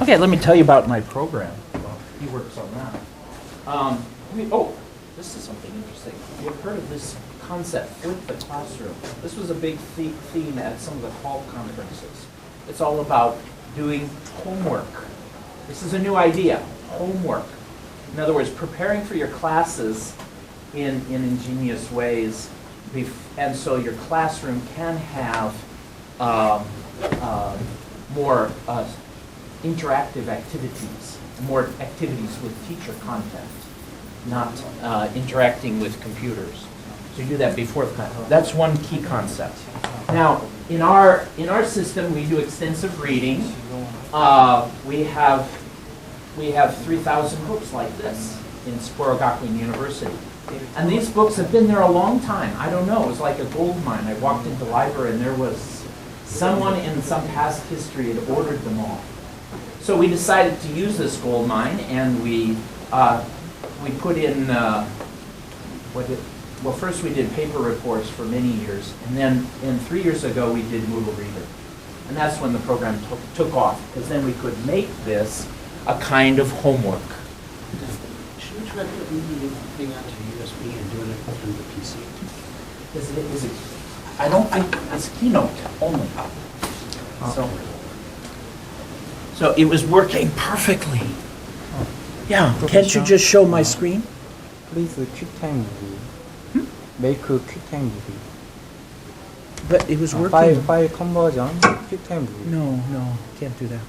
Okay, let me tell you about my program. Well, he works on that. This is something interesting. You've heard of this concept, flip the classroom. This was a big theme at some of the fall conferences. It's all about doing homework. This is a new idea, homework. In other words, preparing for your classes in ingenious ways, and so your classroom can have more interactive activities, more activities with teacher content, not interacting with computers. So you do that before the class. That's one key concept. Now, in our system, we do extensive reading. We have 3,000 books like this in Sapporo Gakuen University. And these books have been there a long time. I don't know, it was like a gold mine. I walked into the library and there was someone in some past history had ordered them all. So we decided to use this gold mine, and we put in, first we did paper reports for many years, and then 3 years ago we did Moodle Reader. And that's when the program took off, because then we could make this a kind of homework. Should we try putting onto USB and doing it through the PC? Is it? I don't think it's Keynote only. So it was working perfectly. Yeah, can't you just show my screen? Please QuickTime movie. Make a QuickTime movie. But it was working. File conversion, QuickTime movie. No, can't do that.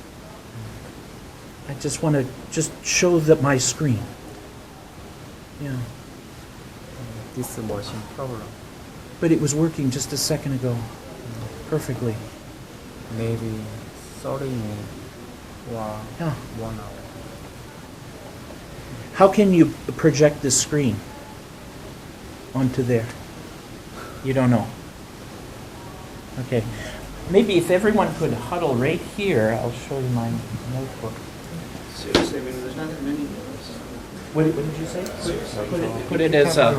I just want to show my screen. Yeah. This machine problem. But it was working just a second ago, perfectly. Maybe 30 minutes or Yeah. 1 hour. How can you project this screen onto there? You don't know. Okay. Maybe if everyone could huddle right here, I'll show you my notebook. Seriously, I mean, there's not that many of us. What did you say? Put it as a...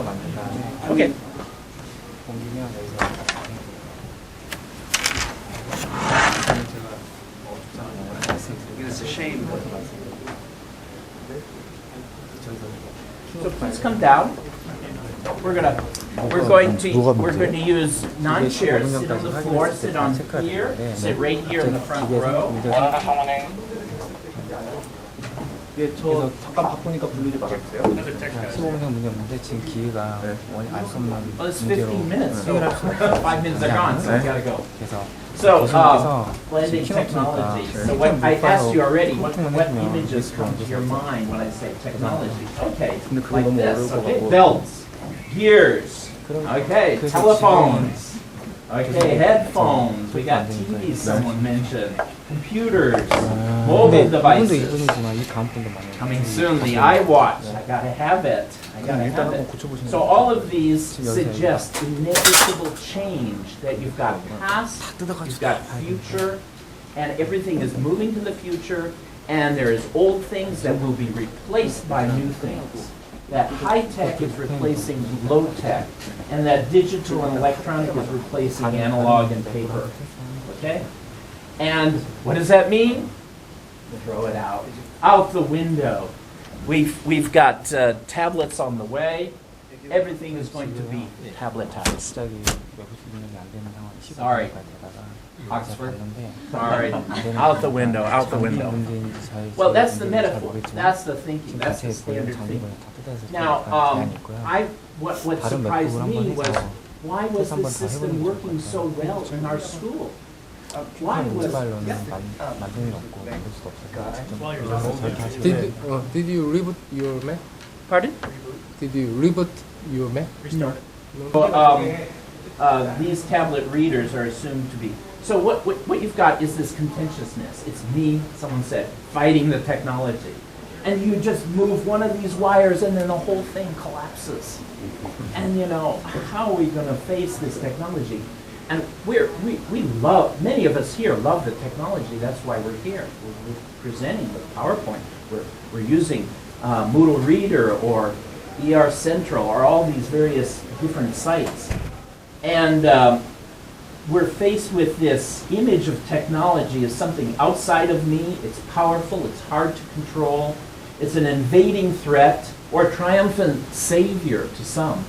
Okay. It's a shame. So please come down. We're going to use non-chairs. Sit on the floor. Sit on here. Sit right here in the front row. 저 잠깐 바쁘니까 분리지 마겠어요? 15분 문제 없는데 지금 기회가 안 썼는 Well, it's 15 minutes. So 5 minutes are gone, so we gotta go. 그래서 So, blending technology. So what I asked you already, what images come to your mind when I say technology? Okay, like this. Okay, belts, gears. Okay, telephones. Okay, headphones. We got TVs. Someone mentioned computers, mobile devices. Coming soon, the iWatch. I gotta have it. So all of these suggest inevitable change, that you've got past, you've got future, and everything is moving to the future, and there is old things that will be replaced by new things. That high tech is replacing low tech, and that digital and electronic is replacing analog and paper. Okay? And what does that mean? Throw it out the window. We've got tablets on the way. Everything is going to be tabletized. Sorry, Oxford. Sorry, out the window. Well, that's the metaphor. That's the thinking. That's the standard thinking. Now, what surprised me was, why was this system working so well in our school? Why was Did you reboot your Mac? Pardon? Did you reboot your Mac? No. Well, these tablet readers are assumed to be. So what you've got is this contentiousness. It's me, someone said, fighting the technology. And you just move one of these wires and then the whole thing collapses. And how are we going to face this technology? And we love, many of us here love the technology. That's why we're here. We're presenting with PowerPoint. We're using Moodle Reader or ER Central or all these various different sites. And we're faced with this image of technology as something outside of me. It's powerful, it's hard to control, it's an invading threat or triumphant savior to some.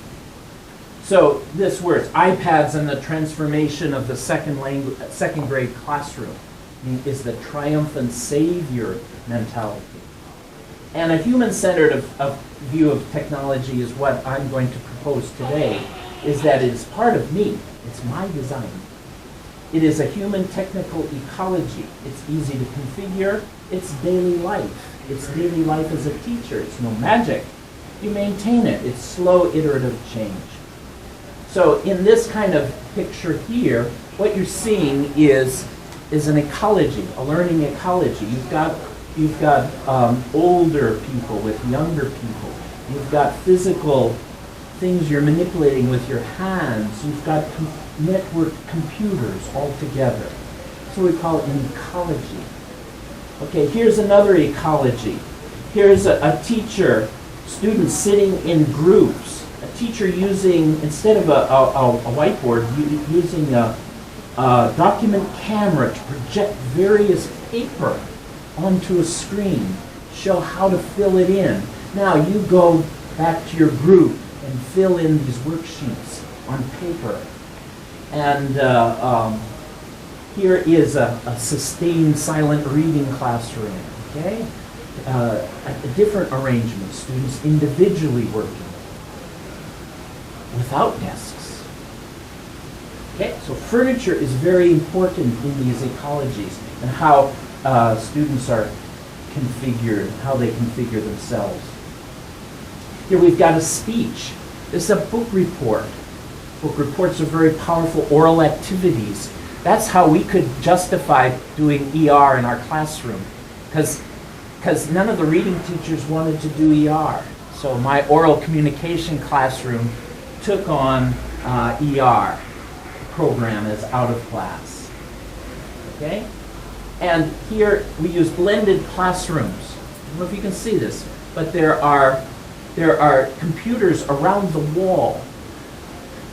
So this word, iPads and the transformation of the second grade classroom, is the triumphant savior mentality. And a human-centered view of technology is what I'm going to propose today, is that it is part of me. It's my design. It is a human technical ecology. It's easy to configure. It's daily life. It's daily life as a teacher. It's no magic. You maintain it. It's slow, iterative change. So in this kind of picture here, what you're seeing is an ecology, a learning ecology. You've got older people with younger people. You've got physical things you're manipulating with your hands. You've got networked computers all together. So we call it an ecology. Okay, here's another ecology. Here's a teacher, students sitting in groups. A teacher using, instead of a whiteboard, using a document camera to project various paper onto a screen, show how to fill it in. Now you go back to your group and fill in these worksheets on paper. And here is a sustained silent reading classroom, okay? A different arrangement, students individually working without desks. Okay, so furniture is very important in these ecologies and how students are configured, how they configure themselves. Here we've got a speech. This is a book report. Book reports are very powerful oral activities. That's how we could justify doing ER in our classroom, because none of the reading teachers wanted to do ER. So my oral communication classroom took on ER program as out of class. Okay? And here we use blended classrooms. I don't know if you can see this, but there are computers around the wall.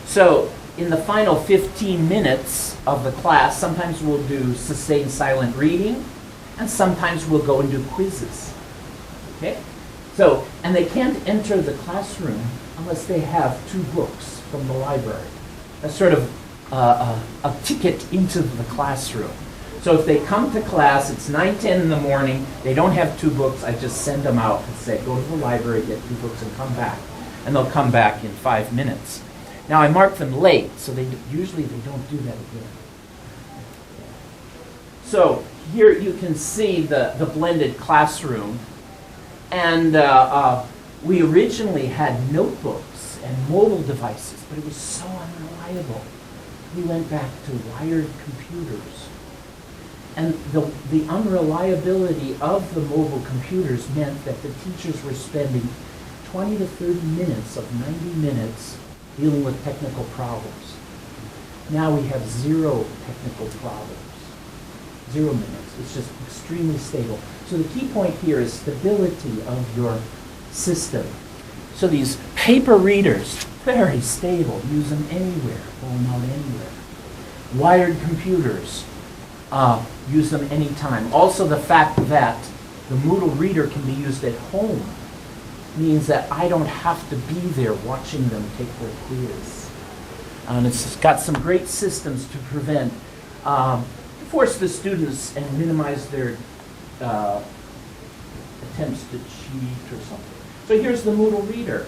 So in the final 15 minutes of the class, sometimes we'll do sustained silent reading, and sometimes we'll go and do quizzes. Okay? So, and they can't enter the classroom unless they have 2 books from the library. That's sort of a ticket into the classroom. So if they come to class, it's 9:10 in the morning, they don't have 2 books, I just send them out and say, go to the library, get 2 books, and come back. And they'll come back in 5 minutes. Now I mark them late, so usually they don't do that again. So here you can see the blended classroom. And we originally had notebooks and mobile devices, but it was so unreliable. We went back to wired computers. And the unreliability of the mobile computers meant that the teachers were spending 20 to 30 minutes of 90 minutes dealing with technical problems. Now we have 0 technical problems. 0 minutes. It's just extremely stable. So the key point here is stability of your system. So these paper readers, very stable. Use them anywhere. Pull them out anywhere. Wired computers, use them anytime. Also the fact that the Moodle reader can be used at home means that I don't have to be there watching them take their quiz. And it's got some great systems to prevent, force the students and minimize their attempts to cheat or something. So here's the Moodle reader.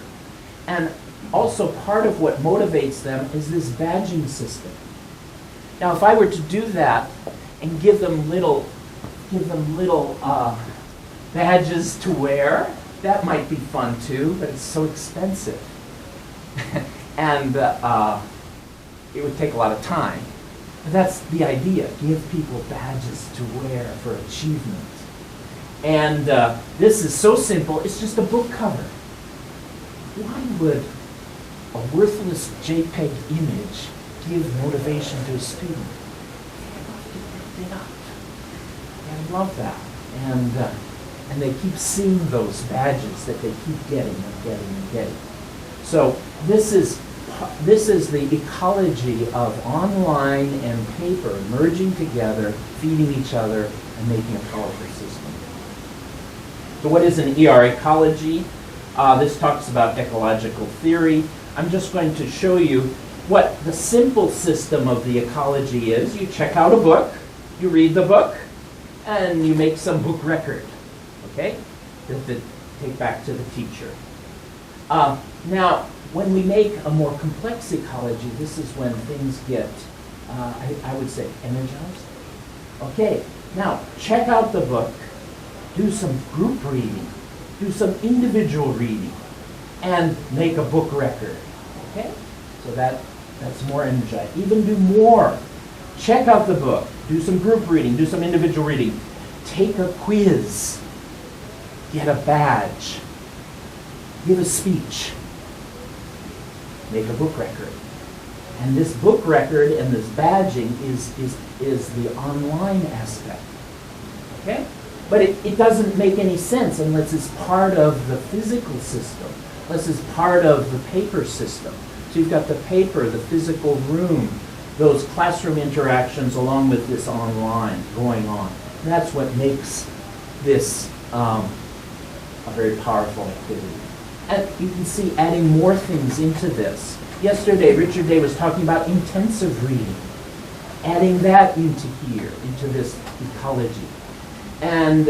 And also part of what motivates them is this badging system. Now if I were to do that and give them little badges to wear, that might be fun too, but it's so expensive. And it would take a lot of time. But that's the idea, give people badges to wear for achievement. And this is so simple, it's just a book cover. Why would a worthless JPEG image give motivation to a student? They love to pick it up. They love that. And they keep seeing those badges that they keep getting and getting and getting. So this is this is the ecology of online and paper merging together, feeding each other, and making a powerful system. So what is an ER ecology? This talks about ecological theory. I'm just going to show you what the simple system of the ecology is. You check out a book, you read the book, and you make some book record, okay, to take back to the teacher. Now, when we make a more complex ecology, this is when things get, I would say, energized. Okay, now check out the book, do some group reading, do some individual reading, and make a book record. Okay, so that's more energized. Even do more. Check out the book, do some group reading, do some individual reading, take a quiz, get a badge, give a speech, make a book record. And this book record and this badging is the online aspect. Okay? But it doesn't make any sense unless it's part of the physical system, unless it's part of the paper system. So you've got the paper, the physical room, those classroom interactions along with this online going on. And that's what makes this a very powerful activity. And you can see adding more things into this. Yesterday, Richard Day was talking about intensive reading, adding that into here, into this ecology. And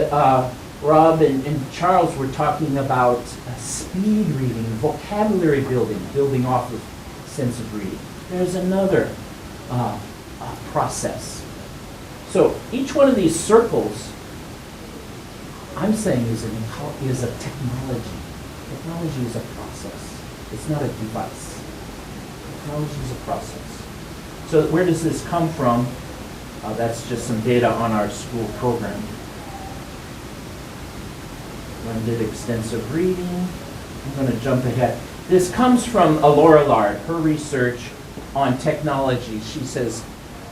Rob and Charles were talking about speed reading, vocabulary building off of extensive reading. There's another process. So each one of these circles, I'm saying, is a technology. Technology is a process. It's not a device. Technology is a process. So where does this come from? That's just some data on our school program. When did extensive reading? I'm going to jump ahead. This comes from Laura Lard, her research on technology. She says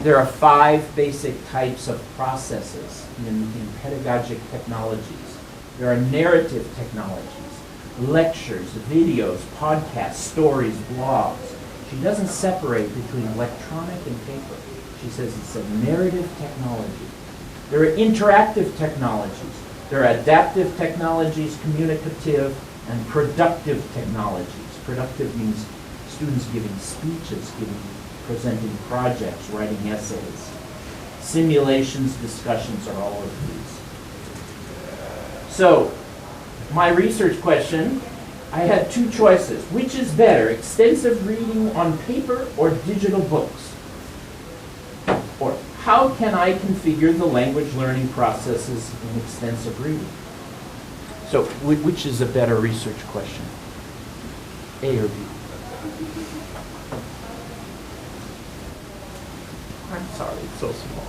there are 5 basic types of processes in pedagogic technologies. There are narrative technologies, lectures, videos, podcasts, stories, blogs. She doesn't separate between electronic and paper. She says it's a narrative technology. There are interactive technologies. There are adaptive technologies, communicative, and productive technologies. Productive means students giving speeches, presenting projects, writing essays. Simulations, discussions are all of these. So, my research question, I had 2 choices. Which is better, extensive reading on paper or digital books? Or how can I configure the language learning processes in extensive reading? So, which is a better research question? A or B? I'm sorry, it's so small.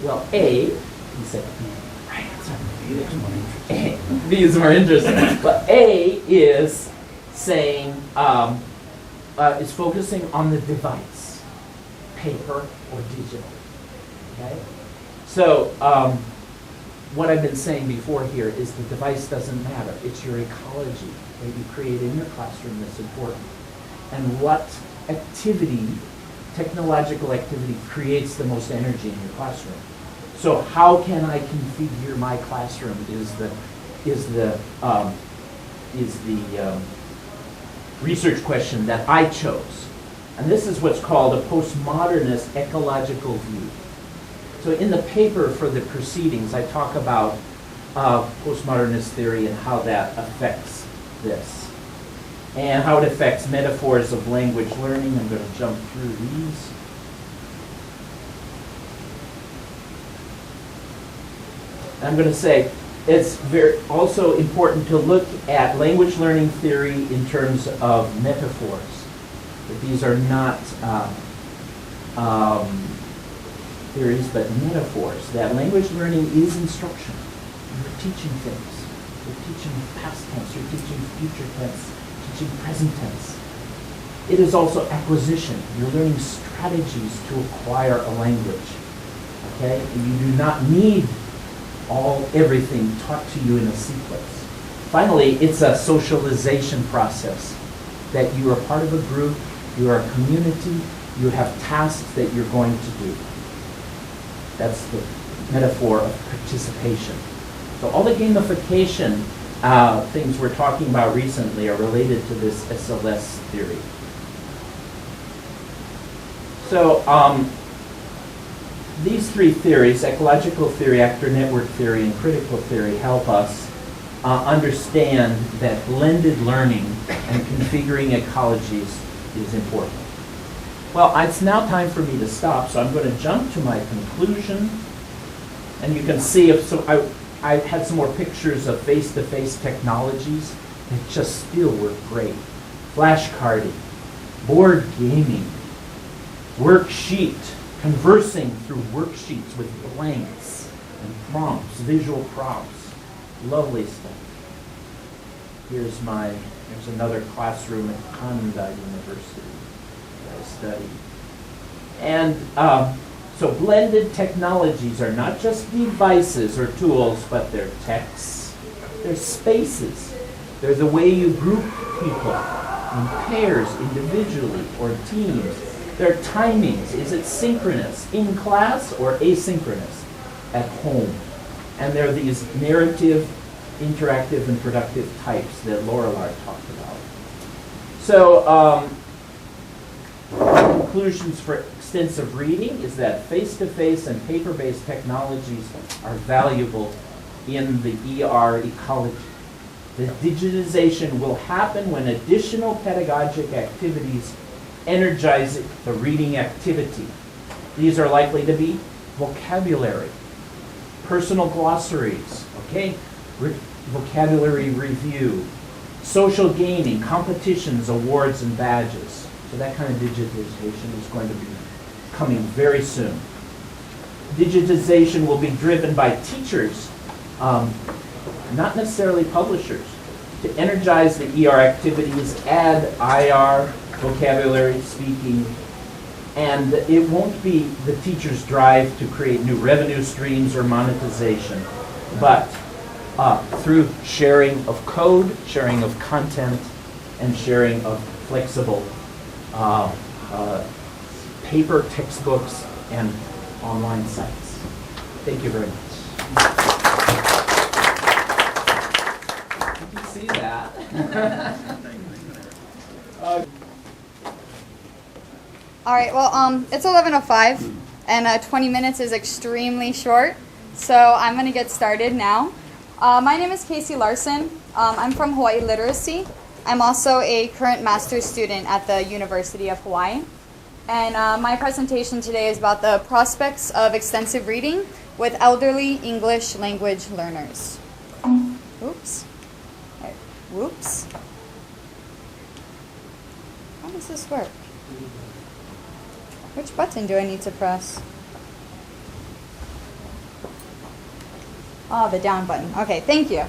Well, A, he said B. Right, sorry. B is more interesting. But A is saying, is focusing on the device, paper or digital. Okay? So, what I've been saying before here is the device doesn't matter. It's your ecology that you create in your classroom that's important. And what activity, technological activity, creates the most energy in your classroom. So how can I configure my classroom is the research question that I chose. And this is what's called a postmodernist ecological view. So in the paper for the proceedings, I talk about postmodernist theory and how that affects this, and how it affects metaphors of language learning. I'm going to jump through these. I'm going to say it's also important to look at language learning theory in terms of metaphors. That these are not theories, but metaphors. That language learning is instruction. You're teaching things. You're teaching past tense. You're teaching future tense. Teaching present tense. It is also acquisition. You're learning strategies to acquire a language. Okay? And you do not need everything taught to you in a sequence. Finally, it's a socialization process. that you are part of a group, you are a community, you have tasks that you're going to do. That's the metaphor of participation. So all the gamification things we're talking about recently are related to this SLS theory. So these three theories, ecological theory, actor network theory, and critical theory, help us understand that blended learning and configuring ecologies is important. Well, it's now time for me to stop, so I'm going to jump to my conclusion. And you can see, I had some more pictures of face-to-face technologies that just still work great. Flashcarding, board gaming, worksheet, conversing through worksheets with blanks and prompts, visual prompts. Lovely stuff. Here's another classroom at Kanda University that I studied. And so blended technologies are not just devices or tools, but they're texts, they're spaces. They're the way you group people in pairs, individually, or teams. They're timings. Is it synchronous in class or asynchronous at home? And there are these narrative, interactive, and productive types that Lorillard talked about. So conclusions for extensive reading is that face-to-face and paper-based technologies are valuable in the ER ecology. The digitization will happen when additional pedagogic activities energize the reading activity. These are likely to be vocabulary, personal glossaries, okay, vocabulary review, social gaming, competitions, awards, and badges. So that kind of digitization is going to be coming very soon. Digitization will be driven by teachers, not necessarily publishers, to energize the ER activities, add IR, vocabulary, speaking, and it won't be the teacher's drive to create new revenue streams or monetization, but through sharing of code, sharing of content, and sharing of flexible paper textbooks and online sites. Thank you very much. You can see that. All right, well, it's 11:05, and 20 minutes is extremely short, so I'm going to get started now. My name is Casey Larson. I'm from Hawaii Literacy. I'm also a current master's student at the University of Hawaii. And my presentation today is about the prospects of extensive reading with elderly English language learners. Oops. Right. Whoops. How does this work? Which button do I need to press? Oh, the down button. Okay, thank you.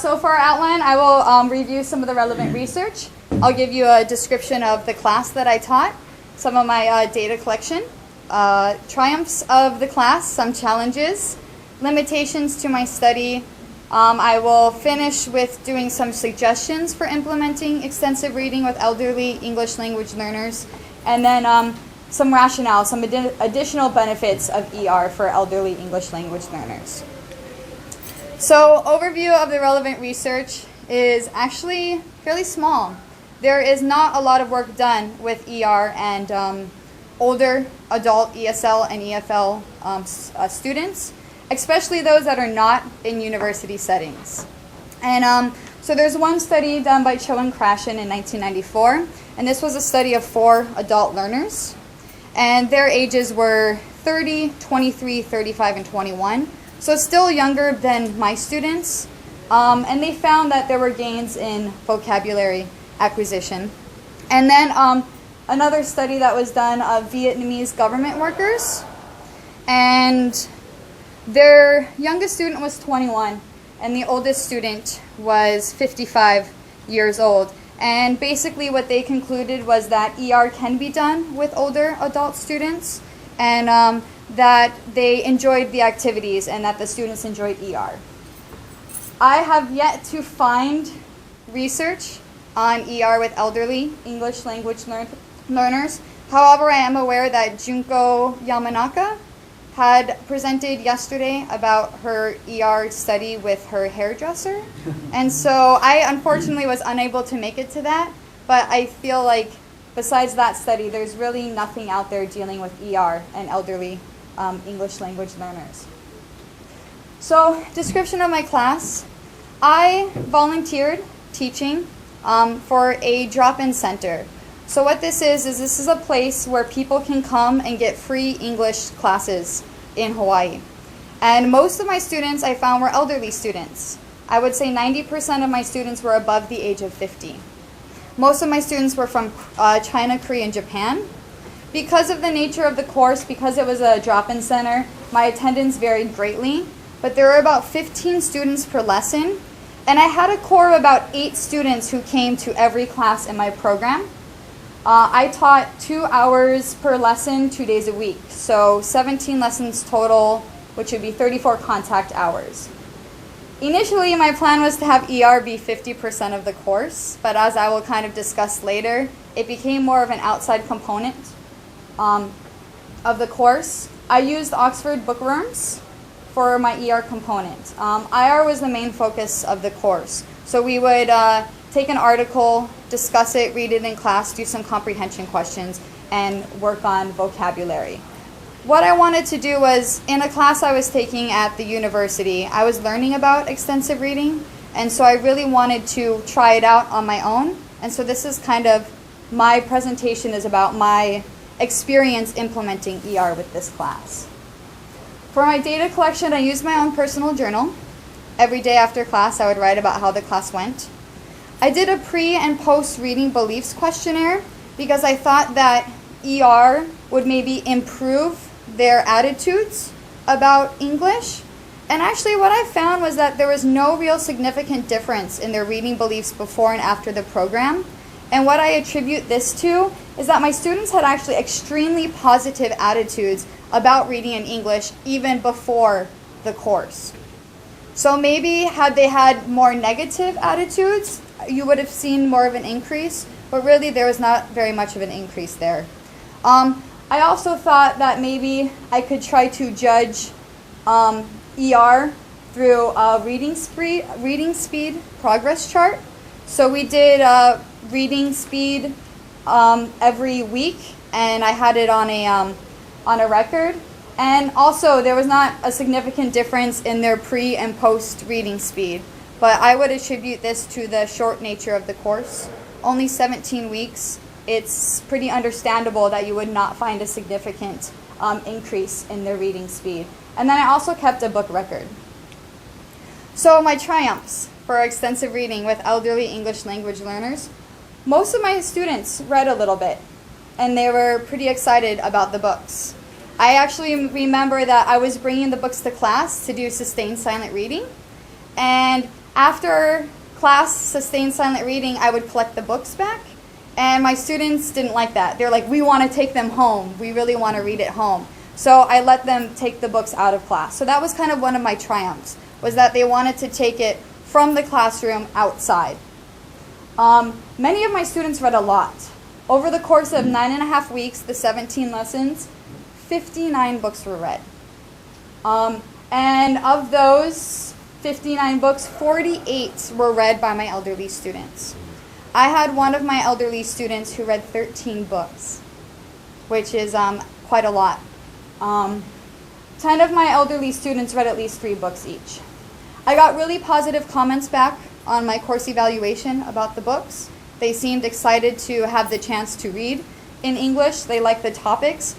So for our outline, I will review some of the relevant research. I'll give you a description of the class that I taught, some of my data collection, triumphs of the class, some challenges, limitations to my study. I will finish with doing some suggestions for implementing extensive reading with elderly English language learners, and then some rationale, some additional benefits of ER for elderly English language learners. So, overview of the relevant research is actually fairly small. There is not a lot of work done with ER and older adult ESL and EFL students, especially those that are not in university settings. And so there's one study done by Cho and Krashen in 1994, and this was a study of 4 adult learners, and their ages were 30, 23, 35, and 21. So still younger than my students, and they found that there were gains in vocabulary acquisition. And then another study that was done of Vietnamese government workers, and their youngest student was 21, and the oldest student was 55 years old. And basically what they concluded was that ER can be done with older adult students, and that they enjoyed the activities and that the students enjoyed ER. I have yet to find research on ER with elderly English language learners. However, I am aware that Junko Yamanaka had presented yesterday about her ER study with her hairdresser. And so I unfortunately was unable to make it to that, but I feel like besides that study, there's really nothing out there dealing with ER and elderly English language learners. So, description of my class. I volunteered teaching for a drop-in center. So what this is a place where people can come and get free English classes in Hawaii. And most of my students I found were elderly students. I would say 90% of my students were above the age of 50. Most of my students were from China, Korea, and Japan. Because of the nature of the course, because it was a drop-in center, my attendance varied greatly. But there were about 15 students per lesson. And I had a core of about 8 students who came to every class in my program. I taught 2 hours per lesson, 2 days a week. So 17 lessons total, which would be 34 contact hours. Initially, my plan was to have ER be 50% of the course, but as I will kind of discuss later, it became more of an outside component of the course. I used Oxford bookworms for my ER component. IR was the main focus of the course. So we would take an article, discuss it, read it in class, do some comprehension questions, and work on vocabulary. What I wanted to do was, in a class I was taking at the university, I was learning about extensive reading, and so I really wanted to try it out on my own. And so this is kind of, my presentation is about my experience implementing ER with this class. For my data collection, I used my own personal journal. Every day after class, I would write about how the class went. I did a pre and post reading beliefs questionnaire because I thought that ER would maybe improve their attitudes about English. And actually what I found was that there was no real significant difference in their reading beliefs before and after the program. And what I attribute this to is that my students had actually extremely positive attitudes about reading in English even before the course. So maybe had they had more negative attitudes, you would have seen more of an increase, but really there was not very much of an increase there. I also thought that maybe I could try to judge ER through a reading speed progress chart. So we did reading speed every week, and I had it on a record. And also, there was not a significant difference in their pre and post reading speed. But I would attribute this to the short nature of the course. Only 17 weeks. It's pretty understandable that you would not find a significant increase in their reading speed. And then I also kept a book record. So my triumphs for extensive reading with elderly English language learners. Most of my students read a little bit, and they were pretty excited about the books. I actually remember that I was bringing the books to class to do sustained silent reading. And after class sustained silent reading, I would collect the books back. And my students didn't like that. They're like, we want to take them home. We really want to read at home. So I let them take the books out of class. So that was kind of one of my triumphs, was that they wanted to take it from the classroom outside. Many of my students read a lot. Over the course of 9.5 weeks, the 17 lessons, 59 books were read. And of those 59 books, 48 were read by my elderly students. I had one of my elderly students who read 13 books, which is quite a lot. 10 of my elderly students read at least 3 books each. I got really positive comments back on my course evaluation about the books. They seemed excited to have the chance to read in English. They liked the topics.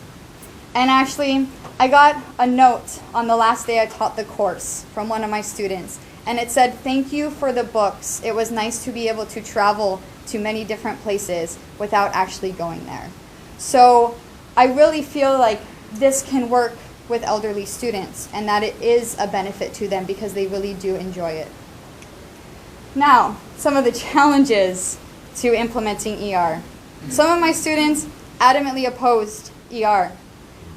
And actually, I got a note on the last day I taught the course from one of my students. And it said, "Thank you for the books. It was nice to be able to travel to many different places without actually going there." So I really feel like this can work with elderly students and that it is a benefit to them because they really do enjoy it. Now, some of the challenges to implementing ER. Some of my students adamantly opposed ER.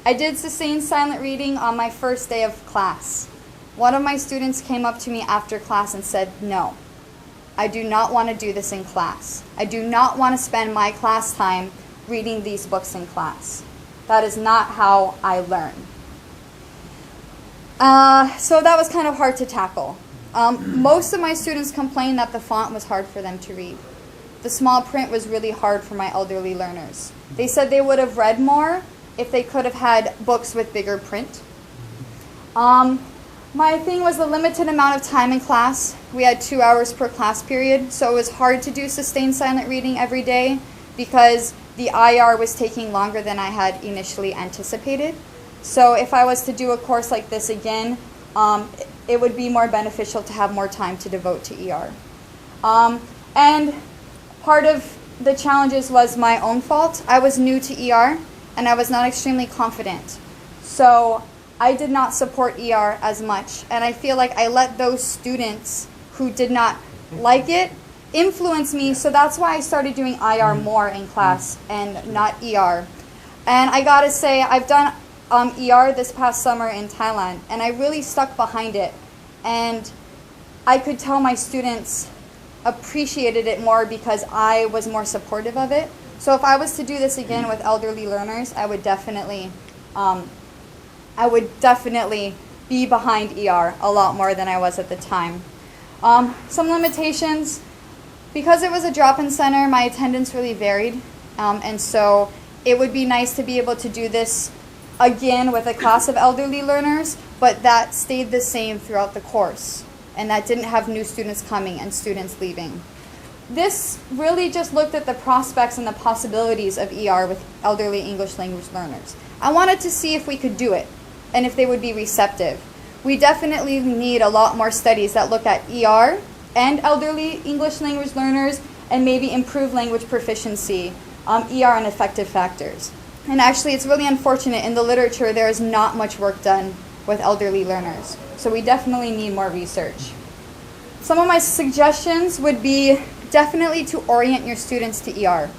I did sustained silent reading on my first day of class. One of my students came up to me after class and said no. I do not want to do this in class. I do not want to spend my class time reading these books in class. That is not how I learn. So that was kind of hard to tackle. Most of my students complained that the font was hard for them to read. The small print was really hard for my elderly learners. They said they would have read more if they could have had books with bigger print. My thing was the limited amount of time in class. We had 2 hours per class period, so it was hard to do sustained silent reading every day because the IR was taking longer than I had initially anticipated. So if I was to do a course like this again, it would be more beneficial to have more time to devote to ER. And part of the challenges was my own fault. I was new to ER, and I was not extremely confident. So I did not support ER as much, and I feel like I let those students who did not like it influence me, so that's why I started doing IR more in class and not ER. And I gotta say, I've done ER this past summer in Thailand, and I really stuck behind it. And I could tell my students appreciated it more because I was more supportive of it. So if I was to do this again with elderly learners, I would definitely be behind ER a lot more than I was at the time. Some limitations, because it was a drop-in center, my attendance really varied, and so it would be nice to be able to do this again with a class of elderly learners, but that stayed the same throughout the course, and that didn't have new students coming and students leaving. This really just looked at the prospects and the possibilities of ER with elderly English language learners. I wanted to see if we could do it and if they would be receptive. We definitely need a lot more studies that look at ER and elderly English language learners and maybe improve language proficiency, ER and effective factors. And actually, it's really unfortunate in the literature there is not much work done with elderly learners. So we definitely need more research. Some of my suggestions would be definitely to orient your students to ER.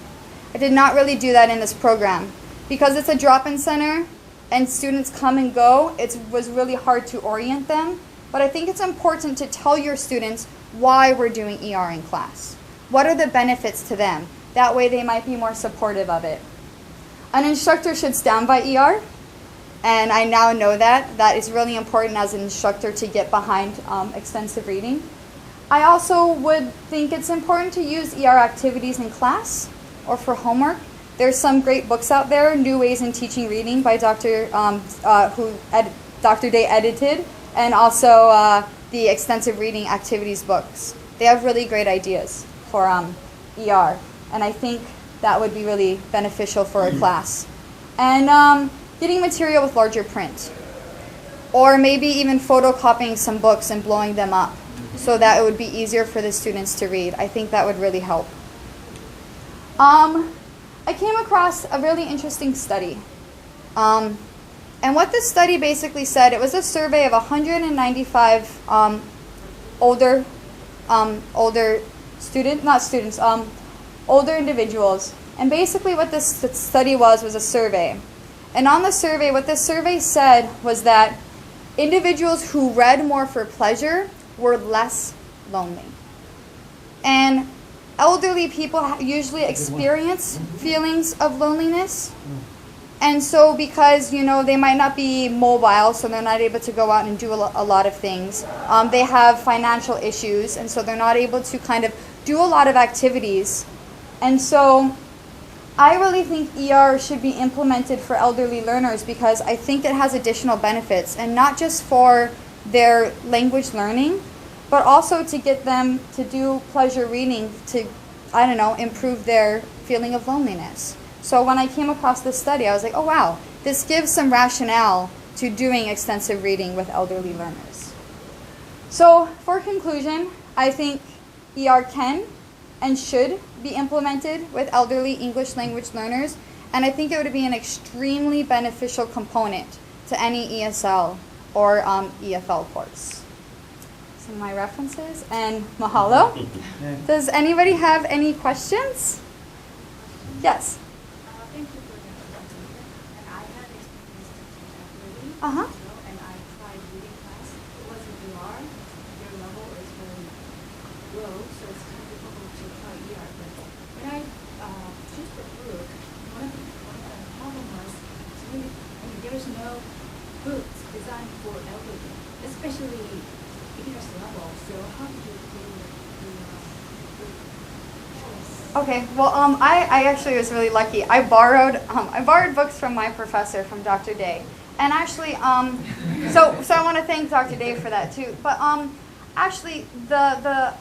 I did not really do that in this program. Because it's a drop-in center and students come and go, it was really hard to orient them. But I think it's important to tell your students why we're doing ER in class. What are the benefits to them? That way they might be more supportive of it. An instructor should stand by ER, and I now know that. That is really important as an instructor to get behind extensive reading. I also would think it's important to use ER activities in class or for homework. There's some great books out there, New Ways in Teaching Reading by Dr. Day edited, and also the extensive reading activities books. They have really great ideas for ER, and I think that would be really beneficial for a class. And getting material with larger print, or maybe even photocopying some books and blowing them up so that it would be easier for the students to read. I think that would really help. I came across a really interesting study. And what this study basically said, it was a survey of 195 older individuals. And basically what this study was a survey. And on the survey, what this survey said was that individuals who read more for pleasure were less lonely. And elderly people usually experience feelings of loneliness. And so because, they might not be mobile, so they're not able to go out and do a lot of things. They have financial issues, and so they're not able to kind of do a lot of activities. And so I really think ER should be implemented for elderly learners because I think it has additional benefits, and not just for their language learning, but also to get them to do pleasure reading to, improve their feeling of loneliness. So when I came across this study, I was like, oh wow, this gives some rationale to doing extensive reading with elderly learners. So for conclusion, I think ER can and should be implemented with elderly English language learners, and I think it would be an extremely beneficial component to any ESL or EFL course. Some of my references, and mahalo. Does anybody have any questions? Yes? Thank you for the presentation. And I have experienced reading, Uh-huh. and I tried reading class. It wasn't ER. Their level is very low, so it's there's no books designed for elderly, especially beginners level. So how did you do the choice? Okay, well, I actually was really lucky. I borrowed books from my professor, from Dr. Day, and actually, so I want to thank Dr. Day for that too. But actually, the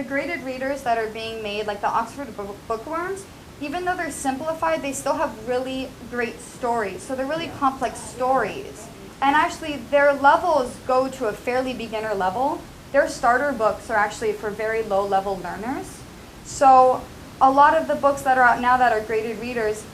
graded readers that are being made, like the Oxford Bookworms, even though they're simplified, they still have really great stories. So they're really complex stories, and actually, their levels go to a fairly beginner level. Their starter books are actually for very low-level learners. So a lot of the books that are out now that are graded readers,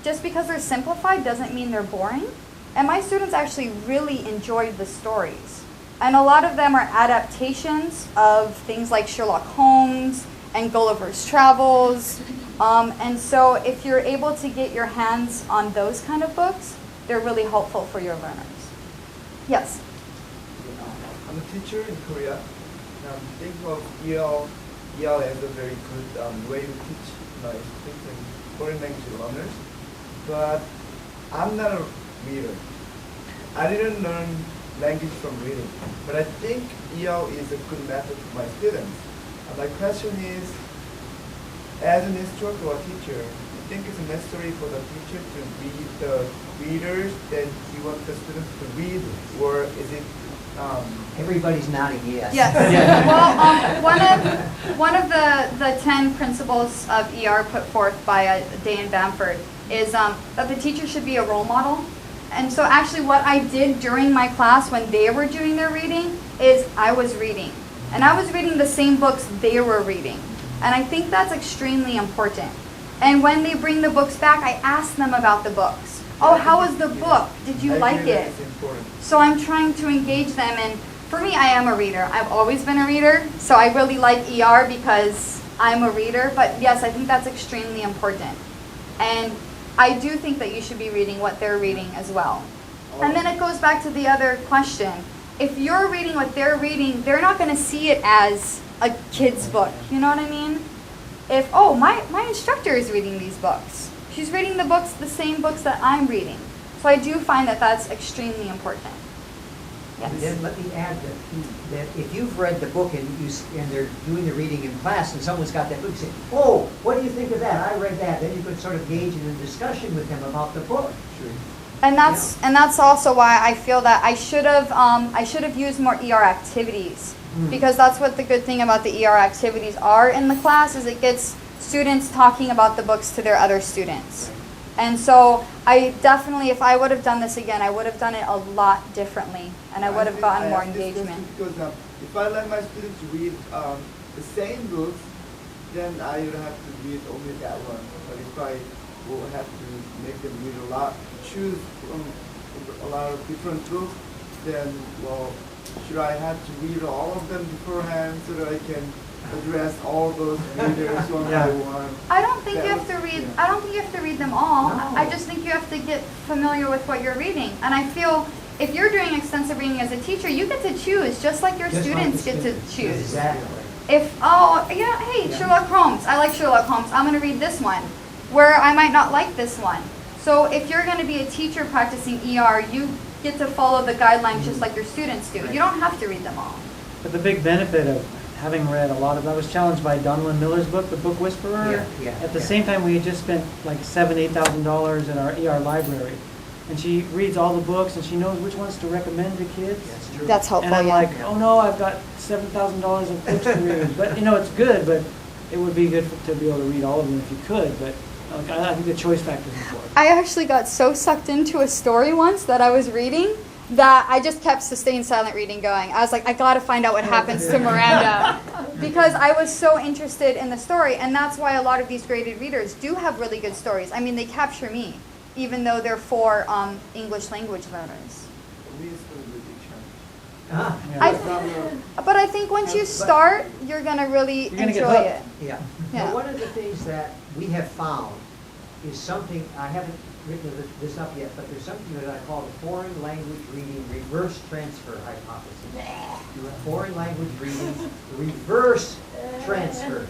just because they're simplified doesn't mean they're boring. And my students actually really enjoyed the stories. And a lot of them are adaptations of things like Sherlock Holmes and Gulliver's Travels. And so if you're able to get your hands on those kind of books, they're really helpful for your learners. Yes? I'm a teacher in Korea. And I'm thinking of EL as a very good way to teach my students and foreign language learners. But I'm not a reader. I didn't learn language from reading. But I think EL is a good method for my students. And my question is, as an instructor or teacher, do you think it's necessary for the teacher to read the readers that you want the students to read, or is it Everybody's nodding yes. Yes. Well, one of the 10 principles of ER put forth by Day and Bamford is that the teacher should be a role model. And so actually what I did during my class when they were doing their reading is I was reading. And I was reading the same books they were reading. And I think that's extremely important. And when they bring the books back, I ask them about the books. Oh, how was the book? Did you like it? So I'm trying to engage them. And for me, I am a reader. I've always been a reader. So I really like ER because I'm a reader. But yes, I think that's extremely important. And I do think that you should be reading what they're reading as well. And then it goes back to the other question. If you're reading what they're reading, they're not going to see it as a kid's book. You know what I mean? If, oh, my instructor is reading these books. She's reading the same books that I'm reading. So I do find that that's extremely important. Yes. And then let me add that if you've read the book and they're doing the reading in class and someone's got that book, you say, oh, what do you think of that? I read that. Then you could sort of engage in a discussion with them about the book. Sure. And that's also why I feel that I should have used more ER activities, because that's what the good thing about the ER activities are in the class is it gets students talking about the books to their other students. And so I definitely, if I would have done this again, I would have done it a lot differently, and I would have gotten more engagement. Because if I let my students read the same books, then I would have to read only that one. But if I will have to make them read a lot, choose from a lot of different books, then, well, should I have to read all of them beforehand so that I can address all those readers one by one? I don't think you have to read. I don't think you have to read them all. I just think you have to get familiar with what you're reading. And I feel if you're doing extensive reading as a teacher, you get to choose, just like your students get to choose. Exactly. If hey, Sherlock Holmes. I like Sherlock Holmes. I'm going to read this one, where I might not like this one. So if you're going to be a teacher practicing ER, you get to follow the guidelines just like your students do. You don't have to read them all. But the big benefit of having read a lot of, I was challenged by Donalyn Miller's book, The Book Whisperer. At the same time, we had just spent like $7,000–8,000 in our ER library. And she reads all the books and she knows which ones to recommend to kids. That's true. That's helpful. And I'm like, oh no, I've got $7,000 of books to read. But it's good, but it would be good to be able to read all of them if you could. But I think the choice factor is important. I actually got so sucked into a story once that I was reading that I just kept sustained silent reading going. I was like, I gotta find out what happens to Miranda, because I was so interested in the story, and that's why a lot of these graded readers do have really good stories. I mean, they capture me, even though they're for English language learners. But I think once you start, you're gonna really enjoy it. Yeah. Yeah. But one of the things that we have found is something, I haven't written this up yet, but there's something that I call the foreign language reading reverse transfer hypothesis. Foreign language reading reverse transfer.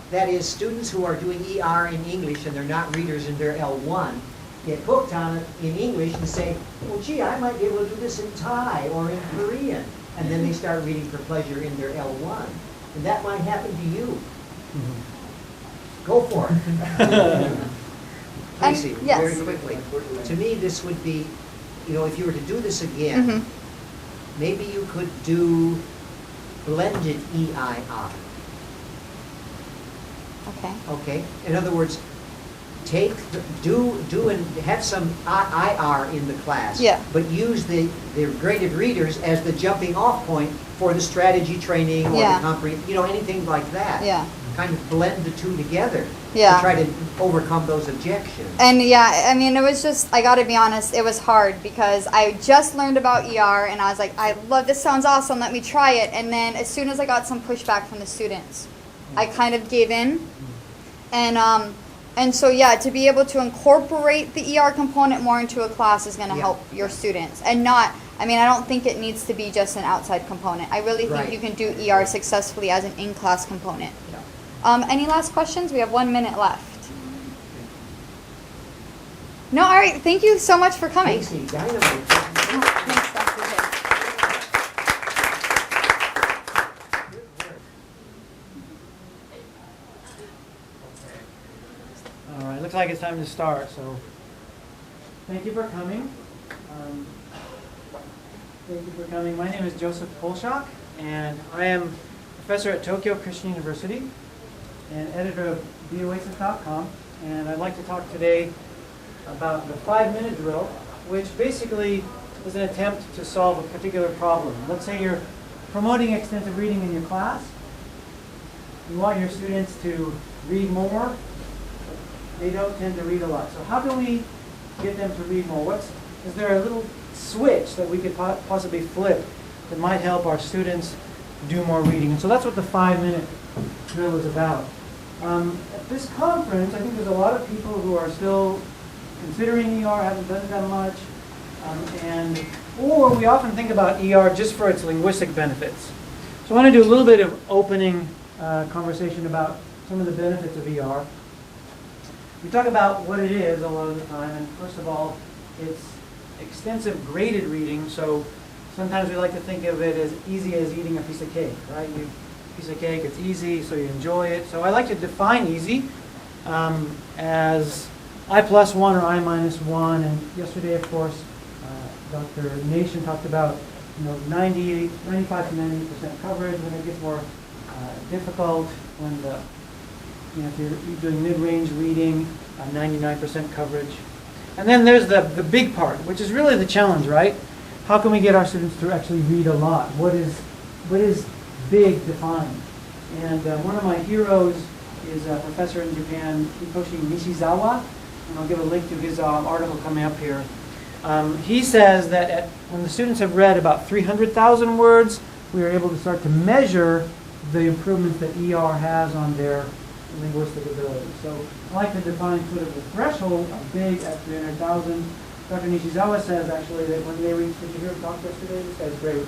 That is, students who are doing ER in English and they're not readers and they're L1, get hooked on it in English and say, well, gee, I might be able to do this in Thai or in Korean. And then they start reading for pleasure in their L1. And that might happen to you. Go for it. Tracy, yes. very quickly. To me, this would be, if you were to do this again, maybe you could do blended EIR. Okay. Okay? In other words, do and have some IR in the class, Yeah. but use the graded readers as the jumping off point for the strategy training or Yeah. the anything like that. Yeah. Kind of blend the two together Yeah. to try to overcome those objections. And yeah, I mean, it was just, I gotta be honest, it was hard because I just learned about ER and I was like, I love this, sounds awesome, let me try it. And then as soon as I got some pushback from the students, I kind of gave in. And so yeah, to be able to incorporate the ER component more into a class is gonna help your students. And not, I mean, I don't think it needs to be just an outside component. I really think Right. you can do ER successfully as an in-class component. Any last questions? We have 1 minute left. No, all right. Thank you so much for coming. Casey, dynamite. Thanks, Dr. Hill. All right, looks like it's time to start, so thank you for coming. Thank you for coming. My name is Joseph Polshak, and I am professor at Tokyo Christian University and editor of theoasis.com, and I'd like to talk today about the 5-minute drill, which basically is an attempt to solve a particular problem. Let's say you're promoting extensive reading in your class. You want your students to read more. They don't tend to read a lot. So how can we get them to read more? Is there a little switch that we could possibly flip that might help our students do more reading? And so that's what the 5-minute drill is about. At this conference, I think there's a lot of people who are still considering ER, haven't done that much, or we often think about ER just for its linguistic benefits. So I want to do a little bit of opening conversation about some of the benefits of ER. We talk about what it is a lot of the time, and first of all, it's extensive graded reading, so sometimes we like to think of it as easy as eating a piece of cake, right? Piece of cake, it's easy, so you enjoy it. So I like to define easy as I plus 1 or I minus 1, and yesterday, of course, Dr. Nation talked about 95 to 90% coverage when it gets more difficult, when if you're doing mid-range reading, 99% coverage. And then there's the big part, which is really the challenge, right? How can we get our students to actually read a lot? What is big defined? And one of my heroes is a professor in Japan, Hikoshi Nishizawa, and I'll give a link to his article coming up here. He says that when the students have read about 300,000 words, we are able to start to measure the improvements that ER has on their linguistic ability. So I like to define sort of the threshold of big at 300,000. Dr. Nishizawa says actually that when they reach, did you hear him talk yesterday? This guy's great.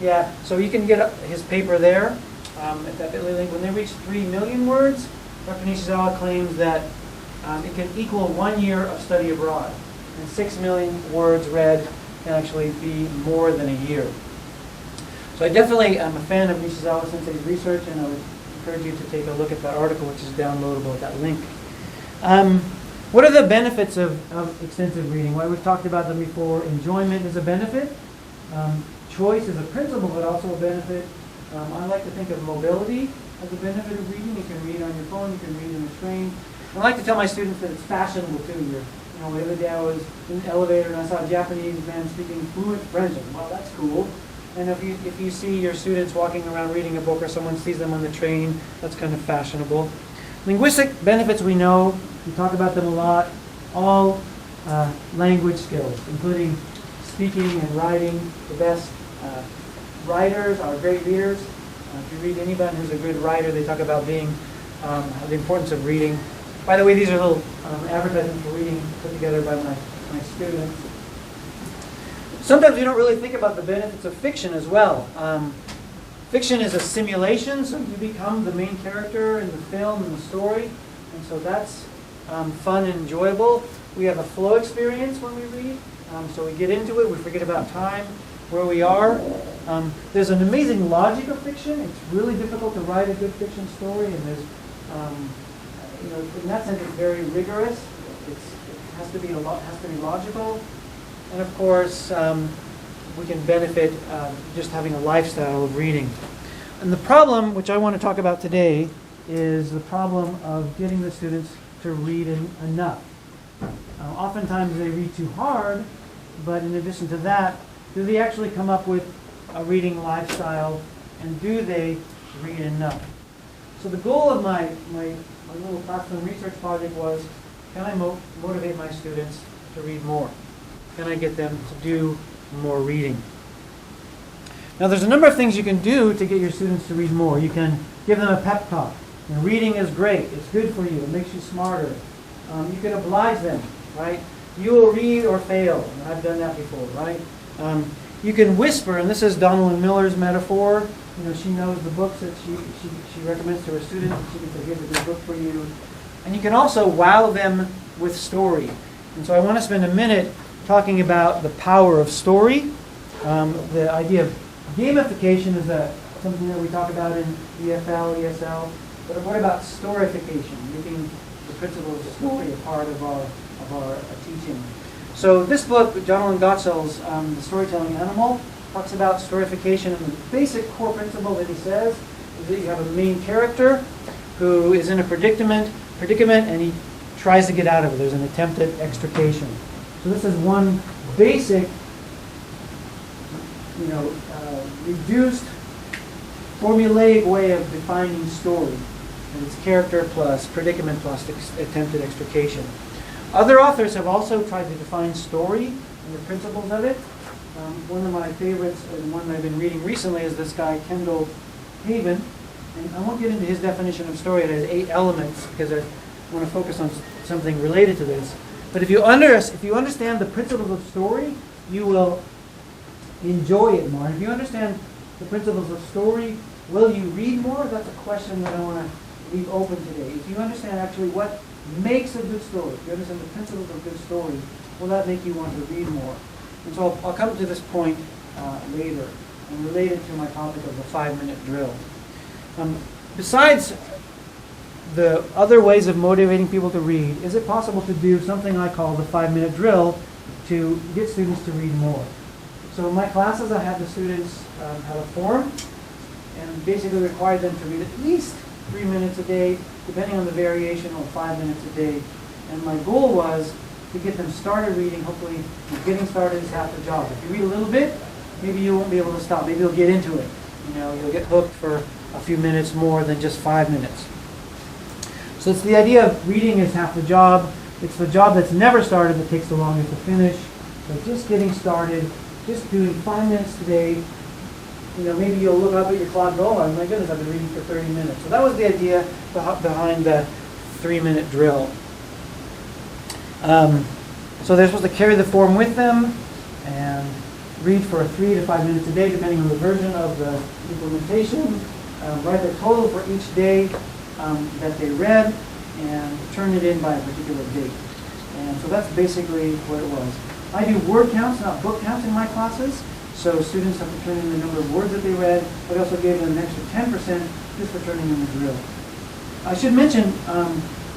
Yeah, so you can get his paper there at that bit.ly link. When they reach 3 million words, Dr. Nishizawa claims that it can equal 1 year of study abroad. And 6 million words read can actually be more than a year. So I definitely am a fan of Nishizawa Sensei's research, and I would encourage you to take a look at that article, which is downloadable at that link. What are the benefits of extensive reading? Well, we've talked about them before. Enjoyment is a benefit. Choice is a principle, but also a benefit. I like to think of mobility as a benefit of reading. You can read on your phone, you can read in the train. I like to tell my students that it's fashionable too. The other day I was in the elevator and I saw a Japanese man speaking fluent French. Well, that's cool. And if you see your students walking around reading a book, or someone sees them on the train, that's kind of fashionable. Linguistic benefits we know. We talk about them a lot. All language skills, including speaking and writing. The best writers are great readers. If you read anybody who's a good writer, they talk about being the importance of reading. By the way, these are little advertisements for reading put together by my students. Sometimes we don't really think about the benefits of fiction as well. Fiction is a simulation, so you become the main character in the film and the story, and so that's fun and enjoyable. We have a flow experience when we read. So we get into it, we forget about time, where we are. There's an amazing logic of fiction. It's really difficult to write a good fiction story, and there's, in that sense, it's very rigorous. It has to be logical, and of course, we can benefit just having a lifestyle of reading. And the problem, which I want to talk about today, is the problem of getting the students to read enough. Oftentimes they read too hard, but in addition to that, do they actually come up with a reading lifestyle, and do they read enough? So the goal of my little classroom research project was, can I motivate my students to read more? Can I get them to do more reading? Now there's a number of things you can do to get your students to read more. You can give them a pep talk. And reading is great. It's good for you. It makes you smarter. You can oblige them, right? You will read or fail. And I've done that before, right? You can whisper, and this is Donald Miller's metaphor. She knows the books that she recommends to her students. She can say, here's a good book for you. And you can also wow them with story. And so I want to spend a minute talking about the power of story. The idea of gamification is something that we talk about in EFL, ESL. But what about storification, making the principle of story a part of our teaching? So this book, Jonathan Gottschall's The Storytelling Animal, talks about storification, and the basic core principle that he says is that you have a main character who is in a predicament, and he tries to get out of it. There's an attempt at extrication. So this is one basic, reduced, formulaic way of defining story. And it's character plus predicament plus attempted extrication. Other authors have also tried to define story and the principles of it. One of my favorites, and one that I've been reading recently, is this guy, Kendall. And I won't get into his definition of story. It has 8 elements because I want to focus on something related to this. But if you understand the principles of story, you will enjoy it more. If you understand the principles of story, will you read more? That's a question that I want to leave open today. If you understand actually what makes a good story, if you understand the principles of a good story, will that make you want to read more? And so I'll come to this point later, and related to my topic of the 5-minute drill. Besides the other ways of motivating people to read, is it possible to do something I call the 5-minute drill to get students to read more? So in my classes, I had the students have a form, and basically required them to read at least 3 minutes a day, depending on the variation, or 5 minutes a day. And my goal was to get them started reading. Hopefully, getting started is half the job. If you read a little bit, maybe you won't be able to stop. Maybe you'll get into it. You'll get hooked for a few minutes more than just 5 minutes. So it's the idea of reading is half the job. It's the job that's never started that takes the longest to finish. So just getting started, just doing 5 minutes today. Maybe you'll look up at your clock and go, oh my goodness, I've been reading for 30 minutes. So that was the idea behind the 3-minute drill. So they're supposed to carry the form with them and read for 3 to 5 minutes a day, depending on the version of the implementation. Write the total for each day that they read, and turn it in by a particular date. And so that's basically what it was. I do word counts, not book counts in my classes. So students have to turn in the number of words that they read, but I also gave them an extra 10% just for turning in the drill. I should mention,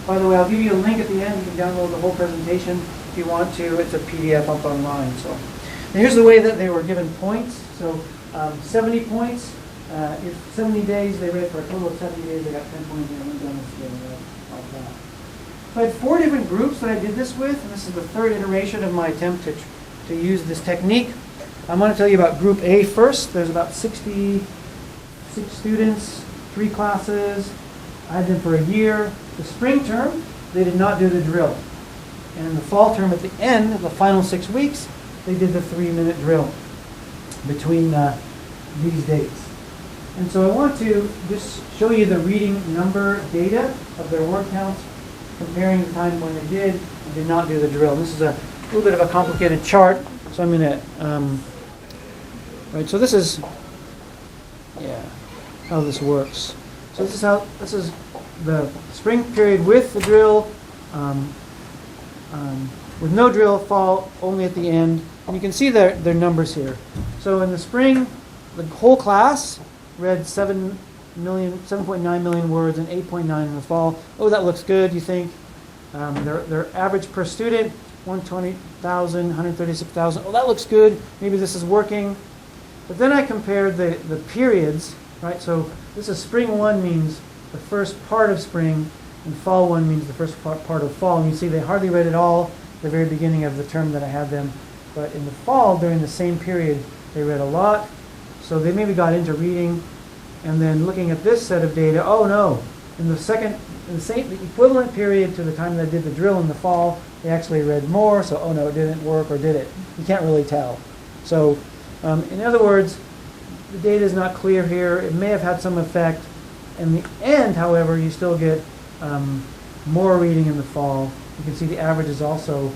by the way, I'll give you a link at the end. You can download the whole presentation if you want to. It's a PDF up online. So, and here's the way that they were given points. So 70 points. If 70 days, they read for a total of 70 days, they got 10 points, and I went down the scale like that. So I had 4 different groups that I did this with, and this is the 3rd iteration of my attempt to use this technique. I'm going to tell you about Group A first. There's about 66 students, 3 classes. I had them for a year. The spring term, they did not do the drill. And in the fall term, at the end, the final 6 weeks, they did the 3-minute drill between these dates. And so I want to just show you the reading number data of their word counts, comparing the time when they did and did not do the drill. And this is a little bit of a complicated chart, so I'm going to... Right, so this is, how this works. So this is the spring period with the drill, with no drill, fall only at the end. And you can see their numbers here. So in the spring, the whole class read 7.9 million words and 8.9 in the fall. Oh, that looks good, you think. Their average per student, 120,000, 136,000. Oh, that looks good. Maybe this is working. But then I compared the periods, right? So this is spring 1 means the first part of spring, and fall 1 means the first part of fall. And you see they hardly read it all at the very beginning of the term that I had them. But in the fall, during the same period, they read a lot. So they maybe got into reading. And then looking at this set of data, oh no, in the equivalent period to the time that I did the drill in the fall, they actually read more. So, oh no, it didn't work, or did it? You can't really tell. So, in other words, the data is not clear here. It may have had some effect. In the end, however, you still get more reading in the fall. You can see the average is also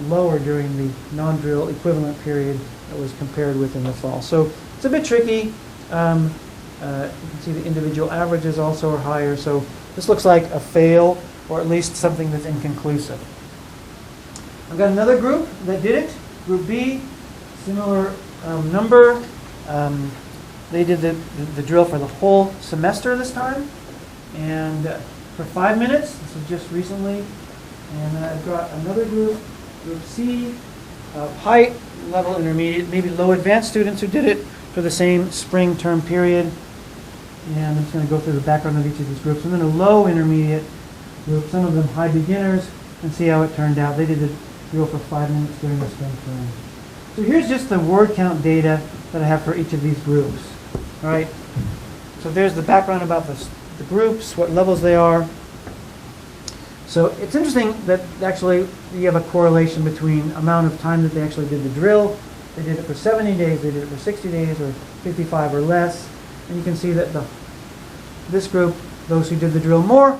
lower during the non-drill equivalent period that was compared with in the fall. So it's a bit tricky. You can see the individual averages also are higher. So this looks like a fail, or at least something that's inconclusive. I've got another group that did it. Group B, similar number. They did the drill for the whole semester this time, and for 5 minutes. This was just recently. And then I've got another group, Group C, high level intermediate, maybe low advanced students who did it for the same spring term period. And I'm just going to go through the background of each of these groups. And then a low intermediate group, some of them high beginners, and see how it turned out. They did the drill for 5 minutes during the spring term. So here's just the word count data that I have for each of these groups. All right. So there's the background about the groups, what levels they are. So it's interesting that actually you have a correlation between amount of time that they actually did the drill. They did it for 70 days, they did it for 60 days, or 55 or less. And you can see that this group, those who did the drill more,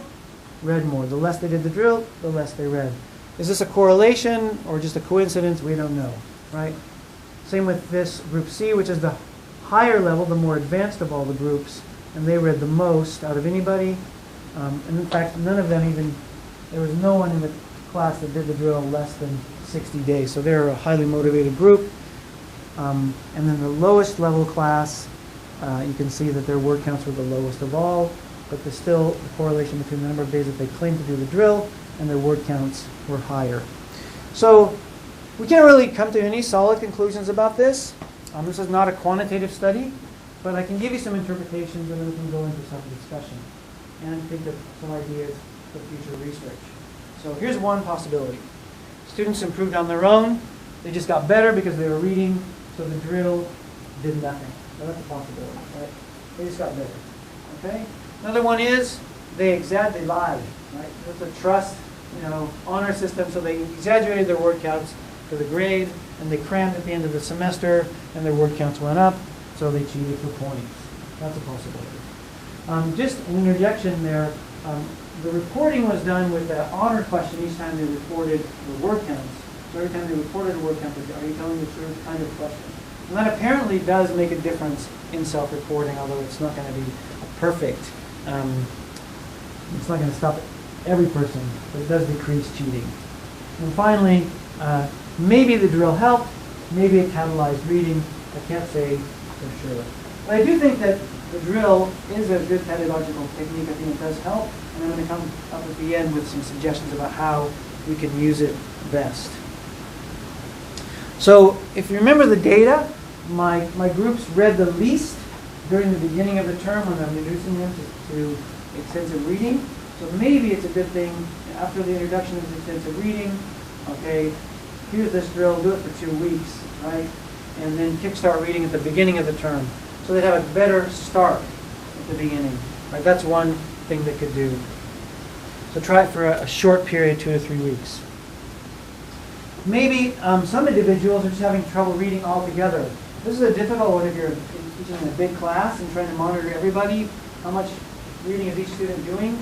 read more. The less they did the drill, the less they read. Is this a correlation or just a coincidence? We don't know, right? Same with this group C, which is the higher level, the more advanced of all the groups, and they read the most out of anybody. And in fact, none of them even, there was no one in the class that did the drill less than 60 days. So they're a highly motivated group. And then the lowest level class, you can see that their word counts were the lowest of all, but there's still a correlation between the number of days that they claimed to do the drill and their word counts were higher. So we can't really come to any solid conclusions about this. This is not a quantitative study, but I can give you some interpretations and then we can go into some discussion and think of some ideas for future research. So here's one possibility. Students improved on their own. They just got better because they were reading, so the drill did nothing. So that's a possibility, right? They just got better. Okay? Another one is they lied, right? That's a trust, honor system, so they exaggerated their word counts for the grade, and they crammed at the end of the semester, and their word counts went up, so they cheated for points. That's a possibility. Just an interjection there. The reporting was done with an honor question each time they reported the word counts. So every time they reported a word count, are you telling the truth kind of question. And that apparently does make a difference in self-reporting, although it's not going to be perfect. It's not going to stop every person, but it does decrease cheating. And finally, maybe the drill helped, maybe it catalyzed reading. I can't say for sure. But I do think that the drill is a good pedagogical technique. I think it does help. And I'm going to come up at the end with some suggestions about how we can use it best. So if you remember the data, my groups read the least during the beginning of the term when I'm introducing them to extensive reading. So maybe it's a good thing after the introduction of extensive reading, okay, here's this drill, do it for 2 weeks, right? And then kickstart reading at the beginning of the term. So they'd have a better start at the beginning, right? That's one thing they could do. So try it for a short period, 2 to 3 weeks. Maybe some individuals are just having trouble reading altogether. This is a difficult one if you're teaching in a big class and trying to monitor everybody. How much reading is each student doing?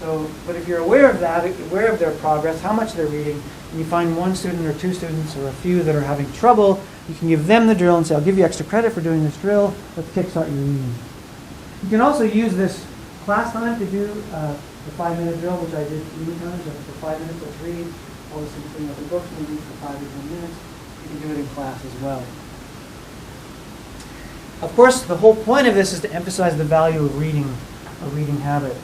So, but if you're aware of that, aware of their progress, how much they're reading, and you find one student or 2 students or a few that are having trouble, you can give them the drill and say, I'll give you extra credit for doing this drill. Let's kickstart your reading. You can also use this class time to do the 5-minute drill, which I did 3 times. So for 5 minutes, let's read. opposed to putting up the books maybe for 5 or 10 minutes. You can do it in class as well. Of course, the whole point of this is to emphasize the value of reading, a reading habit.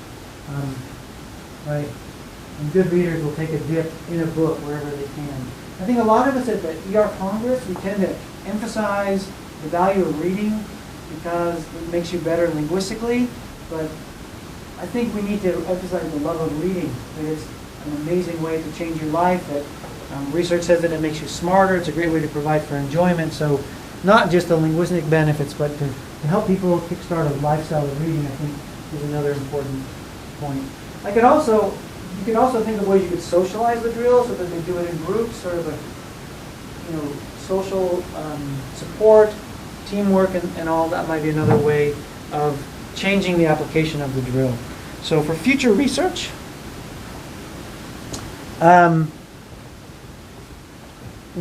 Right? And good readers will take a dip in a book wherever they can. I think a lot of us at the ER Congress, we tend to emphasize the value of reading because it makes you better linguistically, but I think we need to emphasize the love of reading, that it's an amazing way to change your life, that research says that it makes you smarter, it's a great way to provide for enjoyment, so not just the linguistic benefits, but to help people kickstart a lifestyle of reading, I think is another important point. You could also think of ways you could socialize the drill so that they do it in groups, sort of a social support, teamwork, and all that might be another way of changing the application of the drill. So for future research,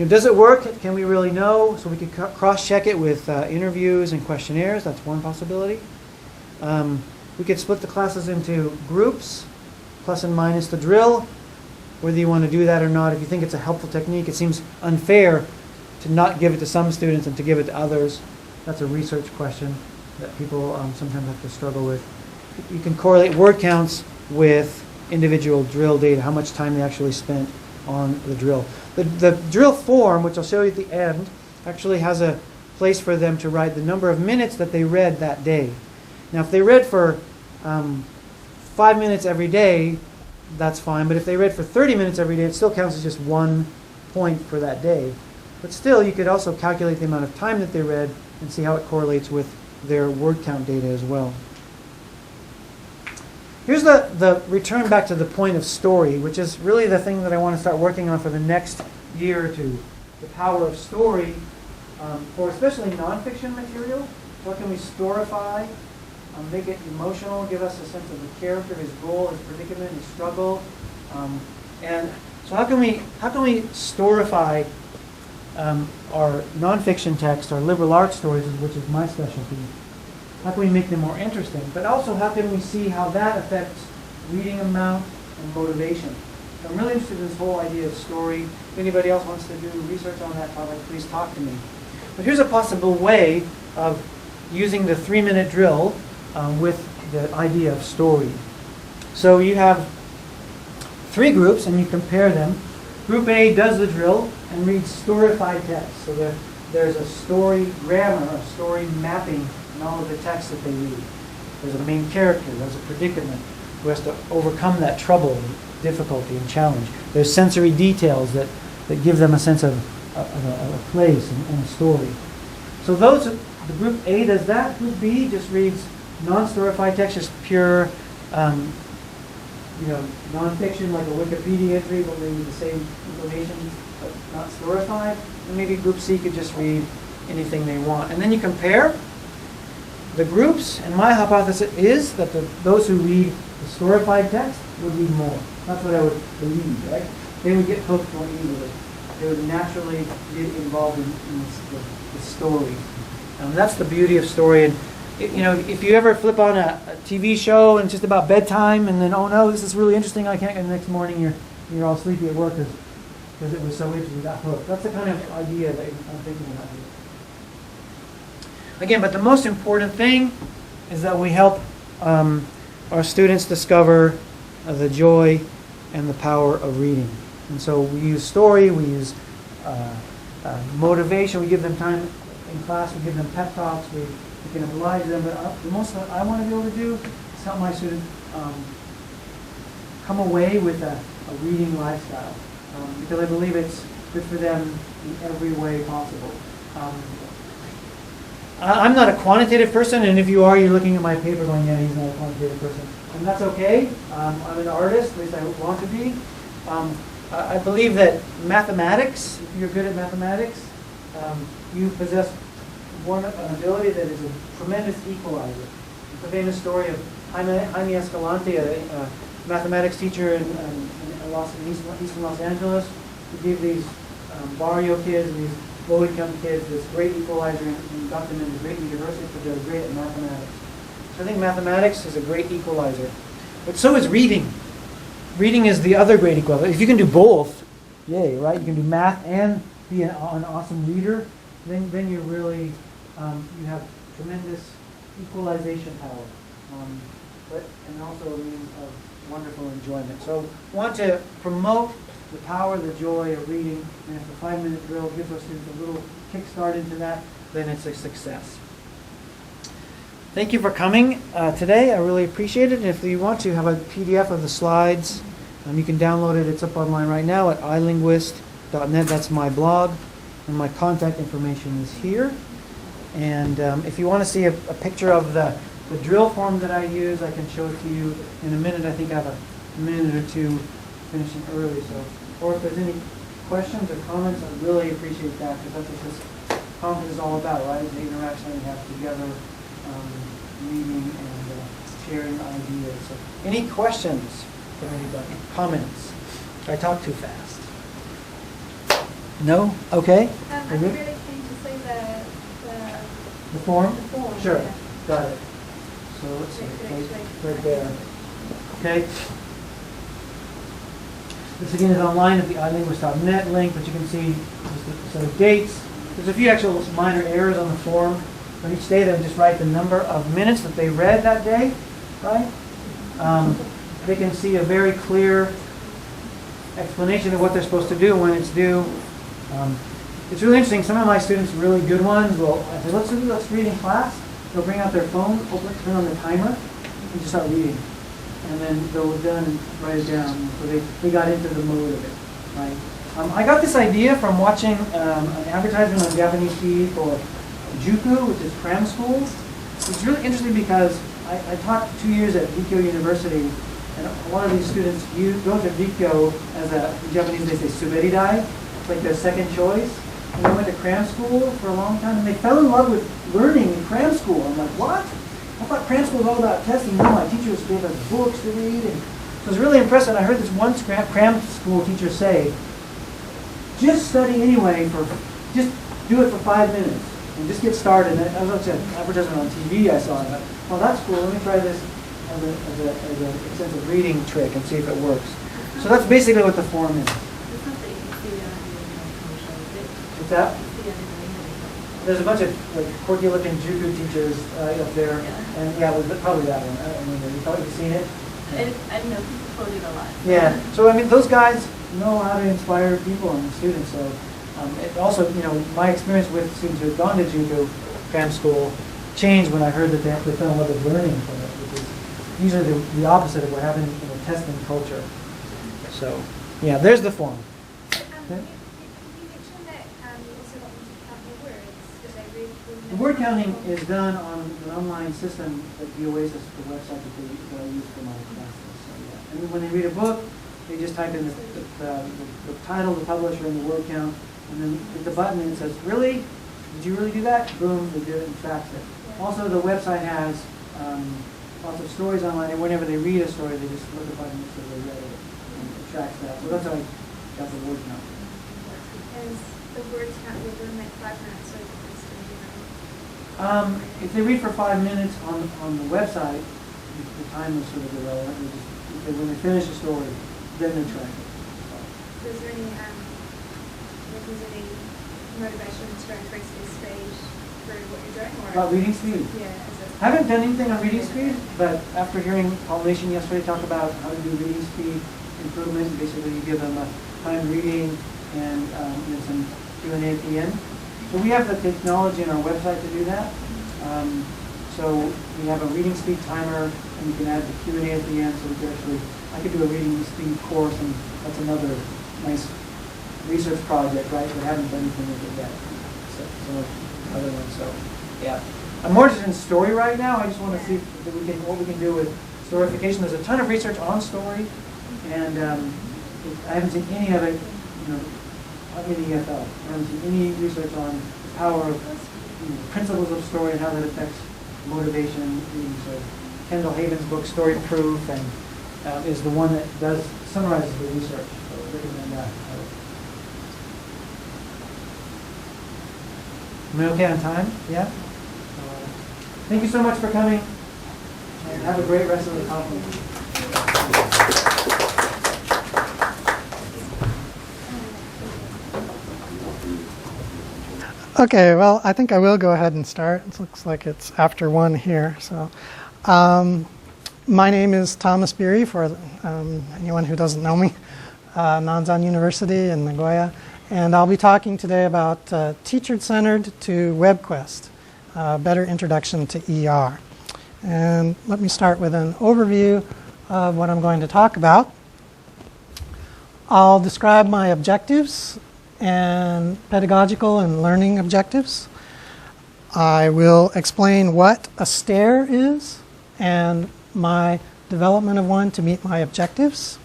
does it work? Can we really know? So we could cross-check it with interviews and questionnaires. That's one possibility. We could split the classes into groups, plus and minus the drill, whether you want to do that or not. If you think it's a helpful technique, it seems unfair to not give it to some students and to give it to others. That's a research question that people sometimes have to struggle with. You can correlate word counts with individual drill data, how much time they actually spent on the drill. The drill form, which I'll show you at the end, actually has a place for them to write the number of minutes that they read that day. Now, if they read for 5 minutes every day, that's fine. But if they read for 30 minutes every day, it still counts as just 1 point for that day. But still, you could also calculate the amount of time that they read and see how it correlates with their word count data as well. Here's the return back to the point of story, which is really the thing that I want to start working on for the next year or two. The power of story for especially nonfiction material. What can we storify, make it emotional, give us a sense of the character, his goal, his predicament, his struggle. And so how can we storify our nonfiction text, our liberal arts stories, which is my specialty? How can we make them more interesting? But also, how can we see how that affects reading amount and motivation? So I'm really interested in this whole idea of story. If anybody else wants to do research on that topic, please talk to me. But here's a possible way of using the 3-minute drill with the idea of story. So you have 3 groups, and you compare them. Group A does the drill and reads storified text. So there's a story grammar, a story mapping in all of the text that they read. There's a main character, there's a predicament who has to overcome that trouble, difficulty, and challenge. There's sensory details that give them a sense of a place and a story. So the group A does that. Group B just reads non-storified text, just pure nonfiction, like a Wikipedia entry, but maybe the same information, but not storified. And maybe group C could just read anything they want. And then you compare the groups, and my hypothesis is that those who read the storified text would read more. That's what I would believe, right? They would get hooked more easily. They would naturally get involved in the story. That's the beauty of story. And if you ever flip on a TV show and it's just about bedtime, and then, oh no, this is really interesting, I can't, and the next morning you're all sleepy at work because it was so interesting, you got hooked. That's the kind of idea that I'm thinking about here. Again, but the most important thing is that we help our students discover the joy and the power of reading. And so we use story, we use motivation, we give them time in class, we give them pep talks, we can oblige them. But the most that I want to be able to do is help my students come away with a reading lifestyle, because I believe it's good for them in every way possible. I'm not a quantitative person, and if you are, you're looking at my paper going, yeah, he's not a quantitative person. And that's okay. I'm an artist, at least I want to be. I believe that mathematics, if you're good at mathematics, you possess an ability that is a tremendous equalizer. It's a famous story of Jaime Escalante, a mathematics teacher in Eastern Los Angeles, who gave these barrio kids and these low-income kids this great equalizer and got them into great universities because they were great at mathematics. So I think mathematics is a great equalizer. But so is reading. Reading is the other great equalizer. If you can do both, yay, right? You can do math and be an awesome reader. Then you're really, you have tremendous equalization power. And also a means of wonderful enjoyment. So want to promote the power, the joy of reading, and if the 5-minute drill gives our students a little kickstart into that, then it's a success. Thank you for coming today. I really appreciate it. And if you want to have a PDF of the slides, you can download it. It's up online right now at ilinguist.net. That's my blog. And my contact information is here. And if you want to see a picture of the drill form that I use, I can show it to you in a minute. I think I have a minute or two finishing early. So, or if there's any questions or comments, I really appreciate that, because that's what this conference is all about, right? The interaction we have together, meeting and sharing ideas. So, any questions from anybody? Comments? I talk too fast. No? Okay. I'm really keen to see the form? the form. Sure. Yeah. Got it. So let's see, right there. Okay. This again is online at the ilinguist.net link, but you can see just a set of dates. There's a few actual minor errors on the form. For each day, they just write the number of minutes that they read that day, right? They can see a very clear explanation of what they're supposed to do when it's due. It's really interesting. Some of my students, really good ones, will I say, let's read in class. They'll bring out their phone, turn on the timer, and just start reading. And then they'll done and write it down. So they got into the mode of it, right? I got this idea from watching an advertisement on Japanese TV for Juku, which is cram school. It's really interesting because I taught 2 years at Rikyo University, and a lot of these students go to Rikyo as in Japanese they say suberidai. It's like their second choice. And they went to cram school for a long time, and they fell in love with learning in cram school. I'm like, what? I thought cram school was all about testing. No, my teachers gave us books to read. And so it was really impressive. I heard this one cram school teacher say, just study anyway, just do it for 5 minutes, and just get started. And I was at an advertisement on TV I saw, and I thought, well, that's cool. Let me try this as a extensive reading trick and see if it works. So that's basically what the form is. What's that? There's a bunch of like quirky looking Juku teachers up there, and yeah, probably that one. I don't know. You've probably seen it. I know people quote it a lot. Yeah. So I mean, those guys know how to inspire people and students. So it also, my experience with students who have gone to Juku cram school changed when I heard that they actually fell in love with learning from it, which is usually the opposite of what happens in a testing culture. So yeah, there's the form. Okay. The word counting is done on an online system at the Oasis, the website that I use for my classes. So, yeah. And when they read a book, they just type in the title, the publisher, and the word count, and then hit the button and it says, really? Did you really do that? Boom, they did it and tracks it. Also, the website has lots of stories online, and whenever they read a story, they just look at the button and say they read it, and it tracks that. So that's how I got the word count. Because the word count will do like 5 minutes, so it's if they read for 5 minutes on the website, the time is sort of irrelevant. When they finish the story, then they track it. So is there any motivation to increase the speed through what you're doing? Or About reading speed? Yeah. I haven't done anything on reading speed, but after hearing Compilation yesterday talk about how to do reading speed improvement, basically you give them a time reading and some Q&A at the end. So we have the technology on our website to do that. So we have a reading speed timer, and you can add the Q&A at the end. So we can I could do a reading speed course, and that's another nice research project, right? We haven't done anything with it yet. So other ones. So yeah, I'm more interested in story right now. I just want to see what we can do with storification. There's a ton of research on story, and I haven't seen any of it. In the EFL. I haven't seen any research on the power of principles of story and how that affects motivation. So Kendall Haven's book, Story Proof, and is the one that summarizes the research. So I recommend that. Am I okay on time? Yeah? Thank you so much for coming, and have a great rest of the conference. Okay, well, I think I will go ahead and start. It looks like it's after 1 here. So, my name is Thomas Beery, for anyone who doesn't know me, Nanzan University in Nagoya. And I'll be talking today about teacher-centered to WebQuest, better introduction to ER. And let me start with an overview of what I'm going to talk about. I'll describe my objectives and pedagogical and learning objectives. I will explain what a stair is and my development of one to meet my objectives.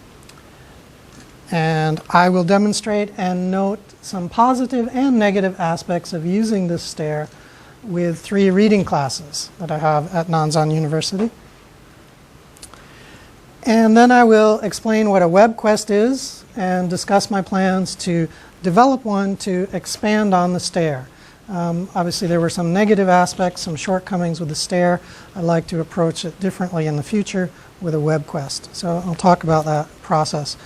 And I will demonstrate and note some positive and negative aspects of using this stair with 3 reading classes that I have at Nanzan University. And then I will explain what a WebQuest is and discuss my plans to develop one to expand on the stair. Obviously, there were some negative aspects, some shortcomings with the stair. I'd like to approach it differently in the future with a WebQuest. So I'll talk about that process.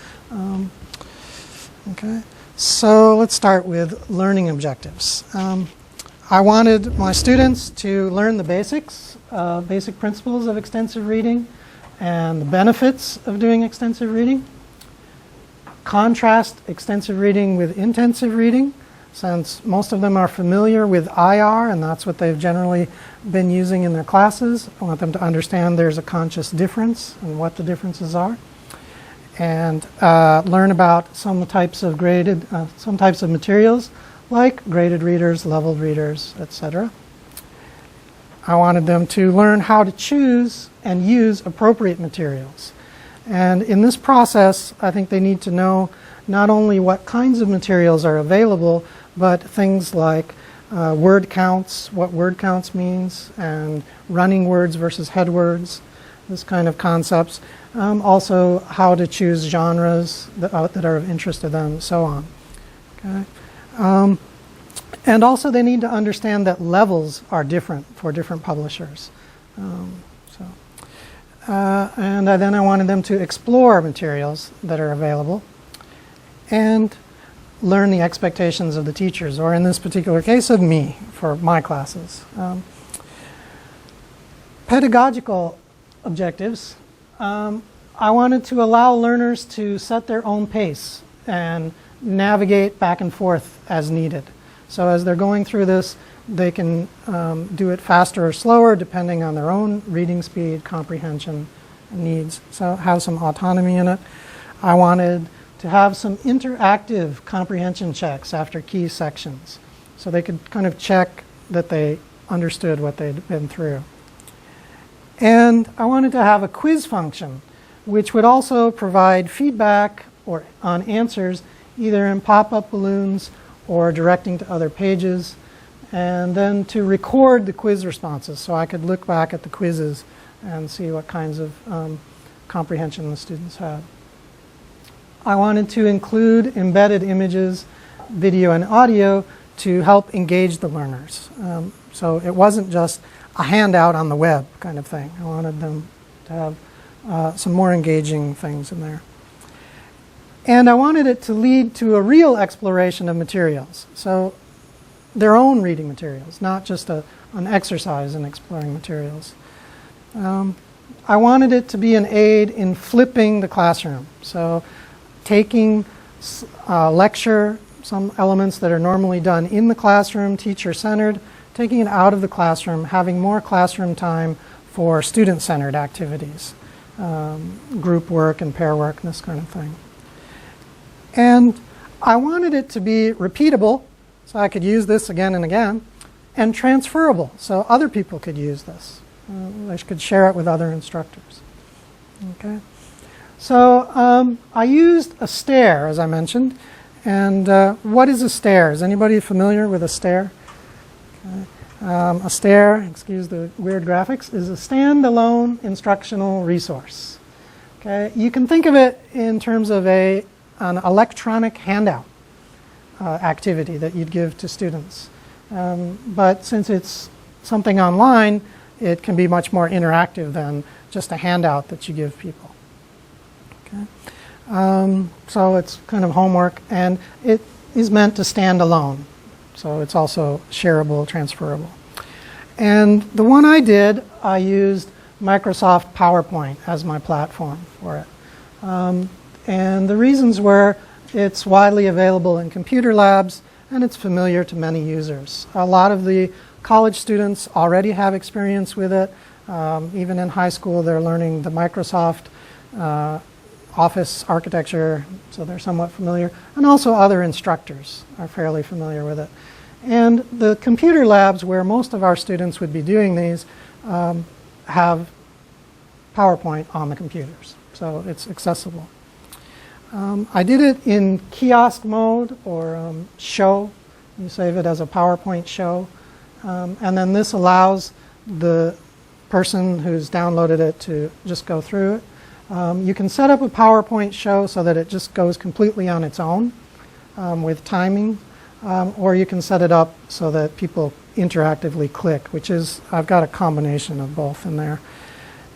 Okay, so let's start with learning objectives. I wanted my students to learn the basics, basic principles of extensive reading and the benefits of doing extensive reading. Contrast extensive reading with intensive reading, since most of them are familiar with IR and that's what they've generally been using in their classes. I want them to understand there's a conscious difference and what the differences are. And learn about some types of materials like graded readers, leveled readers, etc. I wanted them to learn how to choose and use appropriate materials. And in this process, I think they need to know not only what kinds of materials are available, but things like word counts, what word counts means, and running words versus head words, this kind of concepts. Also, how to choose genres that are of interest to them, so on. Okay. And also, they need to understand that levels are different for different publishers. And then I wanted them to explore materials that are available and learn the expectations of the teachers, or in this particular case of me, for my classes. Pedagogical objectives. I wanted to allow learners to set their own pace and navigate back and forth as needed. So as they're going through this, they can do it faster or slower depending on their own reading speed, comprehension needs. So have some autonomy in it. I wanted to have some interactive comprehension checks after key sections, so they could kind of check that they understood what they'd been through. And I wanted to have a quiz function, which would also provide feedback or on answers, either in pop-up balloons or directing to other pages, and then to record the quiz responses so I could look back at the quizzes and see what kinds of comprehension the students had. I wanted to include embedded images, video, and audio to help engage the learners. So it wasn't just a handout on the web kind of thing. I wanted them to have some more engaging things in there. And I wanted it to lead to a real exploration of materials. So their own reading materials, not just an exercise in exploring materials. I wanted it to be an aid in flipping the classroom. So taking lecture, some elements that are normally done in the classroom, teacher-centered, taking it out of the classroom, having more classroom time for student-centered activities, group work and pair work and this kind of thing. And I wanted it to be repeatable, so I could use this again and again, and transferable, so other people could use this. I could share it with other instructors. Okay. So I used a stair, as I mentioned. And what is a stair? Is anybody familiar with a stair? Okay. A stair, excuse the weird graphics, is a standalone instructional resource. Okay. You can think of it in terms of an electronic handout activity that you'd give to students. But since it's something online, it can be much more interactive than just a handout that you give people. Okay. So it's kind of homework, and it is meant to stand alone. So it's also shareable, transferable. And the one I did, I used Microsoft PowerPoint as my platform for it. And the reasons were it's widely available in computer labs and it's familiar to many users. A lot of the college students already have experience with it. Even in high school, they're learning the Microsoft Office architecture, so they're somewhat familiar. And also other instructors are fairly familiar with it. And the computer labs where most of our students would be doing these have PowerPoint on the computers, so it's accessible. I did it in kiosk mode or show. You save it as a PowerPoint show. And then this allows the person who's downloaded it to just go through it. You can set up a PowerPoint show so that it just goes completely on its own with timing. Or you can set it up so that people interactively click, which is, I've got a combination of both in there.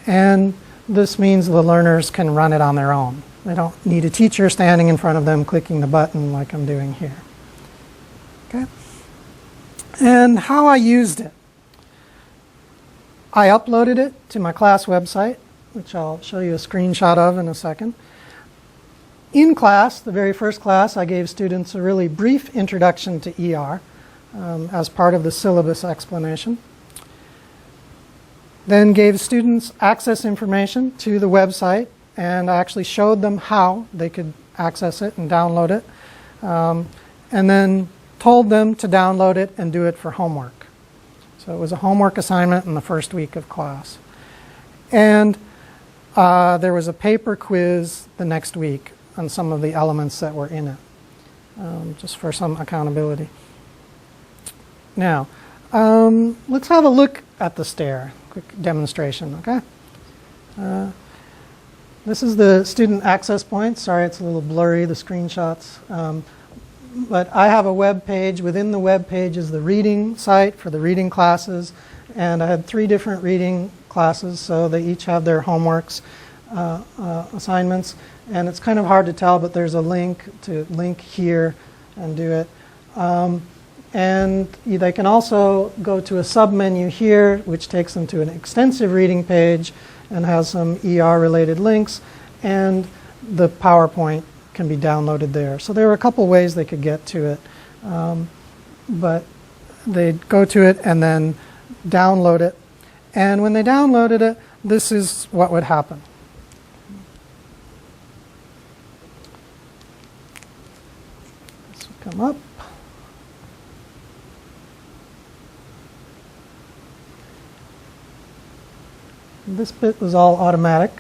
And this means the learners can run it on their own. They don't need a teacher standing in front of them clicking the button like I'm doing here. Okay? And how I used it. I uploaded it to my class website, which I'll show you a screenshot of in a second. In class, the very first class, I gave students a really brief introduction to ER as part of the syllabus explanation. Then gave students access information to the website, and I actually showed them how they could access it and download it. And then told them to download it and do it for homework. So it was a homework assignment in the first week of class. And there was a paper quiz the next week on some of the elements that were in it, just for some accountability. Now, let's have a look at the stair, quick demonstration, okay? This is the student access point. Sorry, it's a little blurry, the screenshots. But I have a web page. Within the web page is the reading site for the reading classes. And I had 3 different reading classes, so they each have their homeworks, assignments. And it's kind of hard to tell, but there's a link to link here and do it. And they can also go to a sub-menu here, which takes them to an extensive reading page and has some ER-related links. And the PowerPoint can be downloaded there. So there are a couple ways they could get to it. But they'd go to it and then download it. And when they downloaded it, this is what would happen. This would come up. This bit was all automatic.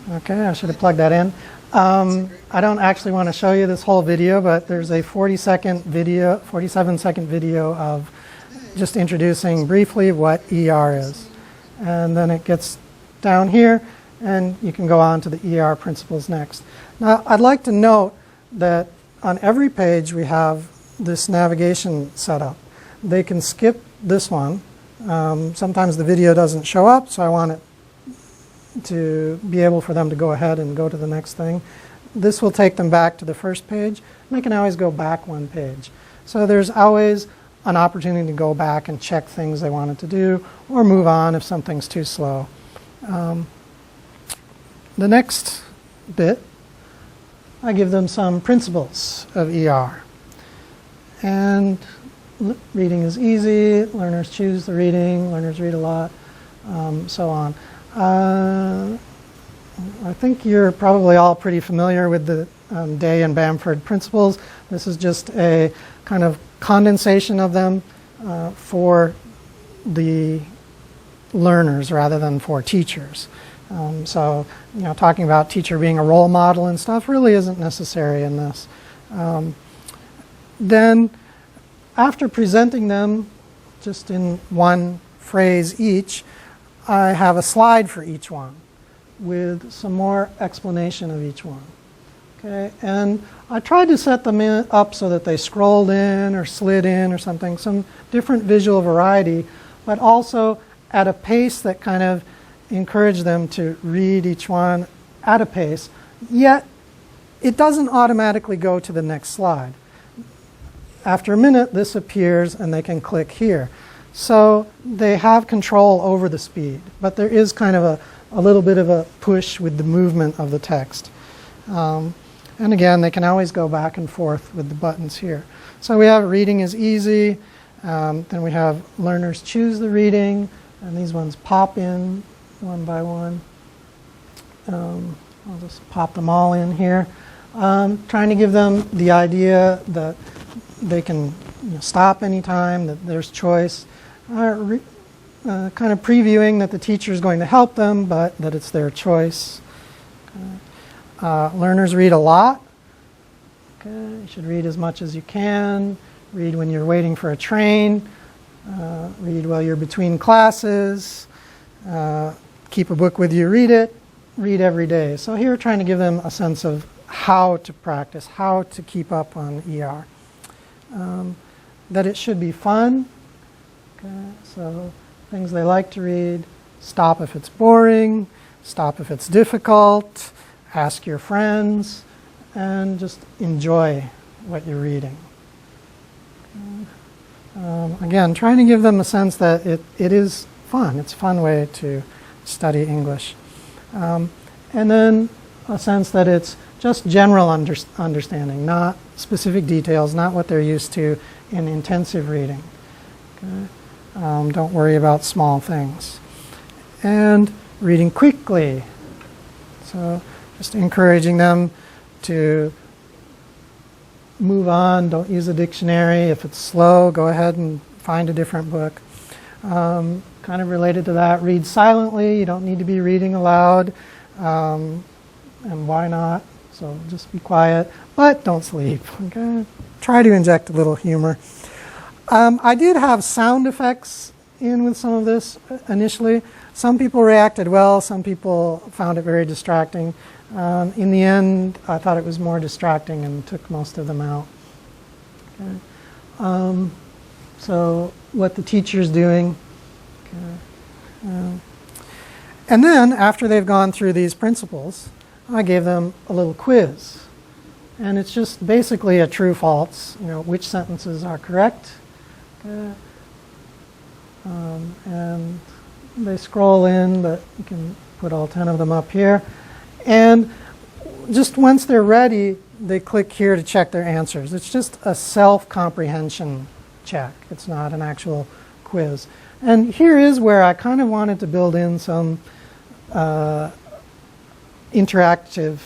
Okay, I should have plugged that in. I don't actually want to show you this whole video, but there's a 47-second video of just introducing briefly what ER is. And then it gets down here, and you can go on to the ER principles next. Now, I'd like to note that on every page we have this navigation set up. They can skip this one. Sometimes the video doesn't show up, so I want it to be able for them to go ahead and go to the next thing. This will take them back to the first page, and they can always go back one page. So there's always an opportunity to go back and check things they wanted to do, or move on if something's too slow. The next bit, I give them some principles of ER. And reading is easy, learners choose the reading, learners read a lot, so on. I think you're probably all pretty familiar with the Day and Bamford principles. This is just a kind of condensation of them for the learners rather than for teachers. So, you know, talking about teacher being a role model and stuff really isn't necessary in this. Then, after presenting them just in one phrase each, I have a slide for each one with some more explanation of each one. Okay, and I tried to set them up so that they scrolled in or slid in or something, some different visual variety, but also at a pace that kind of encouraged them to read each one at a pace. Yet, it doesn't automatically go to the next slide. After a minute, this appears and they can click here. So they have control over the speed, but there is kind of a little bit of a push with the movement of the text. And again, they can always go back and forth with the buttons here. So we have reading is easy. Then we have learners choose the reading, and these ones pop in one by one. I'll just pop them all in here. Trying to give them the idea that they can stop anytime, that there's choice. Kind of previewing that the teacher is going to help them, but that it's their choice. Learners read a lot. Okay, you should read as much as you can. Read when you're waiting for a train. Read while you're between classes. Keep a book with you, read it. Read every day. So here we're trying to give them a sense of how to practice, how to keep up on ER. That it should be fun. Okay, so things they like to read. Stop if it's boring. Stop if it's difficult. Ask your friends. And just enjoy what you're reading. Again, trying to give them a sense that it is fun. It's a fun way to study English. And then a sense that it's just general understanding, not specific details, not what they're used to in intensive reading. Okay? Don't worry about small things. And reading quickly. So just encouraging them to move on, don't use a dictionary. If it's slow, go ahead and find a different book. Kind of related to that, read silently. You don't need to be reading aloud. And why not? So just be quiet, but don't sleep. Okay? Try to inject a little humor. I did have sound effects in with some of this initially. Some people reacted well. Some people found it very distracting. In the end, I thought it was more distracting and took most of them out. Okay. So what the teacher's doing. Okay. And then, after they've gone through these principles, I gave them a little quiz. And it's just basically a true-false, which sentences are correct. Okay. And they scroll in, but you can put all 10 of them up here. And just once they're ready, they click here to check their answers. It's just a self-comprehension check. It's not an actual quiz. And here is where I kind of wanted to build in some interactive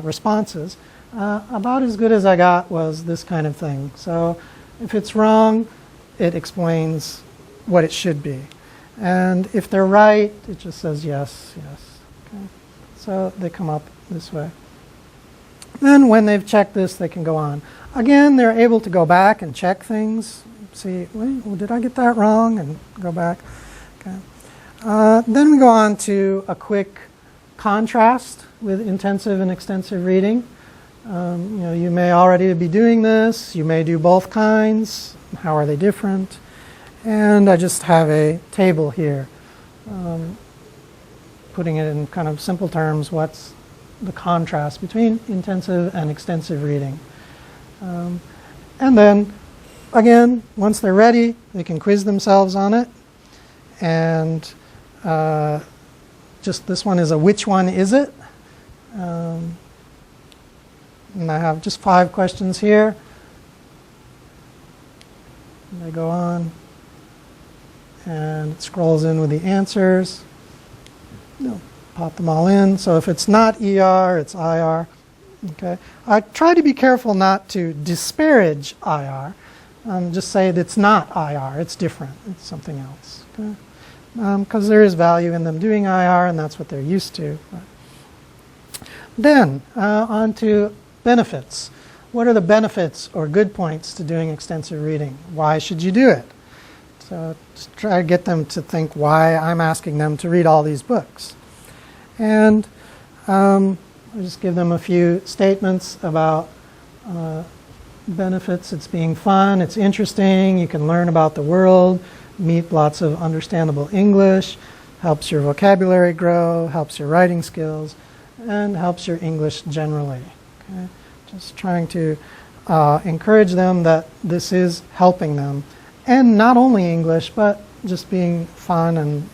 responses. About as good as I got was this kind of thing. So if it's wrong, it explains what it should be. And if they're right, it just says yes, yes. Okay. So they come up this way. Then when they've checked this, they can go on. Again, they're able to go back and check things. See, wait, well, did I get that wrong? And go back. Okay. Then we go on to a quick contrast with intensive and extensive reading. You may already be doing this. You may do both kinds. How are they different? And I just have a table here, putting it in kind of simple terms, what's the contrast between intensive and extensive reading. And then, again, once they're ready, they can quiz themselves on it. And just this one is a which one is it? And I have just 5 questions here. And they go on. And it scrolls in with the answers. Pop them all in. So if it's not ER, it's IR. Okay. I try to be careful not to disparage IR. Just say that it's not IR. It's different. It's something else. Okay. Because there is value in them doing IR, and that's what they're used to. Then on to benefits. What are the benefits or good points to doing extensive reading? Why should you do it? So just try to get them to think why I'm asking them to read all these books. And I'll just give them a few statements about benefits. It's being fun, it's interesting, you can learn about the world, meet lots of understandable English, helps your vocabulary grow, helps your writing skills, and helps your English generally. Okay? Just trying to encourage them that this is helping them. And not only English, but just being fun and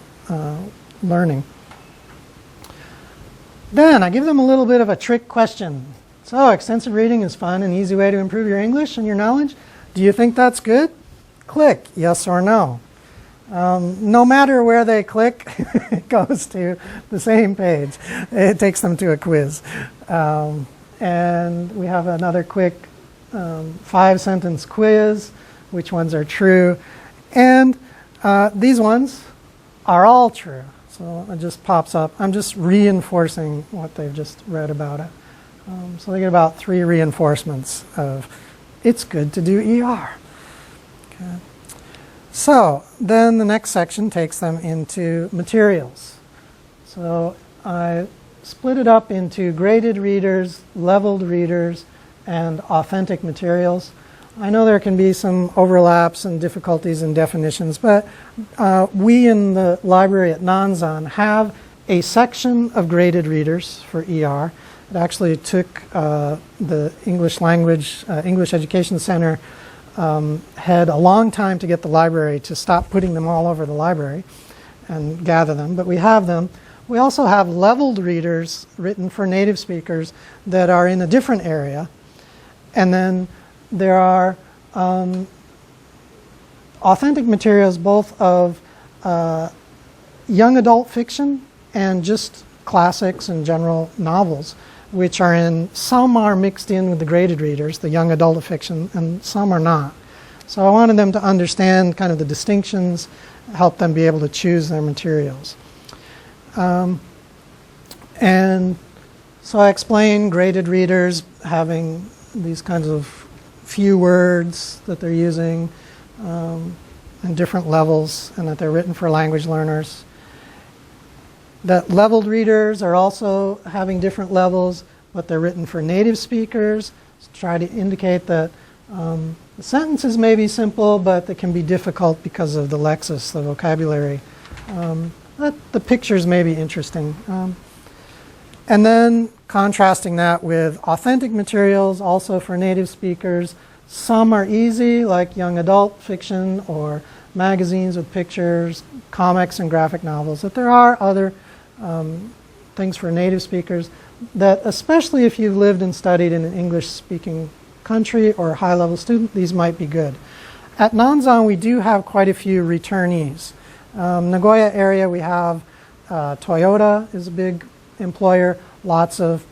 learning. Then I give them a little bit of a trick question. So, extensive reading is fun and easy way to improve your English and your knowledge. Do you think that's good? Click yes or no. No matter where they click, it goes to the same page. It takes them to a quiz. And we have another quick 5-sentence quiz. Which ones are true? And these ones are all true. So it just pops up. I'm just reinforcing what they've just read about it. So they get about 3 reinforcements of it's good to do ER. Okay. So then the next section takes them into materials. So I split it up into graded readers, leveled readers, and authentic materials. I know there can be some overlaps and difficulties in definitions, but we in the library at Nanzan have a section of graded readers for ER. It actually took the English Language, English Education Center had a long time to get the library to stop putting them all over the library and gather them, but we have them. We also have leveled readers written for native speakers that are in a different area. And then there are authentic materials both of young adult fiction and just classics and general novels, which are in, some are mixed in with the graded readers, the young adult fiction, and some are not. So I wanted them to understand kind of the distinctions, help them be able to choose their materials. And so I explained graded readers having these kinds of few words that they're using in different levels, and that they're written for language learners. That leveled readers are also having different levels, but they're written for native speakers. To try to indicate that the sentences may be simple, but they can be difficult because of the lexis, the vocabulary. The pictures may be interesting. And then contrasting that with authentic materials, also for native speakers. Some are easy, like young adult fiction or magazines with pictures, comics and graphic novels. But there are other things for native speakers that, especially if you've lived and studied in an English-speaking country or a high-level student, these might be good. At Nanzan, we do have quite a few returnees. Nagoya area, we have Toyota is a big employer. Lots of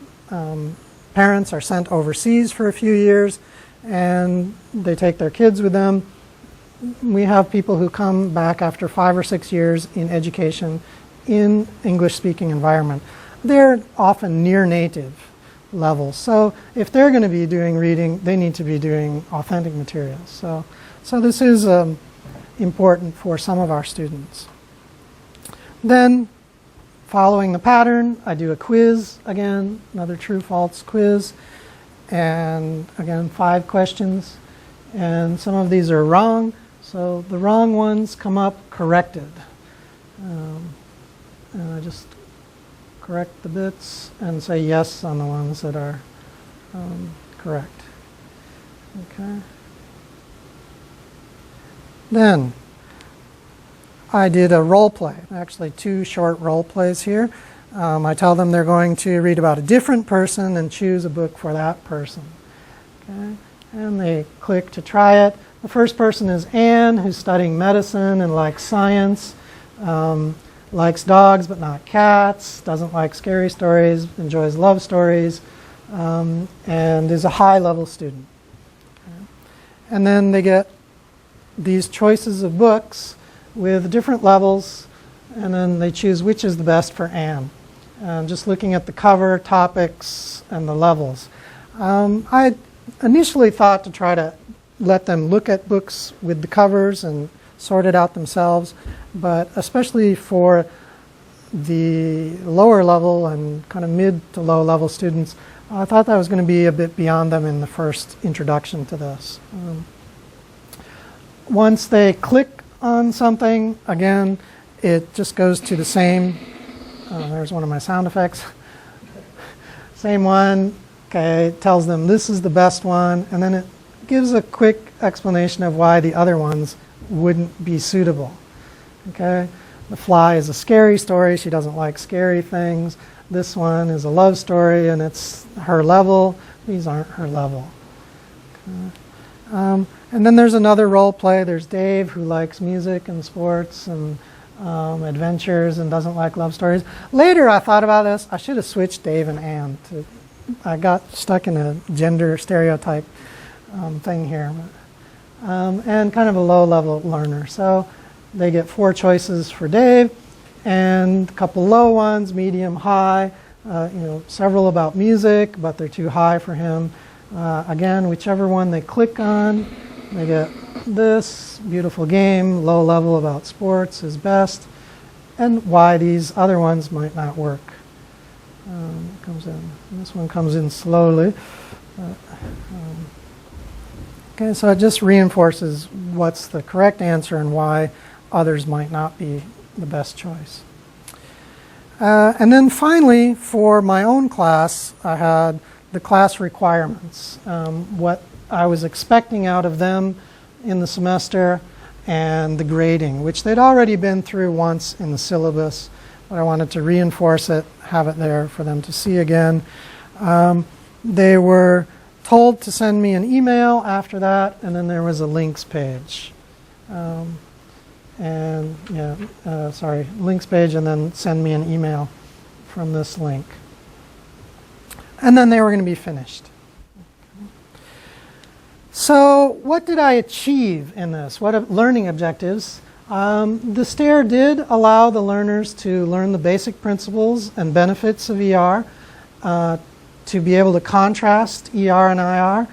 parents are sent overseas for a few years, and they take their kids with them. We have people who come back after 5 or 6 years in education in English-speaking environment. They're often near native levels. So if they're going to be doing reading, they need to be doing authentic materials. So this is important for some of our students. Then, following the pattern, I do a quiz again, another true-false quiz. And again, 5 questions. And some of these are wrong. So the wrong ones come up corrected. And I just correct the bits and say yes on the ones that are correct. Okay. Then I did a role play, actually 2 short role plays here. I tell them they're going to read about a different person and choose a book for that person. Okay. And they click to try it. The first person is Anne, who's studying medicine and likes science, likes dogs but not cats, doesn't like scary stories, enjoys love stories, and is a high-level student. Okay. And then they get these choices of books with different levels, and then they choose which is the best for Anne. Just looking at the cover, topics, and the levels. I initially thought to try to let them look at books with the covers and sort it out themselves, but especially for the lower level and kind of mid to low level students, I thought that was going to be a bit beyond them in the first introduction to this. Once they click on something, again, it just goes to the same, there's one of my sound effects, same one, Okay, it tells them this is the best one, and then it gives a quick explanation of why the other ones wouldn't be suitable. Okay, The Fly is a scary story. She doesn't like scary things. This one is a love story, and it's her level. These aren't her level. Okay. And then there's another role play. There's Dave, who likes music and sports and adventures and doesn't like love stories. Later, I thought about this. I should have switched Dave and Anne. I got stuck in a gender stereotype thing here. And kind of a low-level learner. So they get 4 choices for Dave and a couple low ones, medium, high. Several about music, but they're too high for him. Again, whichever one they click on, they get this beautiful game. Low level about sports is best, and why these other ones might not work. Comes in. This one comes in slowly. Okay, so it just reinforces what's the correct answer and why others might not be the best choice. And then finally, for my own class, I had the class requirements, what I was expecting out of them in the semester, and the grading, which they'd already been through once in the syllabus, but I wanted to reinforce it, have it there for them to see again. They were told to send me an email after that, and then there was a links page. Links page, and then send me an email from this link. And then they were going to be finished. So what did I achieve in this? What learning objectives? The STAIR did allow the learners to learn the basic principles and benefits of ER, to be able to contrast ER and IR,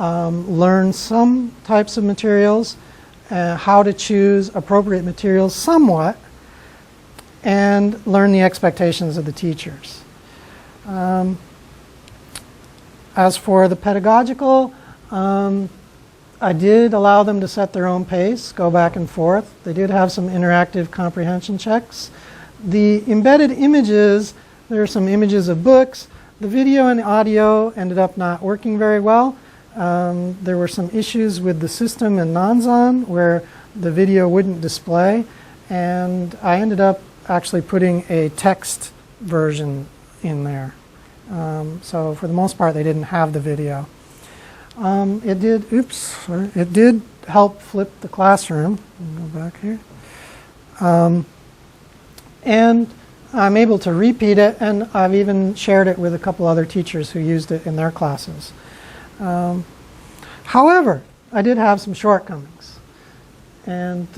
learn some types of materials, how to choose appropriate materials somewhat, and learn the expectations of the teachers. As for the pedagogical, I did allow them to set their own pace, go back and forth. They did have some interactive comprehension checks. The embedded images, there are some images of books. The video and audio ended up not working very well. There were some issues with the system in Nanzan where the video wouldn't display, and I ended up actually putting a text version in there. So for the most part, they didn't have the video. It did help flip the classroom. I'll go back here. And I'm able to repeat it, and I've even shared it with a couple other teachers who used it in their classes. However, I did have some shortcomings. And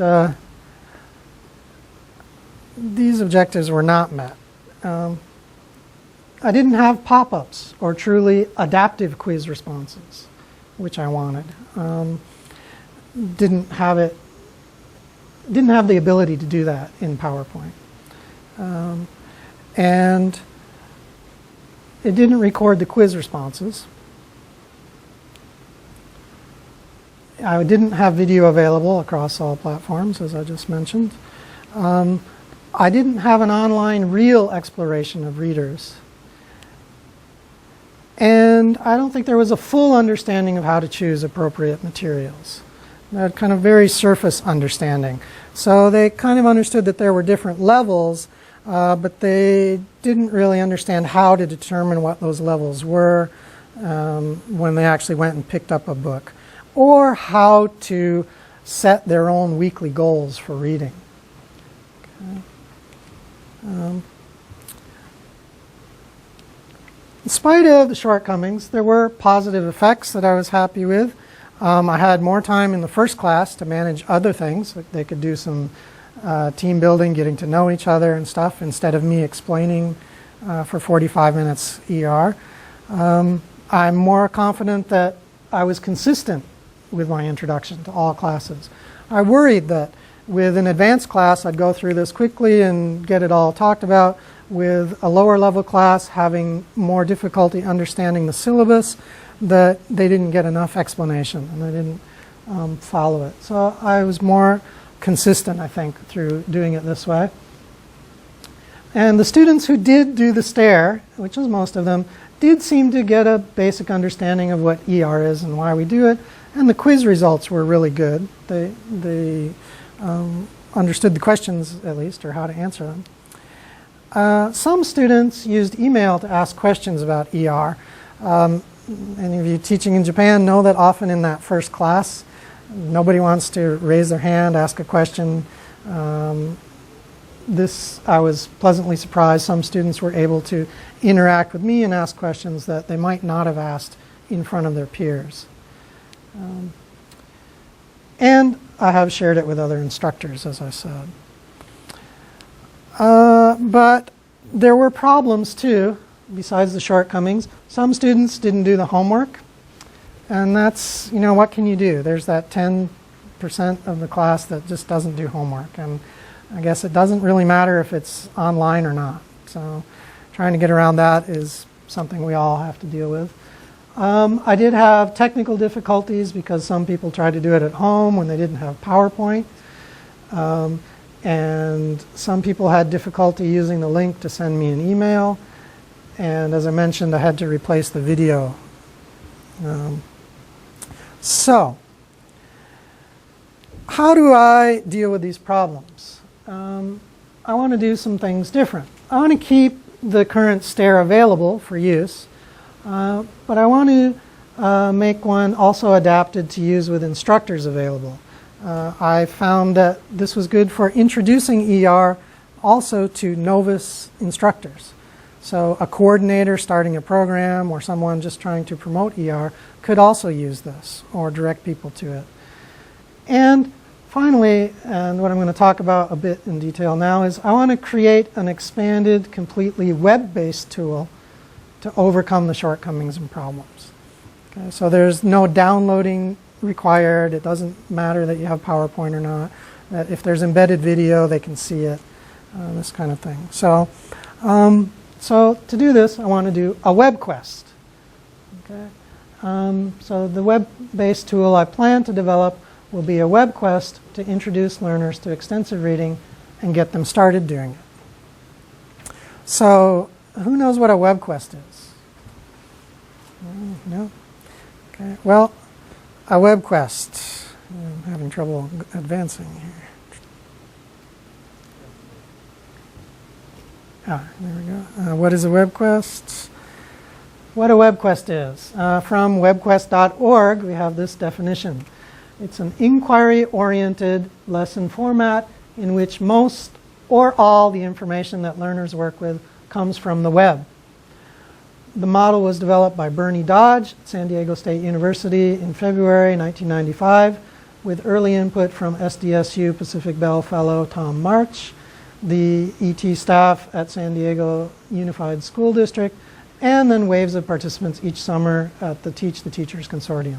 these objectives were not met. I didn't have pop-ups or truly adaptive quiz responses, which I wanted. Didn't have the ability to do that in PowerPoint. And it didn't record the quiz responses. I didn't have video available across all platforms, as I just mentioned. I didn't have an online real exploration of readers. And I don't think there was a full understanding of how to choose appropriate materials. They had kind of very surface understanding. So they kind of understood that there were different levels, but they didn't really understand how to determine what those levels were when they actually went and picked up a book, or how to set their own weekly goals for reading. Okay. In spite of the shortcomings, there were positive effects that I was happy with. I had more time in the first class to manage other things. They could do some team building, getting to know each other and stuff, instead of me explaining for 45 minutes ER. I'm more confident that I was consistent with my introduction to all classes. I worried that with an advanced class, I'd go through this quickly and get it all talked about. With a lower level class having more difficulty understanding the syllabus, that they didn't get enough explanation and they didn't follow it. So I was more consistent, I think, through doing it this way. And the students who did do the stare, which was most of them, did seem to get a basic understanding of what ER is and why we do it. And the quiz results were really good. They understood the questions, at least, or how to answer them. Some students used email to ask questions about ER. Any of you teaching in Japan know that often in that first class, nobody wants to raise their hand, ask a question. I was pleasantly surprised. Some students were able to interact with me and ask questions that they might not have asked in front of their peers. And I have shared it with other instructors, as I said. But there were problems too, besides the shortcomings. Some students didn't do the homework. And that's, what can you do? There's that 10% of the class that just doesn't do homework. And I guess it doesn't really matter if it's online or not. So trying to get around that is something we all have to deal with. I did have technical difficulties because some people tried to do it at home when they didn't have PowerPoint. And some people had difficulty using the link to send me an email. And as I mentioned, I had to replace the video. So how do I deal with these problems? I want to do some things different. I want to keep the current stare available for use, but I want to make one also adapted to use with instructors available. I found that this was good for introducing ER also to novice instructors. So a coordinator starting a program or someone just trying to promote ER could also use this or direct people to it. And finally, and what I'm going to talk about a bit in detail now, is I want to create an expanded, completely web-based tool to overcome the shortcomings and problems. Okay, so there's no downloading required. It doesn't matter that you have PowerPoint or not. That if there's embedded video, they can see it, this kind of thing. So to do this, I want to do a web quest. Okay? So the web-based tool I plan to develop will be a web quest to introduce learners to extensive reading and get them started doing it. So who knows what a web quest is? No? Okay. Well, a web quest. I'm having trouble advancing here. There we go. What is a web quest? What a web quest is. From webquest.org, we have this definition. It's an inquiry-oriented lesson format in which most or all the information that learners work with comes from the web. The model was developed by Bernie Dodge at San Diego State University in February 1995 with early input from SDSU Pacific Bell Fellow Tom March, the ET staff at San Diego Unified School District, and then waves of participants each summer at the Teach the Teachers Consortium.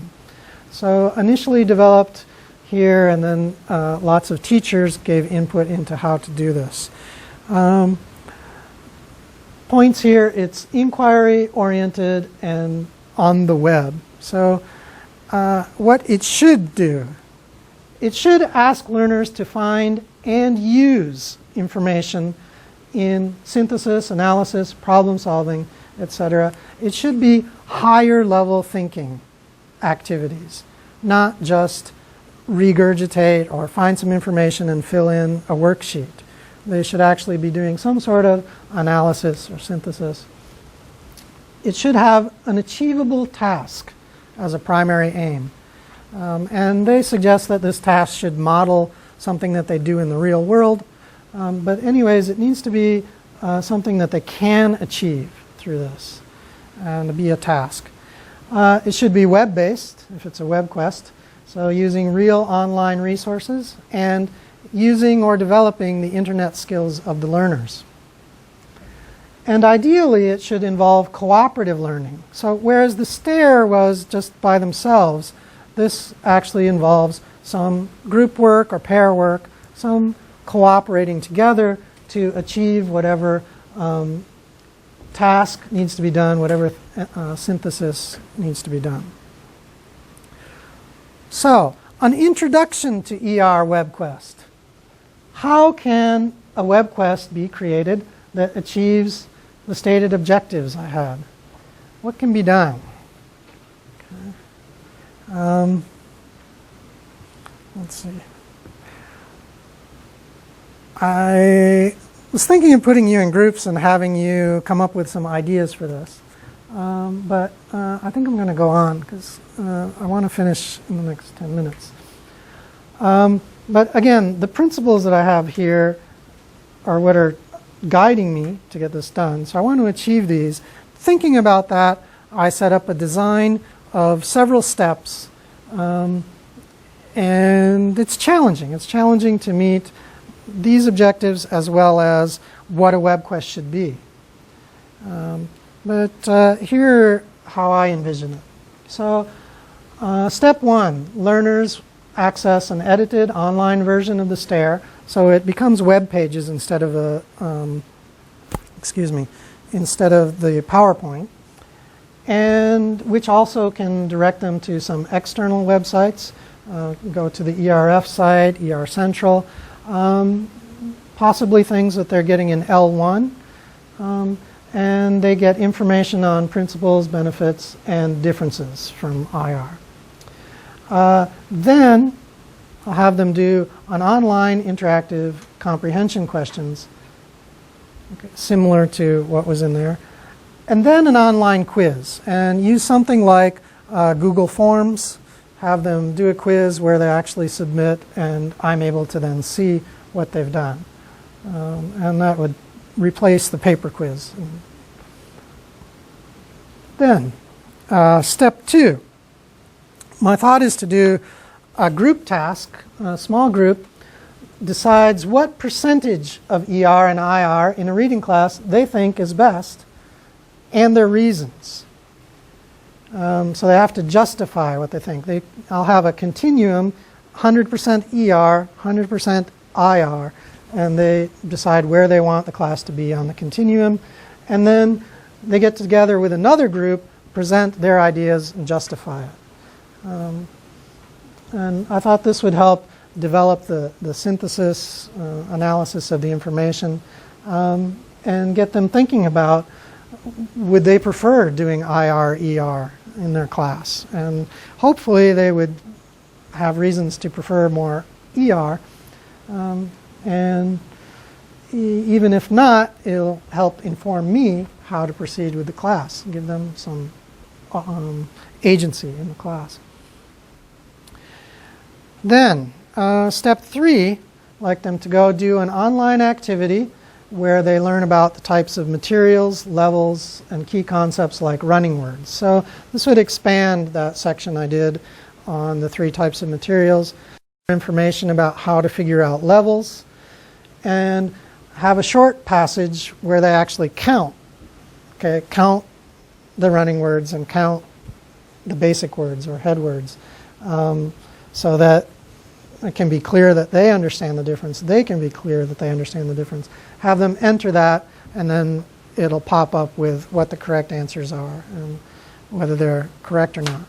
So initially developed here, and then lots of teachers gave input into how to do this. Points here, it's inquiry-oriented and on the web. So what it should do, it should ask learners to find and use information in synthesis, analysis, problem solving, etc. It should be higher level thinking activities, not just regurgitate or find some information and fill in a worksheet. They should actually be doing some sort of analysis or synthesis. It should have an achievable task as a primary aim. And they suggest that this task should model something that they do in the real world. But anyways, it needs to be something that they can achieve through this and to be a task. It should be web-based if it's a web quest, so using real online resources and using or developing the internet skills of the learners. And ideally, it should involve cooperative learning. So whereas the STARE was just by themselves, this actually involves some group work or pair work, some cooperating together to achieve whatever task needs to be done, whatever synthesis needs to be done. So, an introduction to ER web quest. How can a web quest be created that achieves the stated objectives I had. What can be done? Okay. Let's see. I was thinking of putting you in groups and having you come up with some ideas for this. But I think I'm going to go on because I want to finish in the next 10 minutes. But again, the principles that I have here are what are guiding me to get this done. So I want to achieve these. Thinking about that, I set up a design of several steps. And it's challenging. It's challenging to meet these objectives as well as what a web quest should be. But here how I envision it. So step 1, learners access an edited online version of the stair, so it becomes web pages instead of instead of the PowerPoint, and which also can direct them to some external websites. Go to the ERF site, ER Central, possibly things that they're getting in L1, and they get information on principles, benefits, and differences from IR. Then I'll have them do an online interactive comprehension questions, similar to what was in there, and then an online quiz, and use something like Google Forms. Have them do a quiz where they actually submit, and I'm able to then see what they've done. And that would replace the paper quiz. Then, step 2. My thought is to do a group task. A small group decides what percentage of ER and IR in a reading class they think is best, and their reasons. So they have to justify what they think. I'll have a continuum, 100% ER, 100% IR, and they decide where they want the class to be on the continuum. And then they get together with another group, present their ideas, and justify it. And I thought this would help develop the synthesis, analysis of the information, and get them thinking about, would they prefer doing IR, ER in their class? And hopefully they would have reasons to prefer more ER. And even if not, it'll help inform me how to proceed with the class, give them some agency in the class. Then, step 3, I'd like them to go do an online activity where they learn about the types of materials, levels, and key concepts like running words. So this would expand that section I did on the 3 types of materials, information about how to figure out levels, and have a short passage where they actually count. Okay, count the running words and count the basic words or head words, so that it can be clear that they understand the difference. They can be clear that they understand the difference. Have them enter that, and then it'll pop up with what the correct answers are and whether they're correct or not.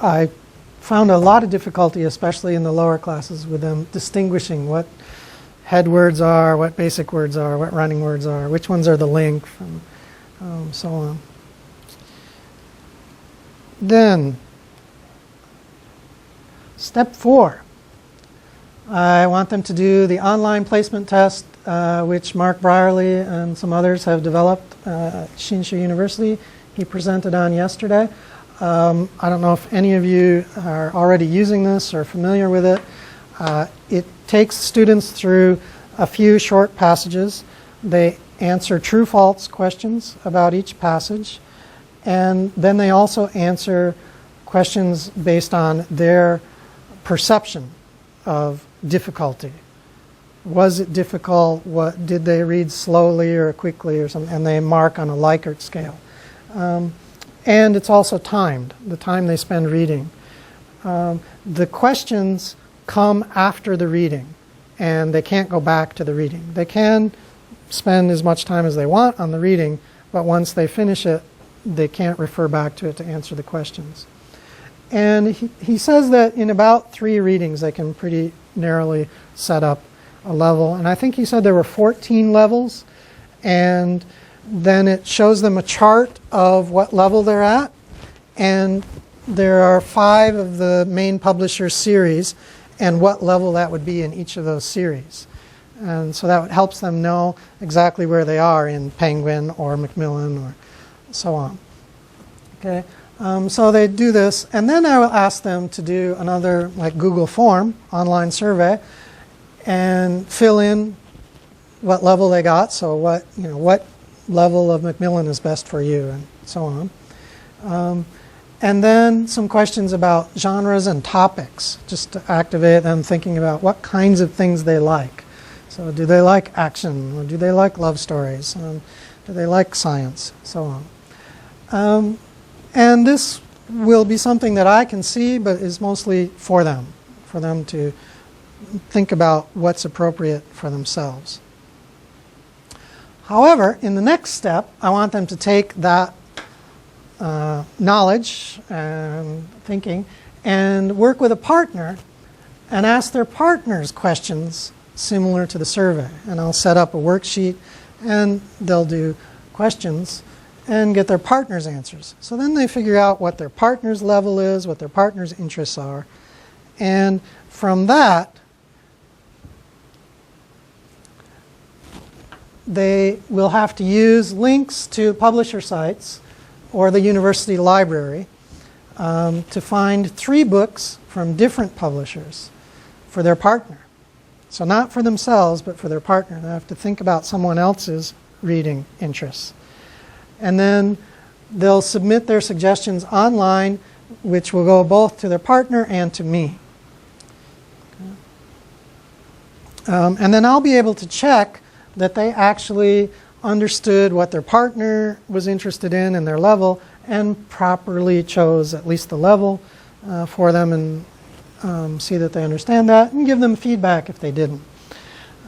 I found a lot of difficulty, especially in the lower classes, with them distinguishing what head words are, what basic words are, what running words are, which ones are the link, and so on. Then, step 4. I want them to do the online placement test, which Mark Brierly and some others have developed at Shinshu University. He presented on yesterday. I don't know if any of you are already using this or familiar with it. It takes students through a few short passages. They answer true-false questions about each passage, and then they also answer questions based on their perception of difficulty. Was it difficult? What did they read slowly or quickly or something? And they mark on a Likert scale. And it's also timed, the time they spend reading. The questions come after the reading, and they can't go back to the reading. They can spend as much time as they want on the reading, but once they finish it, they can't refer back to it to answer the questions. And he says that in about 3 readings, they can pretty narrowly set up a level. And I think he said there were 14 levels. And then it shows them a chart of what level they're at. And there are 5 of the main publisher series and what level that would be in each of those series. And so that helps them know exactly where they are in Penguin or Macmillan or so on. Okay, so they do this, and then I will ask them to do another like Google form, online survey, and fill in what level they got. So what level of Macmillan is best for you, and so on. And then some questions about genres and topics, just to activate them thinking about what kinds of things they like. So do they like action, or do they like love stories? Do they like science? So on. And this will be something that I can see, but is mostly for them to think about what's appropriate for themselves. However, in the next step, I want them to take that knowledge and thinking and work with a partner and ask their partners questions similar to the survey. And I'll set up a worksheet and they'll do questions and get their partner's answers. So then they figure out what their partner's level is, what their partner's interests are. And from that, they will have to use links to publisher sites or the university library to find 3 books from different publishers for their partner. So not for themselves, but for their partner. They have to think about someone else's reading interests. And then they'll submit their suggestions online, which will go both to their partner and to me. And then I'll be able to check that they actually understood what their partner was interested in and their level, and properly chose at least the level for them, and see that they understand that, and give them feedback if they didn't.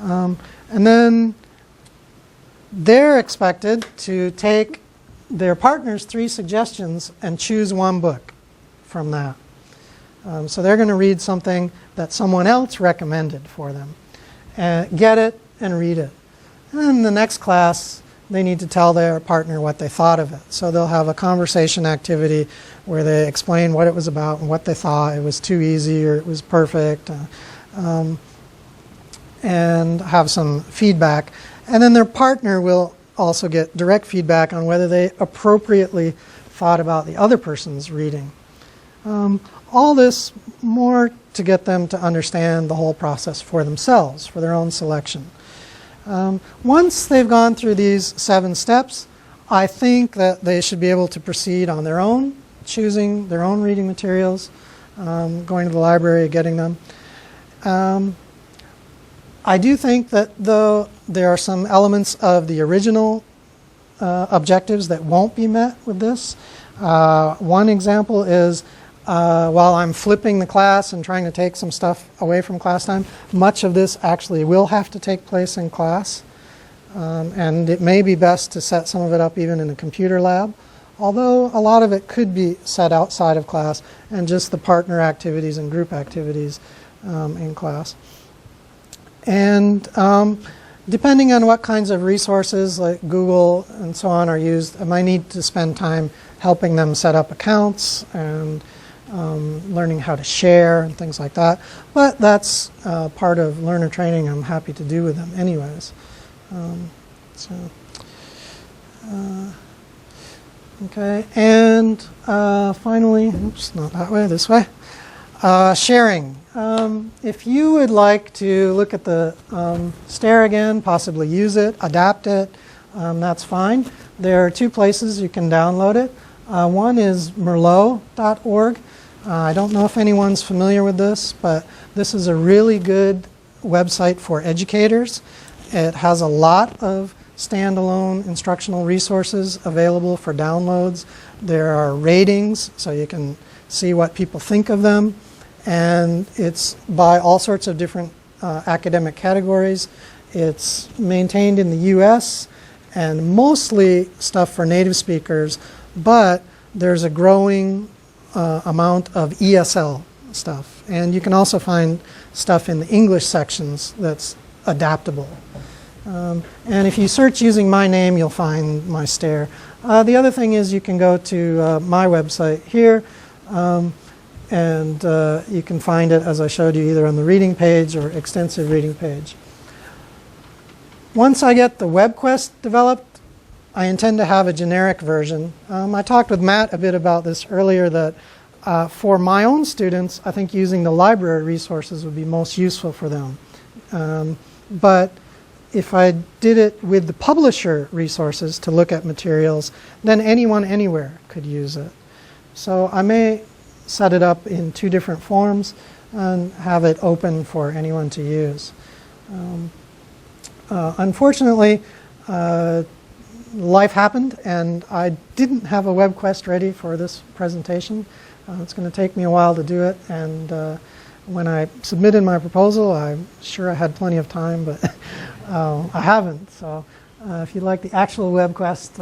And then they're expected to take their partner's 3 suggestions and choose 1 book from that. So they're going to read something that someone else recommended for them, and get it and read it. And in the next class, they need to tell their partner what they thought of it. So they'll have a conversation activity where they explain what it was about and what they thought. It was too easy or it was perfect, and have some feedback. And then their partner will also get direct feedback on whether they appropriately thought about the other person's reading. All this more to get them to understand the whole process for themselves, for their own selection. Once they've gone through these 7 steps, I think that they should be able to proceed on their own, choosing their own reading materials, going to the library, getting them. I do think that though there are some elements of the original objectives that won't be met with this. One example is while I'm flipping the class and trying to take some stuff away from class time, much of this actually will have to take place in class. And it may be best to set some of it up even in a computer lab, although a lot of it could be set outside of class and just the partner activities and group activities in class. And depending on what kinds of resources like Google and so on are used, I might need to spend time helping them set up accounts and learning how to share and things like that. But that's part of learner training I'm happy to do with them anyways. Okay, and finally, oops, not that way, this way. Sharing. If you would like to look at the STAIR again, possibly use it, adapt it, that's fine. There are 2 places you can download it. One is merlot.org. I don't know if anyone's familiar with this, but this is a really good website for educators. It has a lot of standalone instructional resources available for downloads. There are ratings, so you can see what people think of them. And it's by all sorts of different academic categories. It's maintained in the US and mostly stuff for native speakers, but there's a growing amount of ESL stuff. And you can also find stuff in the English sections that's adaptable. And if you search using my name, you'll find my stare. The other thing is you can go to my website here, and you can find it, as I showed you, either on the reading page or extensive reading page. Once I get the WebQuest developed, I intend to have a generic version. I talked with Matt a bit about this earlier, that for my own students, I think using the library resources would be most useful for them. But if I did it with the publisher resources to look at materials, then anyone anywhere could use it. So I may set it up in 2 different forms and have it open for anyone to use. Unfortunately, life happened and I didn't have a WebQuest ready for this presentation. It's going to take me a while to do it, and when I submitted my proposal, I'm sure I had plenty of time, but I haven't. So if you'd like the actual WebQuest,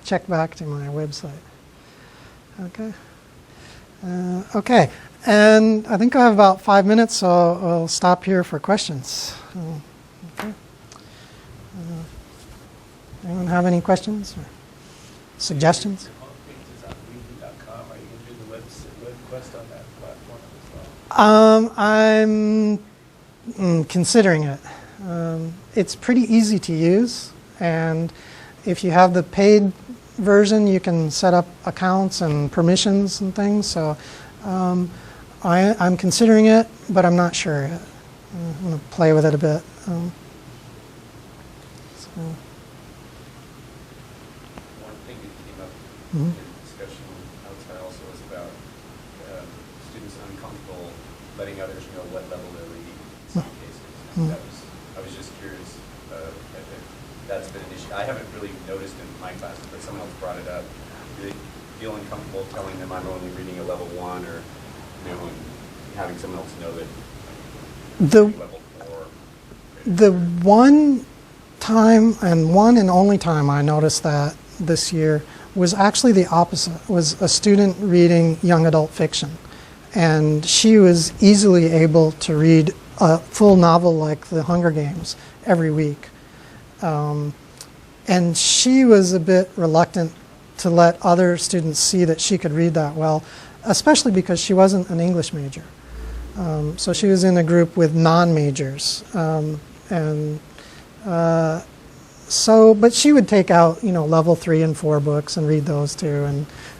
check back to my website. Okay. Okay, and I think I have about 5 minutes, so I'll stop here for questions. Okay. Anyone have any questions or suggestions? I'm considering it. It's pretty easy to use, and if you have the paid version, you can set up accounts and permissions and things. So I'm considering it, but I'm not sure yet. I'm going to play with it a bit. One thing that came up in discussion outside also was about students uncomfortable letting others know what level they're reading in some cases. I was just curious if that's been an issue. I haven't really noticed in my classes, but someone else brought it up. Do they feel uncomfortable telling them I'm only reading a level 1, or and having someone else know that level 4? The one time and only time I noticed that this year was actually the opposite. Was a student reading young adult fiction, and she was easily able to read a full novel like The Hunger Games every week. And she was a bit reluctant to let other students see that she could read that well, especially because she wasn't an English major. So she was in a group with non-majors. But she would take out, level 3 and 4 books and read those too.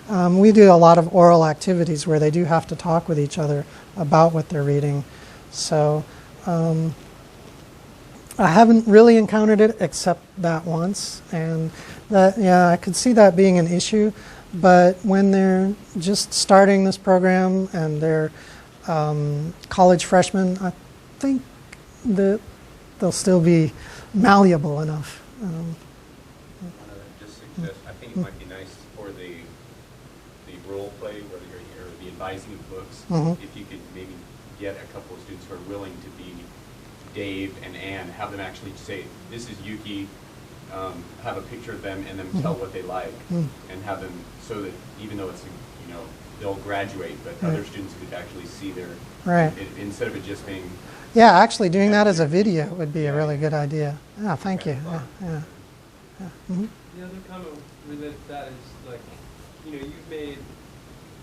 And we do a lot of oral activities where they do have to talk with each other about what they're reading. So I haven't really encountered it except that once, and that, I could see that being an issue. But when they're just starting this program and they're college freshmen, I think that they'll still be malleable enough. Just suggest, I think it might be nice for the role play, whether you're here, the advising of books, if you could maybe get a couple of students who are willing to be Dave and Anne, have them actually say, this is Yuki, have a picture of them, and then tell what they like, and have them, so that even though it's, they'll graduate, but other students could actually see their, instead of it just being. Yeah, actually doing that as a video would be a really good idea. Yeah, thank you. Yeah. The other comment related to that is, like, you've made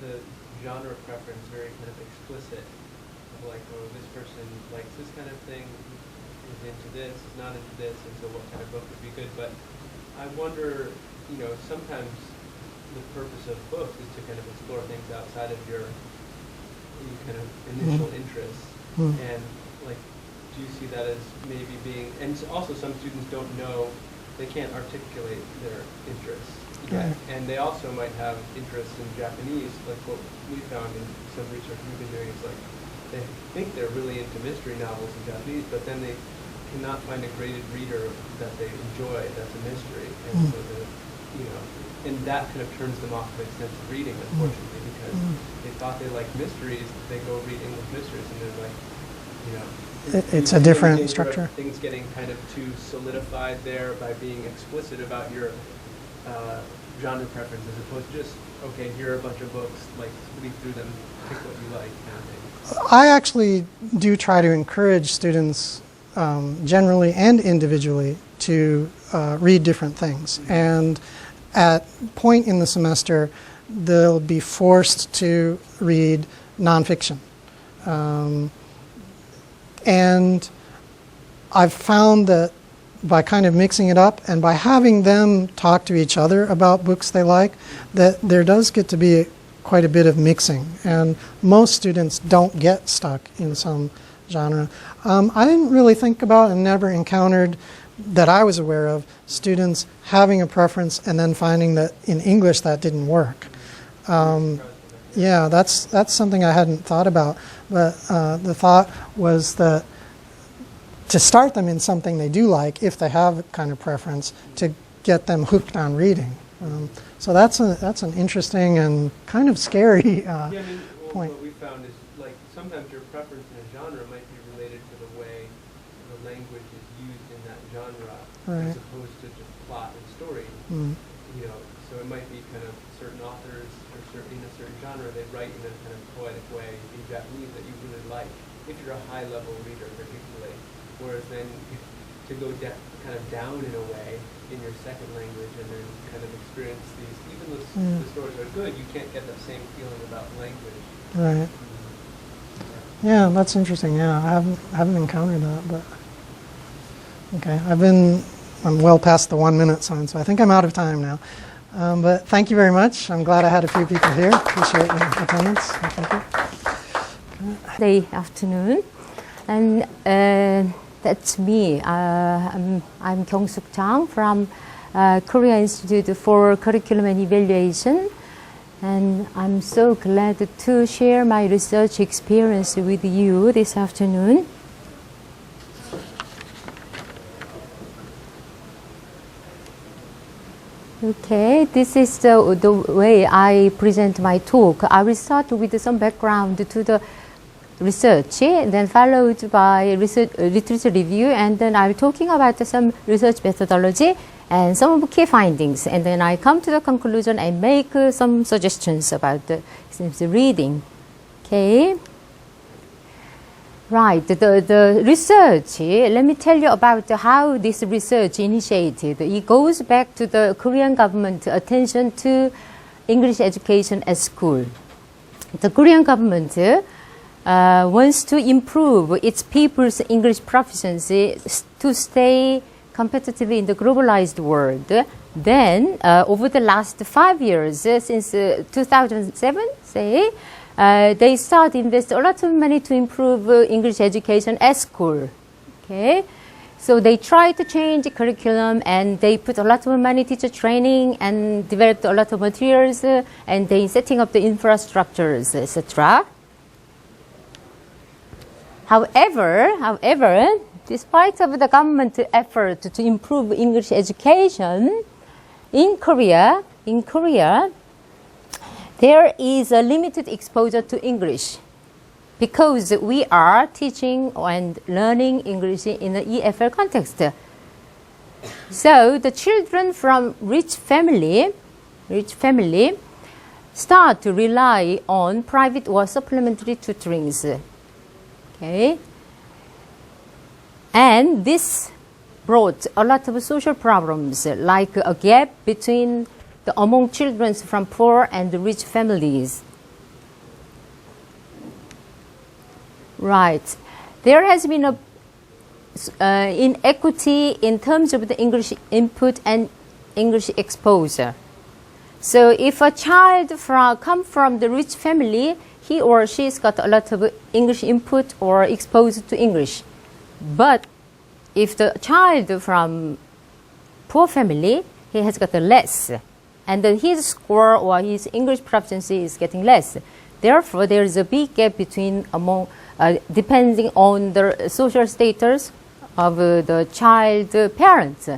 the genre preference very kind of explicit. Like, oh, this person likes this kind of thing, is into this, is not into this, and so what kind of book would be good. But I wonder, sometimes the purpose of books is to kind of explore things outside of your kind of initial interests. And, like, do you see that as maybe being, and also some students don't know, they can't articulate their interests yet. And they also might have interests in Japanese, like what we found in some research we've been doing is, like, they think they're really into mystery novels in Japanese, but then they cannot find a graded reader that they enjoy that's a mystery. And so and that kind of turns them off of extensive reading, unfortunately, because they thought they liked mysteries, they go read English mysteries, and they're like, it's a different structure. Things getting kind of too solidified there by being explicit about your genre preference, as opposed to just, okay, here are a bunch of books, like, read through them, pick what you like, kind of thing. I actually do try to encourage students generally and individually to read different things. And at point in the semester, they'll be forced to read nonfiction. And I've found that by kind of mixing it up and by having them talk to each other about books they like, that there does get to be quite a bit of mixing. And most students don't get stuck in some genre. I didn't really think about and never encountered that I was aware of students having a preference and then finding that in English that didn't work. Yeah, that's something I hadn't thought about. But the thought was that to start them in something they do like, if they have a kind of preference, to get them hooked on reading. So that's an interesting and kind of scary point. What we found is, like, sometimes your preference in a genre might be related to the way the language is used in that genre, Right. as opposed to just plot and story. Mm. You know, so it might be kind of certain authors or in a certain genre, they write in a kind of poetic way in Japanese that you really like, if you're a high-level reader particularly. Whereas then to go kind of down in a way in your second language and then kind of experience these, even though the stories are good, you can't get that same feeling about language. Right. Yeah, that's interesting. Yeah, I haven't encountered that, but okay. I'm well past the 1 minute sign, so I think I'm out of time now. But thank you very much. I'm glad I had a few people here. Appreciate your attendance. Thank you. Good afternoon, and that's me. I'm Kyung-Suk Chang from Korea Institute for Curriculum and Evaluation, and I'm so glad to share my research experience with you this afternoon. Okay, this is the way I present my talk. I will start with some background to the research, then followed by literature review, and then I'll be talking about some research methodology and some of key findings, and then I come to the conclusion and make some suggestions about the reading. Okay. Right, the research, let me tell you about how this research initiated. It goes back to the Korean government attention to English education at school. The Korean government wants to improve its people's English proficiency to stay competitive in the globalized world. Then, over the last 5 years, since 2007, say, they start to invest a lot of money to improve English education at school. Okay, so they try to change the curriculum and they put a lot of money teacher training and developed a lot of materials and they setting up the infrastructures, etc. However, despite of the government effort to improve English education in Korea, there is a limited exposure to English because we are teaching and learning English in an EFL context. So the children from rich family start to rely on private or supplementary tutorings. Okay, and this brought a lot of social problems, like a gap between among children from poor and rich families. Right. There has been a inequity in terms of the English input and English exposure. So if a child come from the rich family, he or she's got a lot of English input or exposed to English. But if the child from poor family, he has got less. And then his score or his English proficiency is getting less. Therefore, there is a big gap between depending on the social status of the child parents.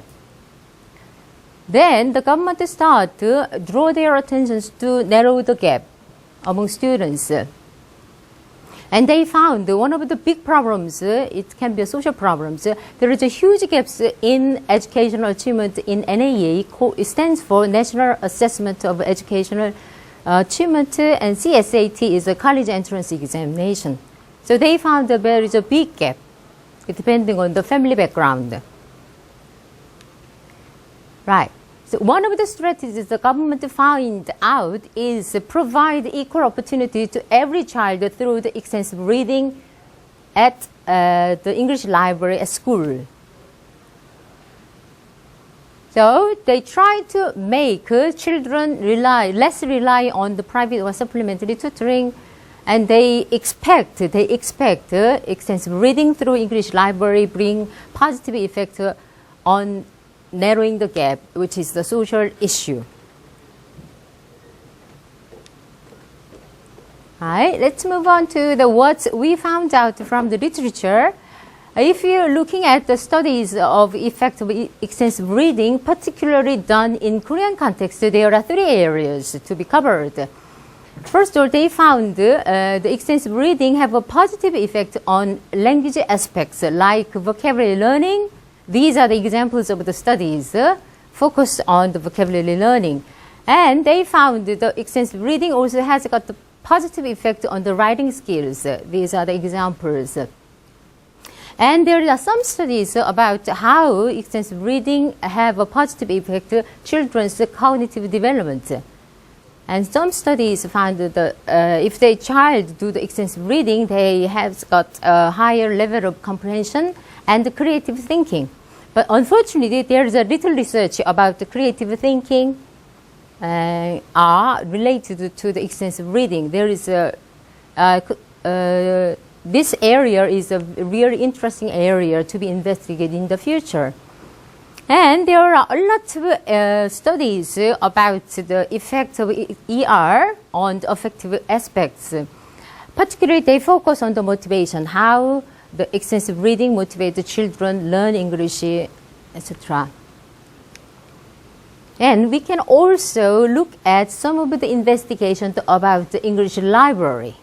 Then the government start to draw their attentions to narrow the gap among students. And they found one of the big problems, it can be a social problems, there is a huge gaps in educational achievement in NAE. It stands for National Assessment of Educational Achievement, and CSAT is a college entrance examination. So they found that there is a big gap. depending on the family background. Right. So one of the strategies the government found out is provide equal opportunity to every child through the extensive reading at the English library at school. So they try to make children less rely on the private or supplementary tutoring, and they expect extensive reading through English library bring positive effect on narrowing the gap, which is the social issue. All right, let's move on to what we found out from the literature. If you're looking at the studies of effect of extensive reading, particularly done in Korean context, there are 3 areas to be covered. First of all, they found the extensive reading have a positive effect on language aspects like vocabulary learning. These are the examples of the studies focused on the vocabulary learning. And they found the extensive reading also has got the positive effect on the writing skills. These are the examples. And there are some studies about how extensive reading have a positive effect on children's cognitive development. And some studies found that if the child do the extensive reading, they have got a higher level of comprehension and creative thinking. But unfortunately, there is a little research about the creative thinking are related to the extensive reading. There is this area is a really interesting area to be investigated in the future. And there are a lot of studies about the effect of ER on the affective aspects. Particularly, they focus on the motivation, how the extensive reading motivates the children learn English, etc. And we can also look at some of the investigations about the English library.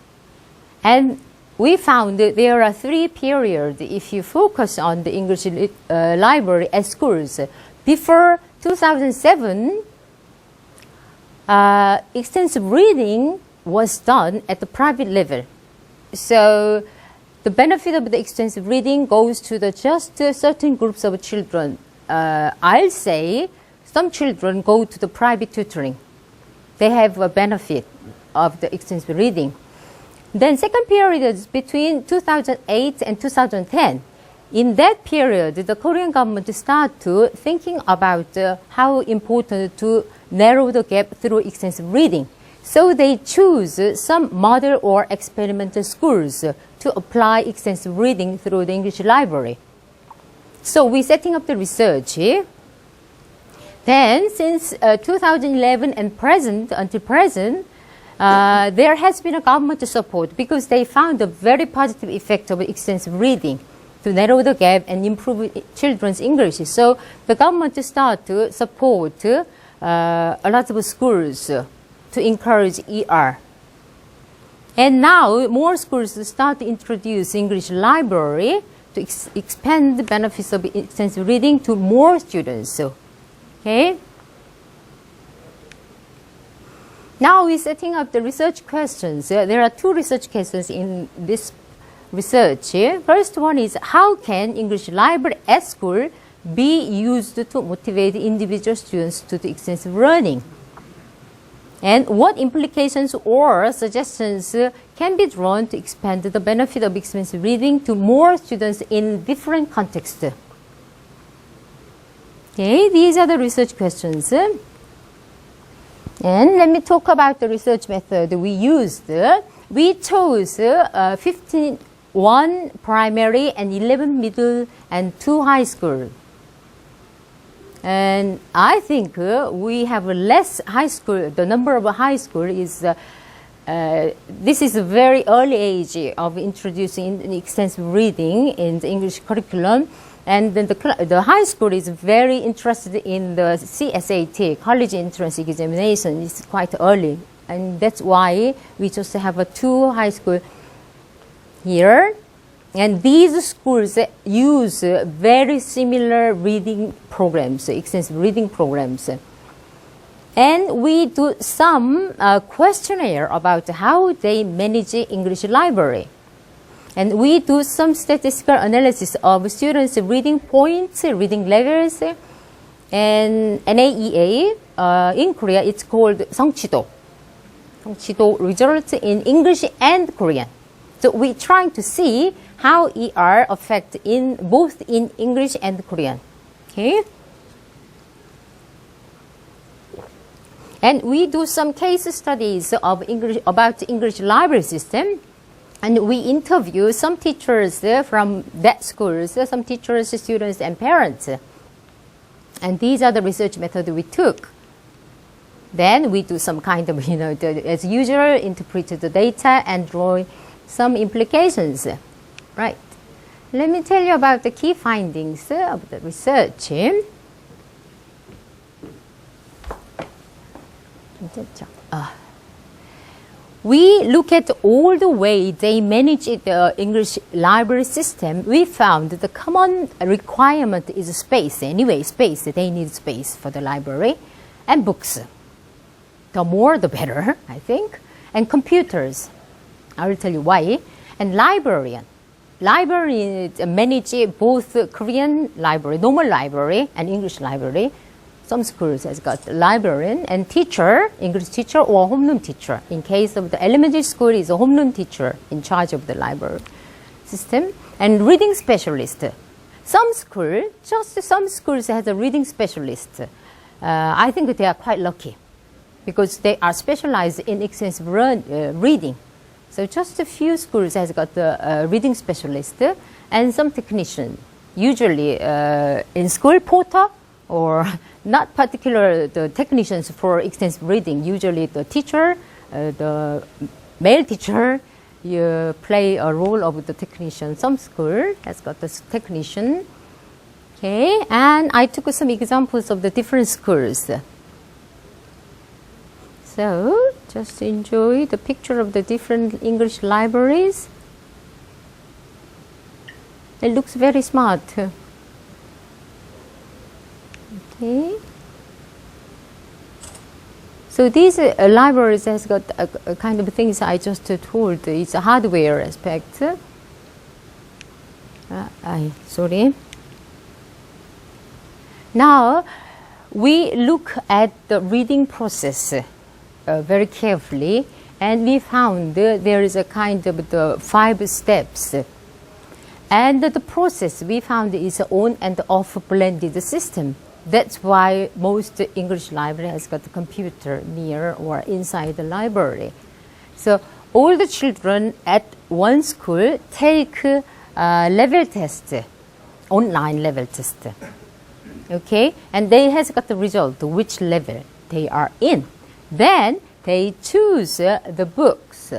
And we found that there are 3 periods if you focus on the English library at schools. Before 2007, extensive reading was done at the private level. So the benefit of the extensive reading goes to just certain groups of children. I'll say some children go to the private tutoring. They have a benefit of the extensive reading. Then second period is between 2008 and 2010. In that period, the Korean government started thinking about how important to narrow the gap through extensive reading. So they choose some model or experimental schools to apply extensive reading through the English library. So we're setting up the research. Then since 2011 and until present, there has been a government support because they found a very positive effect of extensive reading to narrow the gap and improve children's English. So the government started to support a lot of schools to encourage ER. And now more schools start to introduce English library to expand the benefits of extensive reading to more students. Okay. Now we're setting up the research questions. There are 2 research questions in this research. First one is, how can English library at school be used to motivate individual students to the extensive learning? And what implications or suggestions can be drawn to expand the benefit of extensive reading to more students in different contexts? Okay, these are the research questions. And let me talk about the research method we used. We chose 1 primary and 11 middle and 2 high school. And I think we have less high school. The number of high school is, this is a very early age of introducing extensive reading in the English curriculum. And then the high school is very interested in the CSAT, college entrance examination. It's quite early. And that's why we just have a 2 high school here. And these schools use very similar reading programs, extensive reading programs. And we do some questionnaire about how they manage English library. And we do some statistical analysis of students' reading points, reading levels, and NAEA. In Korea, it's called 성취도. 성취도 results in English and Korean. So we're trying to see how ER affect in both in English and Korean. Okay. And we do some case studies of English about English library system. And we interview some teachers from that schools, some teachers, students, and parents. And these are the research methods we took. Then we do some kind of, as usual, interpret the data and draw some implications. Right. Let me tell you about the key findings of the research. We look at all the way they manage the English library system. We found the common requirement is space. Anyway, space. They need space for the library and books. The more, the better, I think. And computers. I will tell you why. And librarian. Librarians manage both Korean library, normal library, and English library. Some schools has got librarian and teacher, English teacher or homeroom teacher. In case of the elementary school, is a homeroom teacher in charge of the library system. And reading specialist. Some schools has a reading specialist. I think they are quite lucky because they are specialized in extensive reading. So just a few schools has got the reading specialist and some technician. Usually in school porter or not particular the technicians for extensive reading. Usually the teacher, the male teacher, you play a role of the technician. Some school has got the technician. Okay, and I took some examples of the different schools. So just enjoy the picture of the different English libraries. It looks very smart. Okay. So these libraries has got a kind of things I just told. It's a hardware aspect. Sorry. Now we look at the reading process very carefully, and we found there is a kind of the 5 steps. And the process we found is on and off blended system. That's why most English library has got a computer near or inside the library. So all the children at one school take level test, online level test. Okay, and they has got the result, which level they are in. Then they choose the books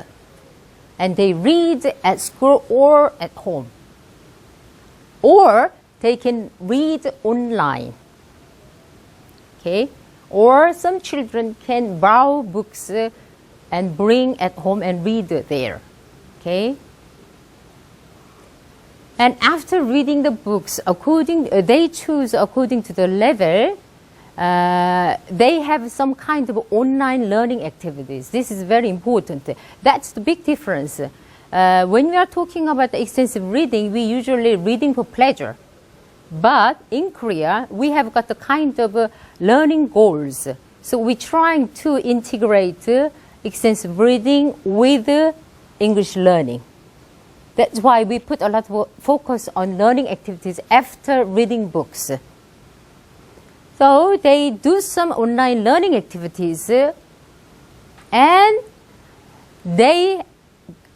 and they read at school or at home. Or they can read online. Okay? Or some children can borrow books and bring at home and read there. Okay? And after reading the books, they choose according to the level. They have some kind of online learning activities. This is very important. That's the big difference. When we are talking about extensive reading, we usually reading for pleasure. But in Korea, we have got the kind of learning goals. So we're trying to integrate extensive reading with English learning. That's why we put a lot of focus on learning activities after reading books. So they do some online learning activities and they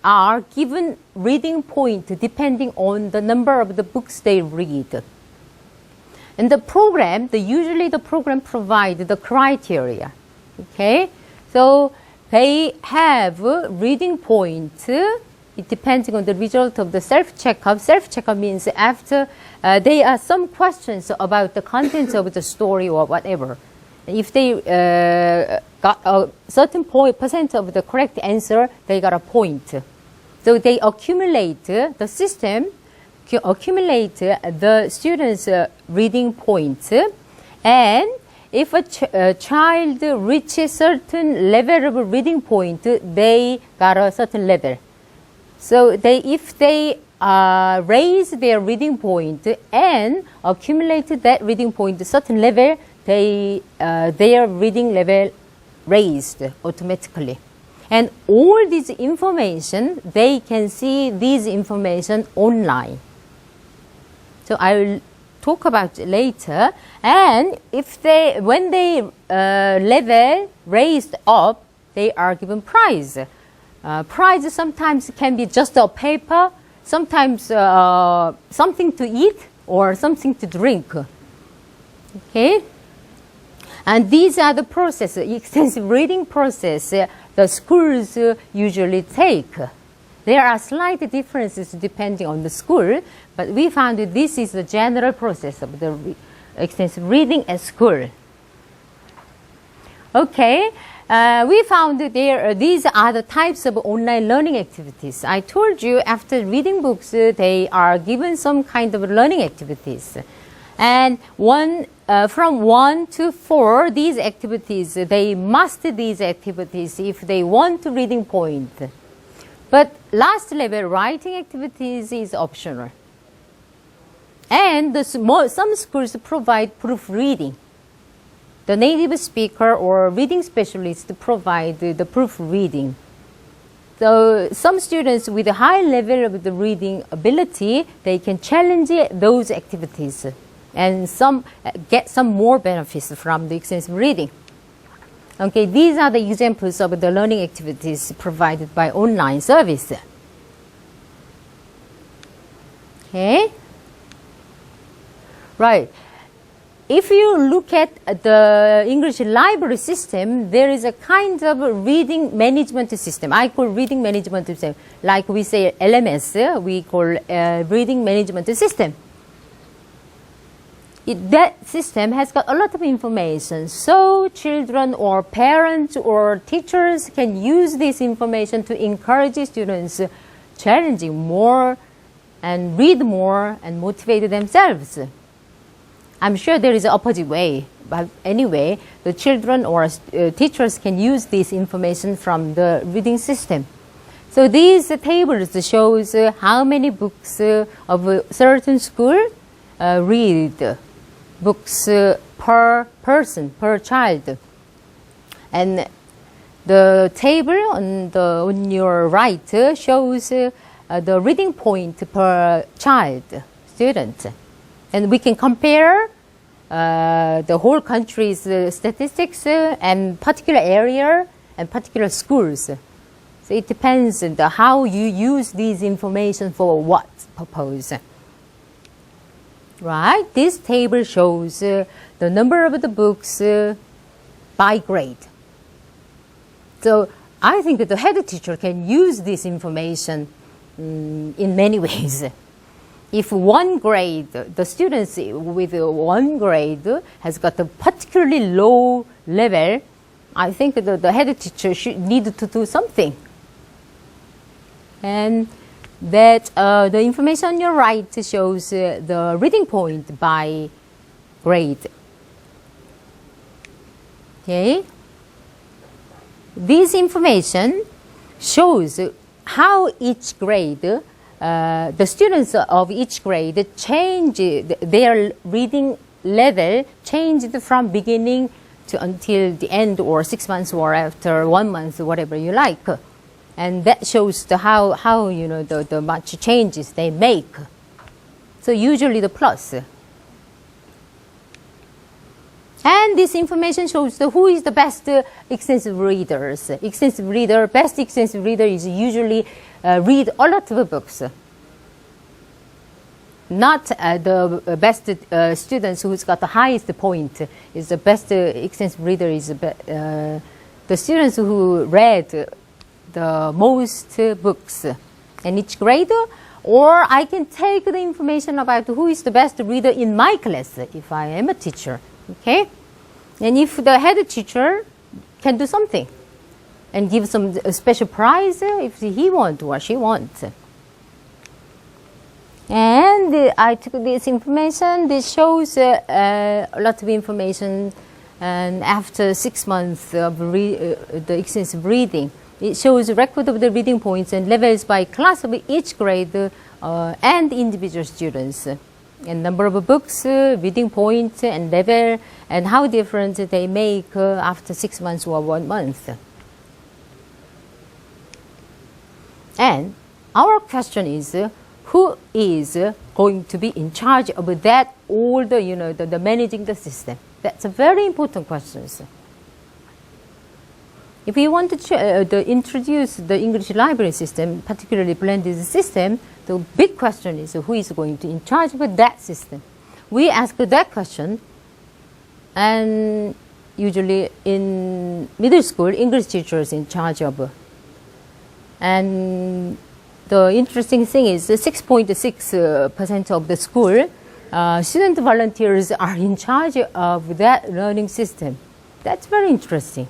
are given reading point depending on the number of the books they read. And the program, usually the program provides the criteria. Okay? So they have reading point. It depends on the result of the self-checkup. Self-checkup means after there are some questions about the contents of the story or whatever. If they got a certain percent of the correct answer, they got a point. So they accumulate, the system accumulate the students' reading points. And if a child reaches certain level of reading point, they got a certain level. So if they raise their reading point and accumulate that reading point to a certain level, their reading level raised automatically. And all this information, they can see this information online. So I will talk about it later. And when they level raised up, they are given prize. Prize sometimes can be just a paper, sometimes something to eat or something to drink. Okay? And these are the processes, extensive reading process the schools usually take. There are slight differences depending on the school, but we found that this is the general process of the extensive reading at school. Okay, we found that these are the types of online learning activities. I told you after reading books, they are given some kind of learning activities. And from 1 to 4, these activities, they master these activities if they want to reading point. But last level, writing activities is optional. And some schools provide proofreading. The native speaker or reading specialist provide the proofreading. So some students with a high level of the reading ability, they can challenge those activities and get some more benefits from the extensive reading. Okay, these are the examples of the learning activities provided by online service. Okay, right. If you look at the English library system, there is a kind of reading management system. I call reading management system. Like we say LMS, we call reading management system. That system has got a lot of information. So children or parents or teachers can use this information to encourage students challenging more and read more and motivate themselves. I'm sure there is an opposite way, but anyway, the children or teachers can use this information from the reading system. So these tables shows how many books of a certain school read books per person, per child. And the table on your right shows the reading point per child, student. And we can compare the whole country's statistics and particular area and particular schools. So it depends on how you use these information for what purpose. Right? This table shows the number of the books by grade. So I think that the head teacher can use this information in many ways. If one grade, the students with one grade has got a particularly low level, I think the head teacher should need to do something. And that the information on your right shows the reading point by grade. Okay? This information shows how each grade the students of each grade change their reading level, changed from beginning to until the end, or 6 months, or after 1 month, whatever you like. And that shows how you know the much changes they make. So usually the plus. And this information shows who is the best extensive readers. Best extensive reader is usually read a lot of books. Not the best students who's got the highest point is the best extensive reader is the students who read the most books in each grade. Or I can take the information about who is the best reader in my class if I am a teacher. Okay? And if the head teacher can do something and give some special prize if he wants or she wants. And I took this information. This shows a lot of information. And after 6 months of the extensive reading, It shows a record of the reading points and levels by class of each grade and individual students. And number of books, reading points and level, and how different they make after 6 months or 1 month. And our question is, who is going to be in charge of that, all the managing the system? That's a very important question. If we want to introduce the English library system, particularly blended system, the big question is who is going to in charge of that system? We ask that question, and usually in middle school, English teachers in charge of. And the interesting thing is 6.6% of the school student volunteers are in charge of that learning system. That's very interesting.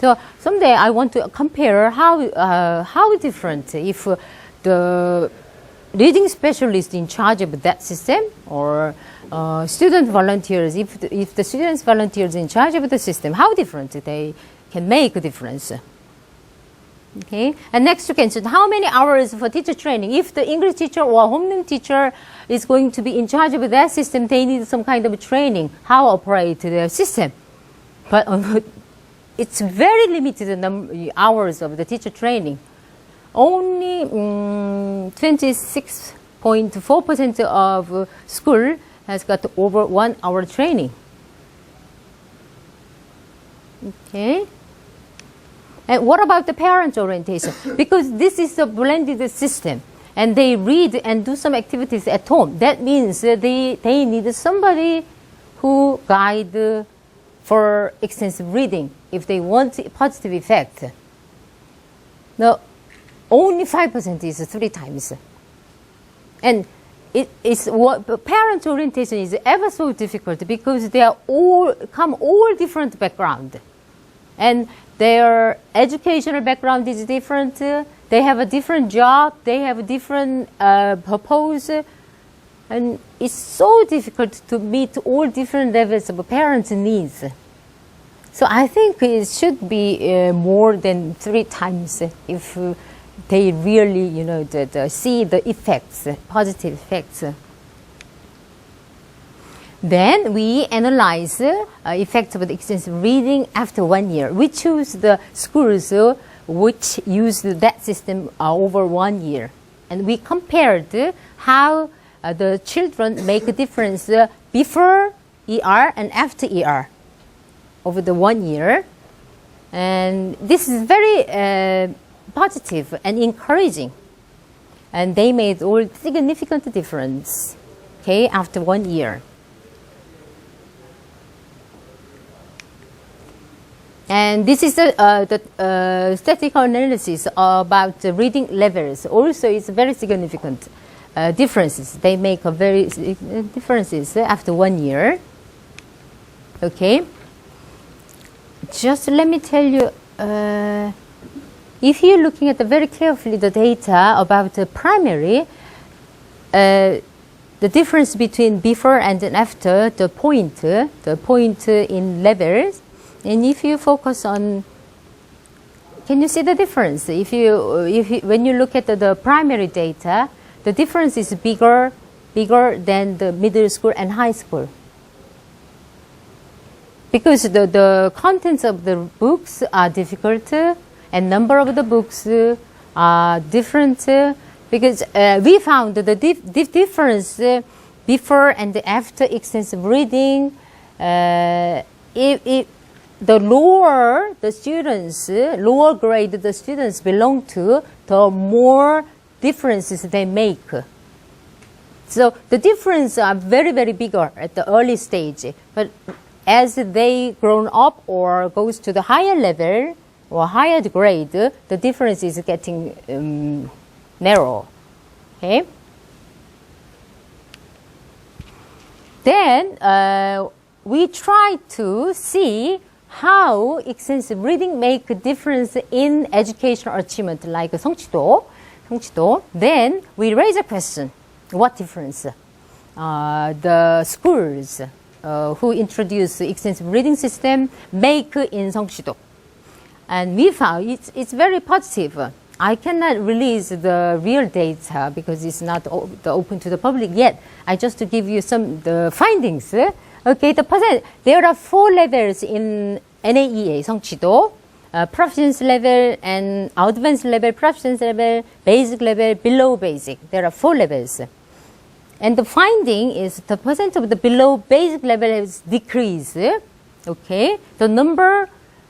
So someday I want to compare how different if the reading specialist in charge of that system or student volunteers, if the students volunteers in charge of the system, how different they can make a difference. Okay, and next you can say how many hours for teacher training. If the English teacher or homeroom teacher is going to be in charge of that system, they need some kind of training, how operate their system. But it's very limited hours of the teacher training. Only 26.4% of school has got over 1 hour training. Okay. And what about the parent orientation? Because this is a blended system, and they read and do some activities at home. That means they need somebody who guide for extensive reading if they want a positive effect. Now, only 5% is 3 times. And parent orientation is ever so difficult because they are all different background. And their educational background is different. They have a different job. They have a different purpose. And it's so difficult to meet all different levels of parents' needs. So I think it should be more than 3 times if they really, see the effects, positive effects. Then we analyze effects of the extensive reading after 1 year. We choose the schools which use that system over 1 year. And we compared how the children make a difference before ER and after ER over the 1 year. And this is very positive and encouraging. And they made all significant difference, okay, after 1 year. And this is the statistical analysis about the reading levels. Also, it's very significant differences. They make a very differences after 1 year. Okay. Just let me tell you, if you're looking at very carefully the data about the primary, the difference between before and after the point in levels. And if you focus on, can you see the difference? When you look at the primary data, the difference is bigger than the middle school and high school. Because the contents of the books are difficult, and number of the books are different. Because we found the difference before and after extensive reading. The lower the students, lower grade the students belong to, the more differences they make. So the differences are very, very bigger at the early stage. But as they grown up or goes to the higher level or higher grade, the difference is getting narrow. Okay. Then we try to see how extensive reading make a difference in educational achievement, like 성취도. Then we raise a question: what difference the schools who introduce extensive reading system make in 성취도? And we found it's very positive. I cannot release the real data because it's not open to the public yet. I just to give you the findings. Okay, there are 4 levels in NAEA, 성취도. Proficiency level and advanced level, proficiency level, basic level, below basic. There are 4 levels. And the finding is the percent of the below basic level has decreased. Okay, the number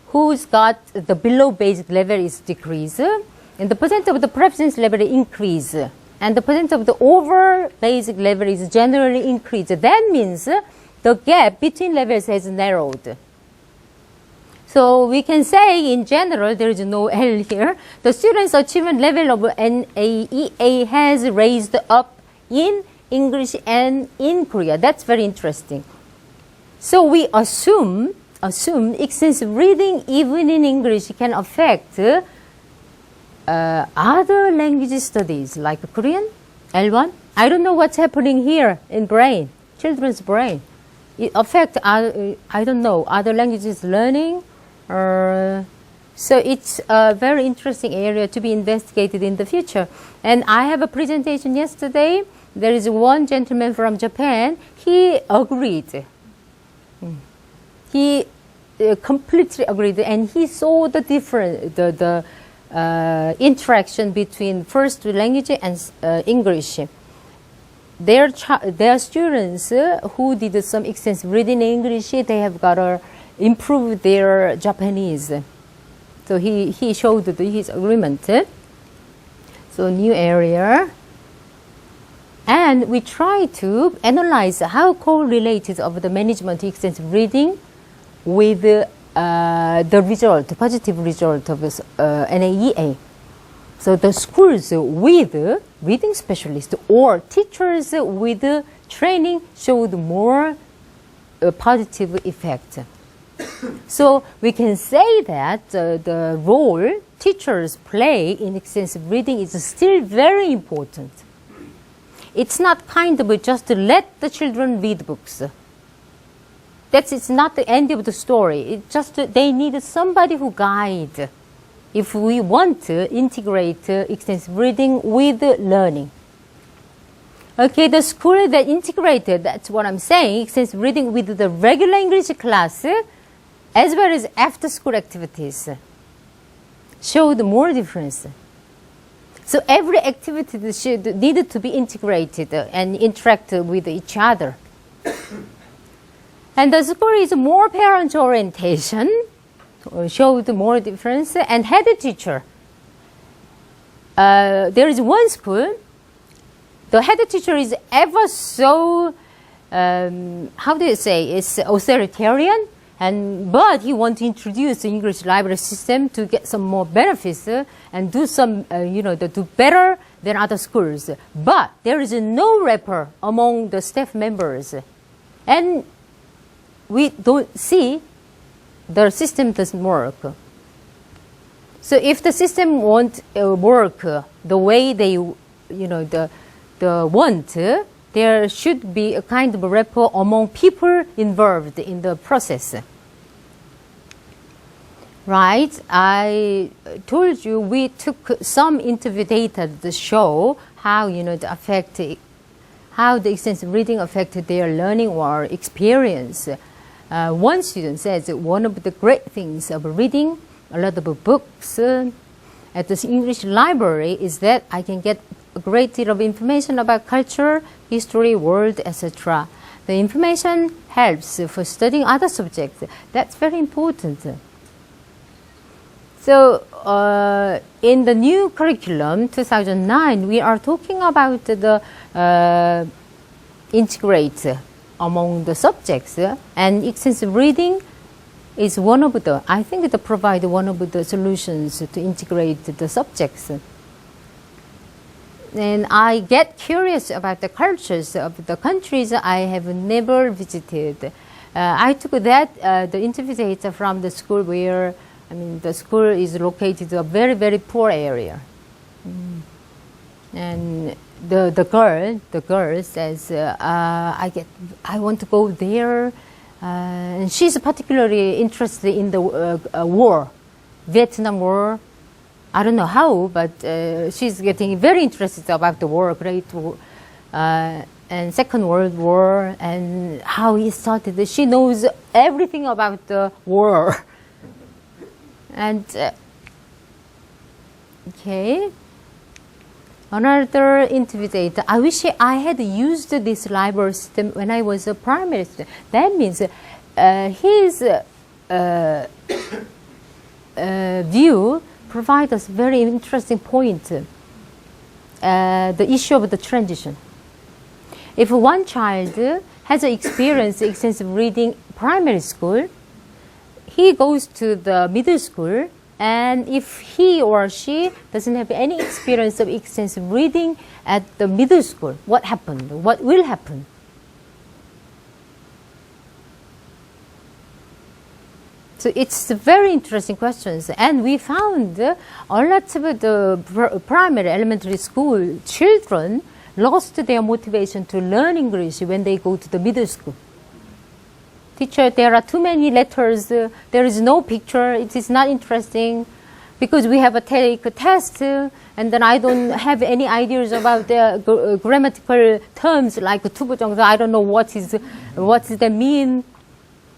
who's got the below basic level is decreased. And the percent of the proficiency level increase. And the percent of the over basic level is generally increased. That means the gap between levels has narrowed. So we can say in general, there is no L here. The students' achievement level of NAEA has raised up in English and in Korea. That's very interesting. So we assume extensive reading even in English can affect other language studies like Korean, L1. I don't know what's happening here in brain, children's brain. It affects, I don't know, other languages learning. So it's a very interesting area to be investigated in the future. And I have a presentation yesterday. There is one gentleman from Japan. He agreed. He completely agreed, and he saw the difference, the interaction between first language and English. Their students who did some extensive reading in English, they have got to improve their Japanese. So he showed his agreement. So new area. And we try to analyze how correlated of the management extensive reading with the positive result of NAEA. So the schools with reading specialists or teachers with training showed more positive effect. So we can say that the role teachers play in extensive reading is still very important. It's not kind of just to let the children read books. It's not the end of the story. It's just they need somebody who guide if we want to integrate extensive reading with learning. Okay, the school that integrated, that's what I'm saying, extensive reading with the regular English class as well as after-school activities showed more difference. So every activity needed to be integrated and interact with each other. And the school is more parent orientation, showed more difference, and head teacher. There is one school, the head teacher is ever so, how do you say, it's authoritarian, but he wants to introduce the English library system to get some more benefits and do some, do better than other schools. But there is no rapport among the staff members. And we don't see the system doesn't work. So if the system won't work the way they, the want, there should be a kind of rapport among people involved in the process. Right? I told you we took some interview data to show how, how the extensive reading affected their learning or experience. One student says that one of the great things of reading a lot of books at the English library is that I can get a great deal of information about culture, history, world, etc. The information helps for studying other subjects. That's very important. So in the new curriculum, 2009, we are talking about the integrate among the subjects, and extensive reading is one of the, I think it provides one of the solutions to integrate the subjects. And I get curious about the cultures of the countries I have never visited. I took that, the interview data from the school where, the school is located in a very, very poor area. And the girl says, I want to go there. And she's particularly interested in the war. Vietnam War. I don't know how, but she's getting very interested about the war, Great War, and Second World War, and how he started. She knows everything about the war. And okay, another interview data. I wish I had used this library system when I was a primary student. That means his view provides us very interesting point. The issue of the transition. If one child has experienced extensive reading primary school, he goes to the middle school, and if he or she doesn't have any experience of extensive reading at the middle school, what happened? What will happen? So it's very interesting questions, and we found a lot of the primary elementary school children lost their motivation to learn English when they go to the middle school. Teacher, there are too many letters, there is no picture, it is not interesting, because we have to take a test, and then I don't have any ideas about the grammatical terms like 투부정사. I don't know what does that mean.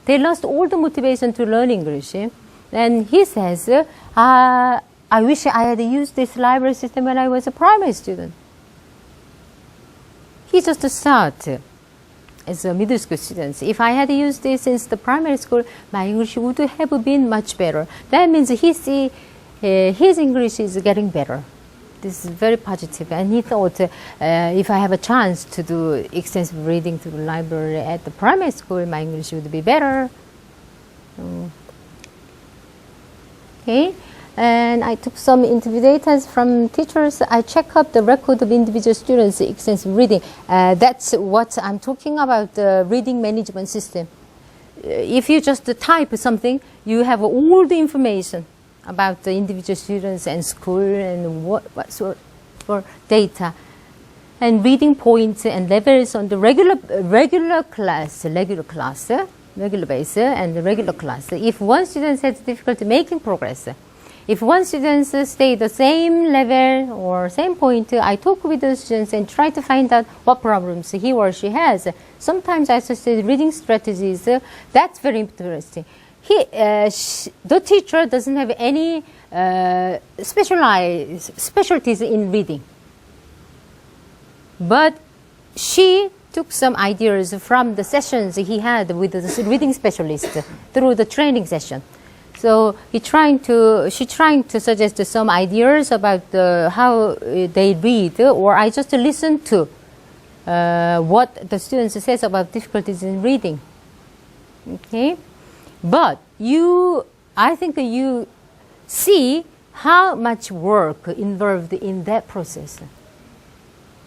They lost all the motivation to learn English. And he says, I wish I had used this library system when I was a primary student. He just started as a middle school student. If I had used this since the primary school, my English would have been much better. That means his English is getting better. This is very positive. And he thought, if I have a chance to do extensive reading to the library at the primary school, my English would be better. Okay. And I took some interview data from teachers. I check up the record of individual students' extensive reading. That's what I'm talking about, the reading management system. If you just type something, you have all the information about the individual students and school and what sort of data. And reading points and levels on the regular basis, and the regular class. If one student has difficulty making progress, if one student stay the same level or same point, I talk with the students and try to find out what problems he or she has. Sometimes I suggest reading strategies. That's very interesting. The teacher doesn't have any specialties in reading, but she took some ideas from the sessions he had with the reading specialist through the training session. So she's trying to suggest some ideas about how they read, or I just listen to what the students says about difficulties in reading. Okay, but I think you see how much work involved in that process.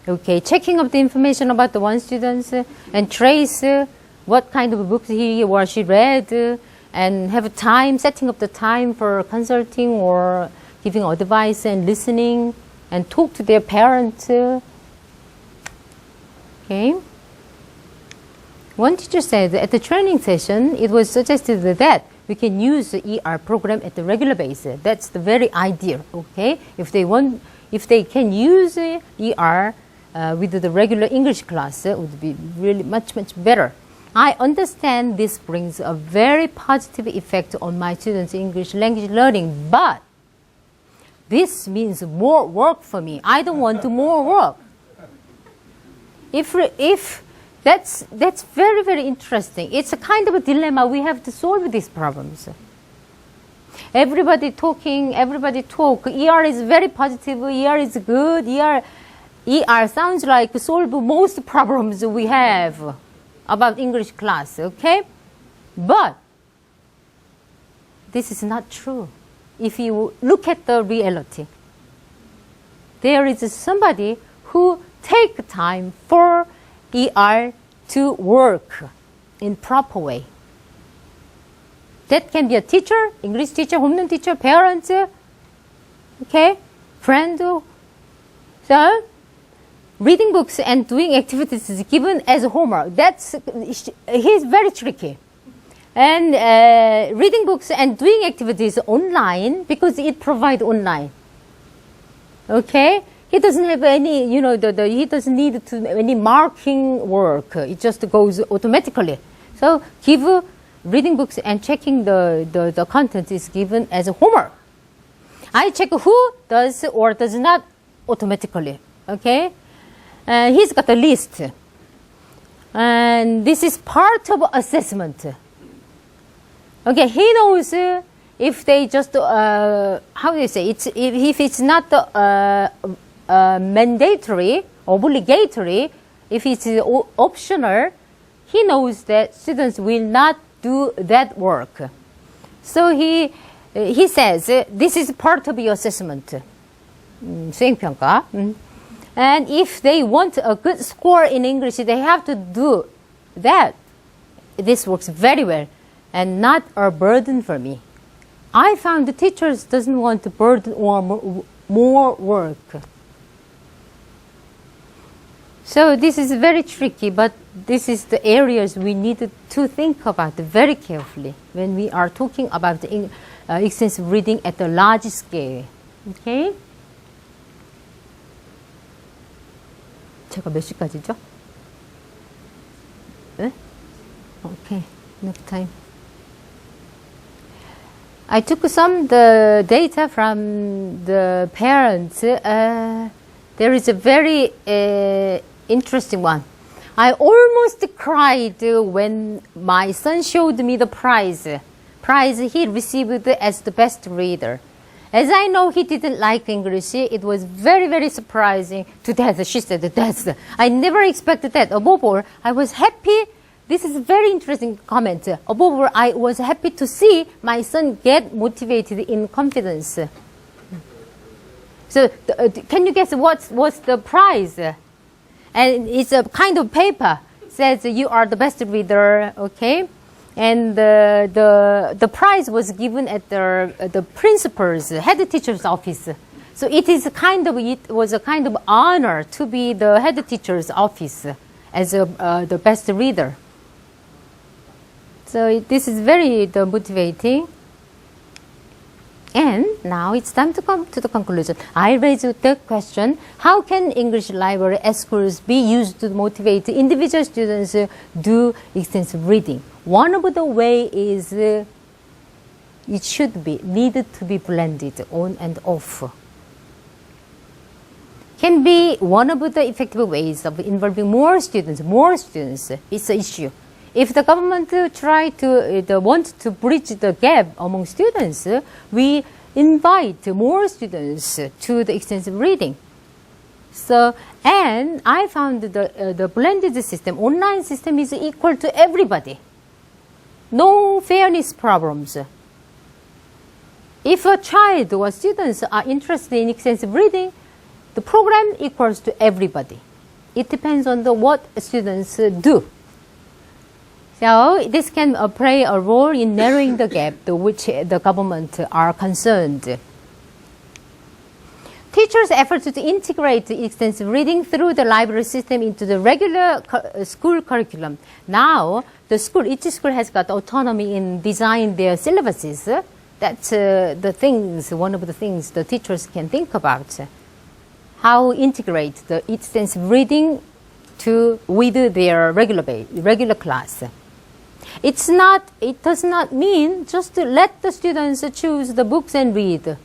Okay, checking up the information about the one student and trace what kind of books he or she read, and have time, setting up the time for consulting or giving advice and listening, and talk to their parents. Okay. One teacher said at the training session, it was suggested that we can use the ER program at the regular basis. That's the very idea. Okay, if they can use ER with the regular English class, it would be really much better. I understand this brings a very positive effect on my students' English language learning, but this means more work for me. I don't want more work. If that's very, very interesting. It's a kind of a dilemma. We have to solve these problems. Everybody talk. ER is very positive. ER is good. ER sounds like solve most problems we have about English class, okay? But this is not true. If you look at the reality, there is somebody who take time for ER to work in proper way. That can be a teacher, English teacher, homeroom teacher, parents, okay, friend. So, reading books and doing activities is given as homework. He's very tricky. And reading books and doing activities online because it provides online. Okay? He doesn't have any, he doesn't need to any marking work. It just goes automatically. So give reading books and checking the content is given as a homework. I check who does or does not automatically. Okay? He's got a list. And this is part of assessment. Okay, he knows if they just, how do you say, if it's not mandatory, obligatory, if it's optional, he knows that students will not do that work. So he says, this is part of your assessment. 수행평가. And if they want a good score in English, they have to do that. This works very well and not a burden for me. I found the teachers doesn't want to burden or more work. So this is very tricky, but this is the areas we need to think about very carefully when we are talking about extensive reading at a large scale. Okay? 제가 몇 시까지죠? 네? Okay, next time. I took some the data from the parents. There is a very interesting one. I almost cried when my son showed me the prize he received as the best reader. As I know he didn't like English, it was very, very surprising to death. She said, that's, I never expected that. Above all, I was happy. This is a very interesting comment. Above all, I was happy to see my son get motivated in confidence. So can you guess what's the prize? And it's a kind of paper. It says you are the best reader, okay? And the prize was given at the principal's, head teacher's office. So it was a kind of honor to be the head teacher's office as the best reader. So this is very motivating. And now it's time to come to the conclusion. I raised the question, how can English library at schools be used to motivate individual students to do extensive reading? One of the way is it needed to be blended on and off. Can be one of the effective ways of involving more students. It's an issue. If the government want to bridge the gap among students, we invite more students to the extensive reading. So, and I found the blended system, online system is equal to everybody. No fairness problems. If a child or students are interested in extensive reading, the program equals to everybody. It depends on what students do. So this can play a role in narrowing the gap to which the government are concerned. Teachers' efforts to integrate extensive reading through the library system into the regular school curriculum. Now, each school has got autonomy in designing their syllabuses. That's one of the things the teachers can think about. How integrate the extensive reading with their regular class. It does not mean just to let the students choose the books and read.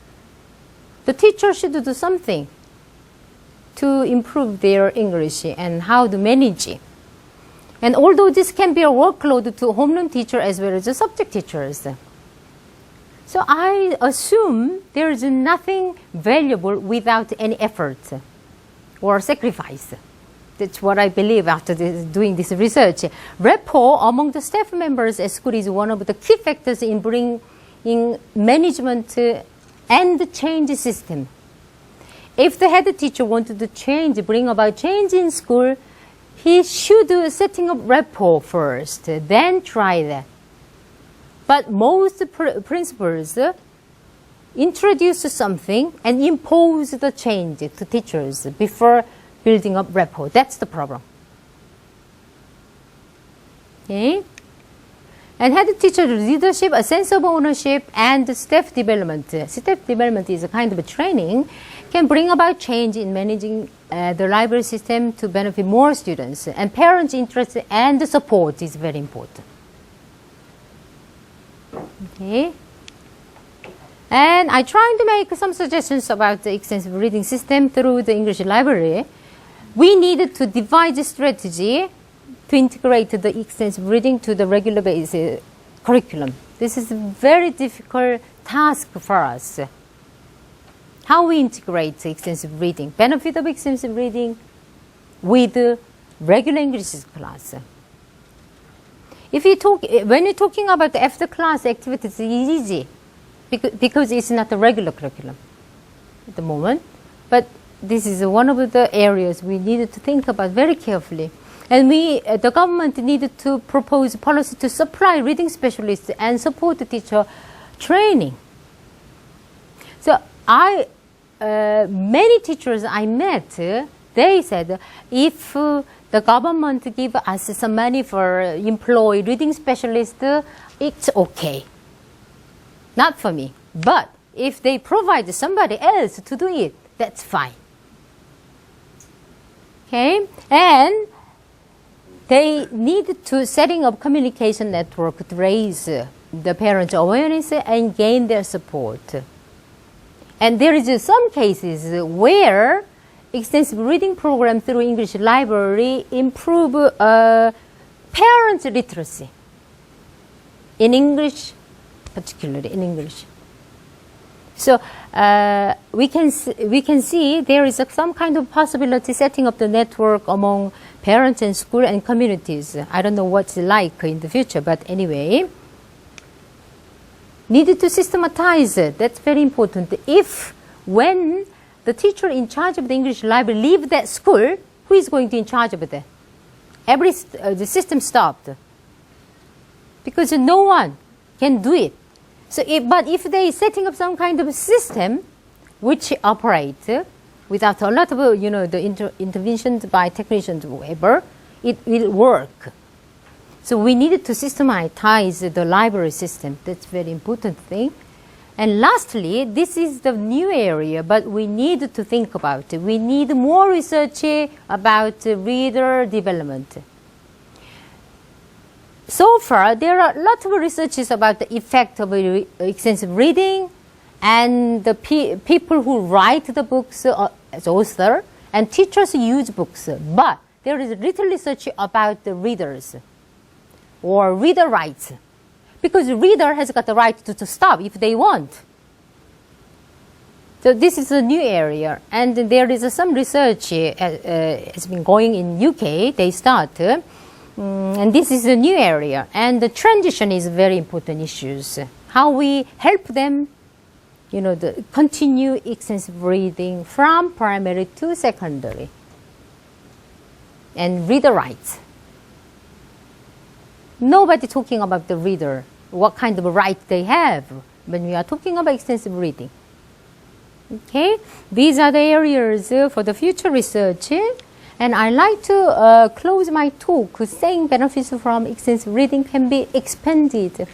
The teacher should do something to improve their English and how to manage it. And although this can be a workload to homeroom teacher as well as the subject teachers. So I assume there is nothing valuable without any effort or sacrifice. That's what I believe after doing this research. Rapport among the staff members at school is one of the key factors in bringing management and the change system. If the head teacher wanted to bring about change in school, he should do setting up rapport first, then try that. But most principals introduce something and impose the change to teachers before building up rapport. That's the problem. Okay? And head teacher leadership, a sense of ownership, and staff development. Staff development is a kind of a training, can bring about change in managing the library system to benefit more students. And parents' interest and support is very important. Okay. And I trying to make some suggestions about the extensive reading system through the English library. We needed to devise a strategy to integrate the extensive reading to the regular basis curriculum. This is a very difficult task for us. How we integrate extensive reading, benefit of extensive reading with regular English class. When you're talking about the after class activities, it's easy because it's not a regular curriculum at the moment. But this is one of the areas we needed to think about very carefully. And the government needed to propose policy to supply reading specialists and support the teacher training. So many teachers I met, they said, if the government give us some money for employ reading specialists, it's okay. Not for me. But if they provide somebody else to do it, that's fine. Okay? And they need to setting up communication network to raise the parents' awareness and gain their support. And there is some cases where extensive reading program through English library improve parents' literacy in English, particularly in English. So we can see there is some kind of possibility setting up the network among parents and school and communities. I don't know what's like in the future, but anyway, needed to systematize it. That's very important. When the teacher in charge of the English library leave that school, who is going to in charge of it? The system stopped because no one can do it. So, but if they setting up some kind of system which operate without a lot of the interventions by technicians, whatever, it will work. So we needed to systematize the library system. That's a very important thing. And lastly, this is the new area, but we need to think about it. We need more research about reader development. So far, there are lots of researches about the effect of extensive reading and the people who write the books as author and teachers use books. But there is little research about the readers or reader rights. Because the reader has got the right to stop if they want. So this is a new area. And there is some research has been going in UK. They start. And this is a new area. And the transition is very important issues. How we help them, continue extensive reading from primary to secondary. And reader rights. Nobody talking about the reader, what kind of right they have when we are talking about extensive reading. Okay, these are the areas for the future research. And I like to close my talk saying benefits from extensive reading can be expanded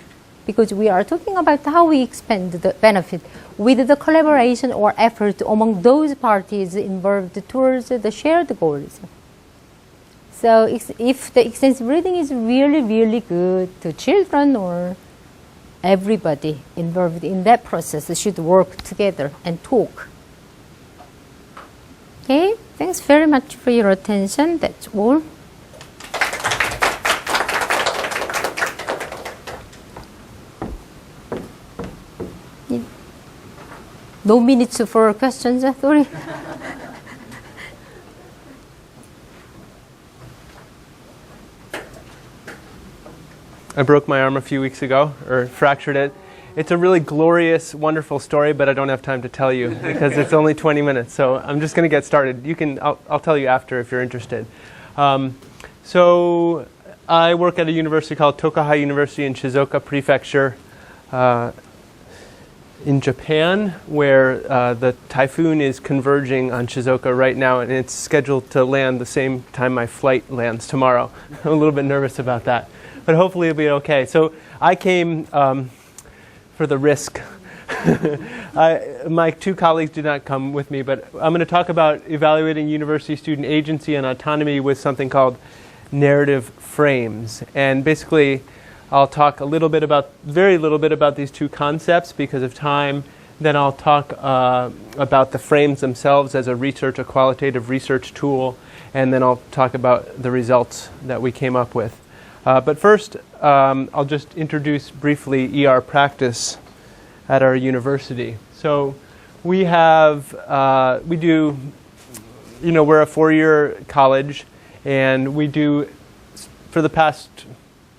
because we are talking about how we expand the benefit with the collaboration or effort among those parties involved towards the shared goals. So if the extensive reading is really, really good to children or everybody involved in that process should work together and talk. Okay, thanks very much for your attention. That's all. No minutes for questions, sorry. I broke my arm a few weeks ago, or fractured it. It's a really glorious, wonderful story, but I don't have time to tell you because it's only 20 minutes. So I'm just going to get started. I'll tell you after if you're interested. So I work at a university called Tokuhai University in Shizuoka Prefecture in Japan, where the typhoon is converging on Shizuoka right now, and it's scheduled to land the same time my flight lands tomorrow. I'm a little bit nervous about that. but hopefully it'll be okay. So I came for the risk. My two colleagues did not come with me, but I'm going to talk about evaluating university student agency and autonomy with something called narrative frames. And basically, I'll talk very little bit about these two concepts because of time. Then I'll talk about the frames themselves as a qualitative research tool, and then I'll talk about the results that we came up with. But first, I'll just introduce briefly ER practice at our university. So we're a 4-year college, and we do, for the past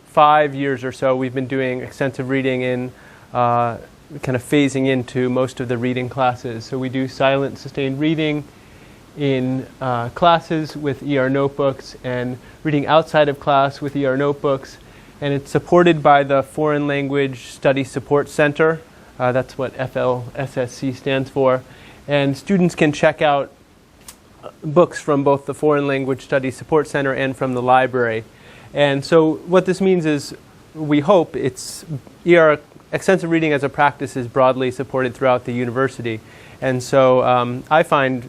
5 years or so, we've been doing extensive reading in kind of phasing into most of the reading classes. So we do silent sustained reading in classes with ER notebooks and reading outside of class with ER notebooks. And it's supported by the Foreign Language Study Support Center. That's what FLSSC stands for. And students can check out books from both the Foreign Language Study Support Center and from the library. And so what this means is we hope extensive reading as a practice is broadly supported throughout the university. And so I find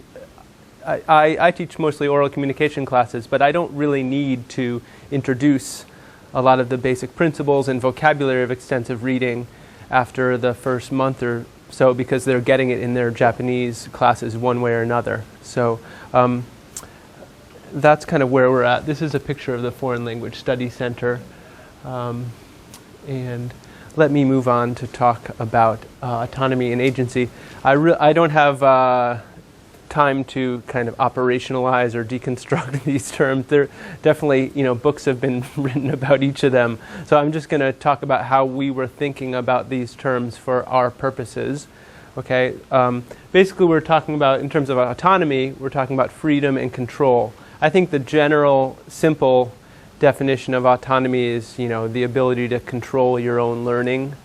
I teach mostly oral communication classes, but I don't really need to introduce a lot of the basic principles and vocabulary of extensive reading after the first month or so because they're getting it in their Japanese classes one way or another. So that's kind of where we're at. This is a picture of the Foreign Language Study Center. And let me move on to talk about autonomy and agency. I don't have time to kind of operationalize or deconstruct these terms. There definitely, books have been written about each of them. So I'm just going to talk about how we were thinking about these terms for our purposes. Okay. Basically, we're talking about, in terms of autonomy, we're talking about freedom and control. I think the general, simple definition of autonomy is, the ability to control your own learning.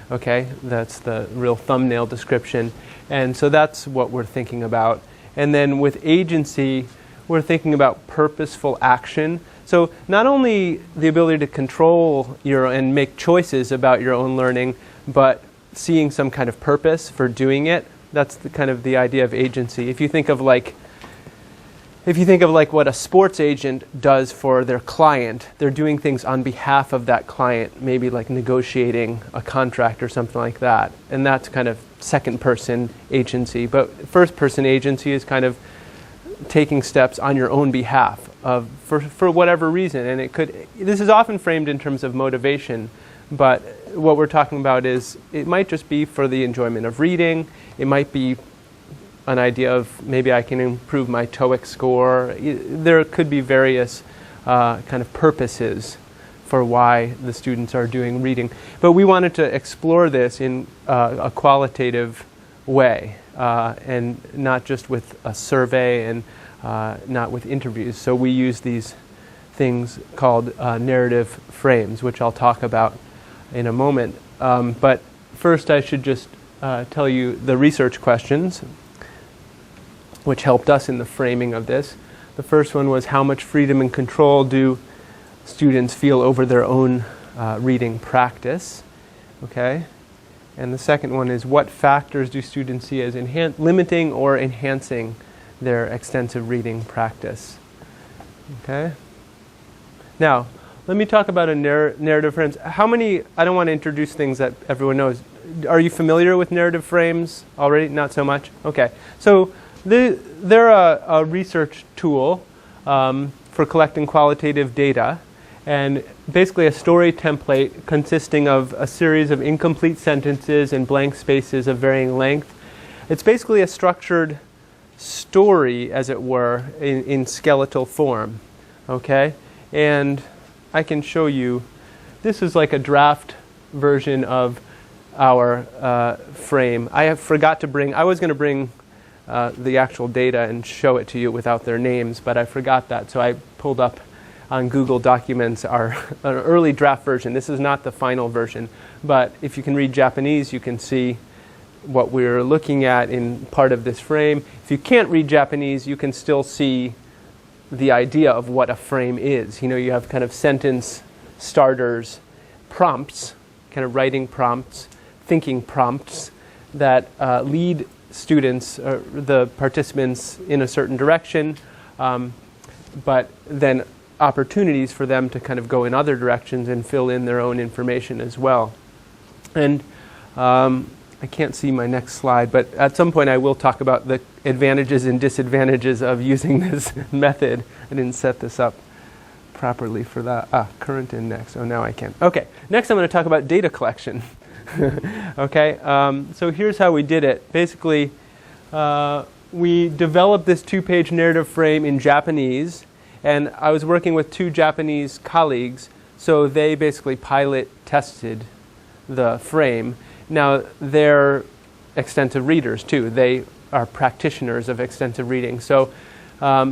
Okay, that's the real thumbnail description. And so that's what we're thinking about. And then with agency, we're thinking about purposeful action. So not only the ability to control and make choices about your own learning, but seeing some kind of purpose for doing it. That's the idea of agency. If you think of like what a sports agent does for their client, they're doing things on behalf of that client, maybe like negotiating a contract or something like that. And that's kind of second-person agency. But first-person agency is kind of taking steps on your own behalf for whatever reason. And this is often framed in terms of motivation, but what we're talking about is it might just be for the enjoyment of reading. It might be an idea of maybe I can improve my TOEIC score. There could be various kind of purposes for why the students are doing reading. But we wanted to explore this in a qualitative way and not just with a survey and not with interviews. So we use these things called narrative frames, which I'll talk about in a moment. But first I should just tell you the research questions, which helped us in the framing of this. The first one was, how much freedom and control do students feel over their own reading practice? Okay. And the second one is, what factors do students see as limiting or enhancing their extensive reading practice? Okay. Now, let me talk about a narrative frames. How many, I don't want to introduce things that everyone knows. Are you familiar with narrative frames already? Not so much? Okay. So they're a research tool for collecting qualitative data, and basically a story template consisting of a series of incomplete sentences and blank spaces of varying length. It's basically a structured story, as it were, in skeletal form. Okay? And I can show you, this is like a draft version of our frame. I was going to bring the actual data and show it to you without their names, but I forgot that, so I pulled up on Google Documents an early draft version. This is not the final version, but if you can read Japanese, you can see what we're looking at in part of this frame. If you can't read Japanese, you can still see the idea of what a frame is. You have kind of sentence starters, prompts, kind of writing prompts, thinking prompts that lead students, the participants, in a certain direction, but then opportunities for them to kind of go in other directions and fill in their own information as well. And I can't see my next slide, but at some point I will talk about the advantages and disadvantages of using this method. I didn't set this up properly for that. Current index. Oh, now I can. Okay, next I'm going to talk about data collection. Okay, so here's how we did it. Basically, we developed this 2-page narrative frame in Japanese, and I was working with 2 Japanese colleagues, so they basically pilot tested the frame. Now, they're extensive readers too. They are practitioners of extensive reading. So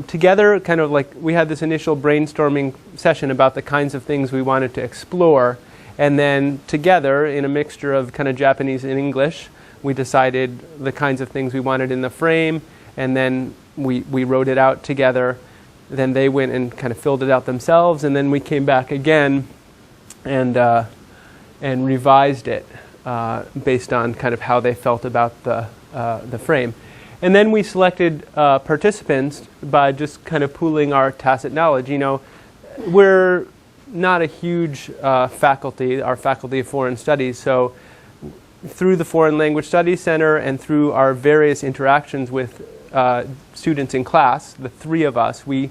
together, kind of like we had this initial brainstorming session about the kinds of things we wanted to explore, and then together, in a mixture of kind of Japanese and English, we decided the kinds of things we wanted in the frame, and then we wrote it out together. Then they went and kind of filled it out themselves, and then we came back again and revised it based on kind of how they felt about the frame. And then we selected participants by just kind of pooling our tacit knowledge. You know, we're not a huge faculty, our Faculty of Foreign Studies, so through the Foreign Language Studies Center and through our various interactions with students in class, the 3 of us, we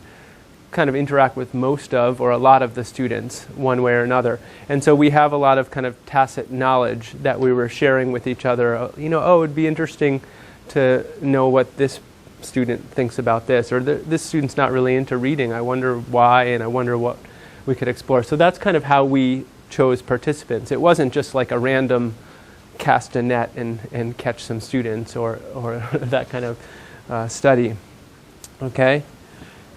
kind of interact with most of or a lot of the students one way or another. And so we have a lot of kind of tacit knowledge that we were sharing with each other. You know, oh, it'd be interesting to know what this student thinks about this, or this student's not really into reading. I wonder why, and I wonder what we could explore. So that's kind of how we chose participants. It wasn't just like a random cast a net and catch some students or that kind of study. Okay?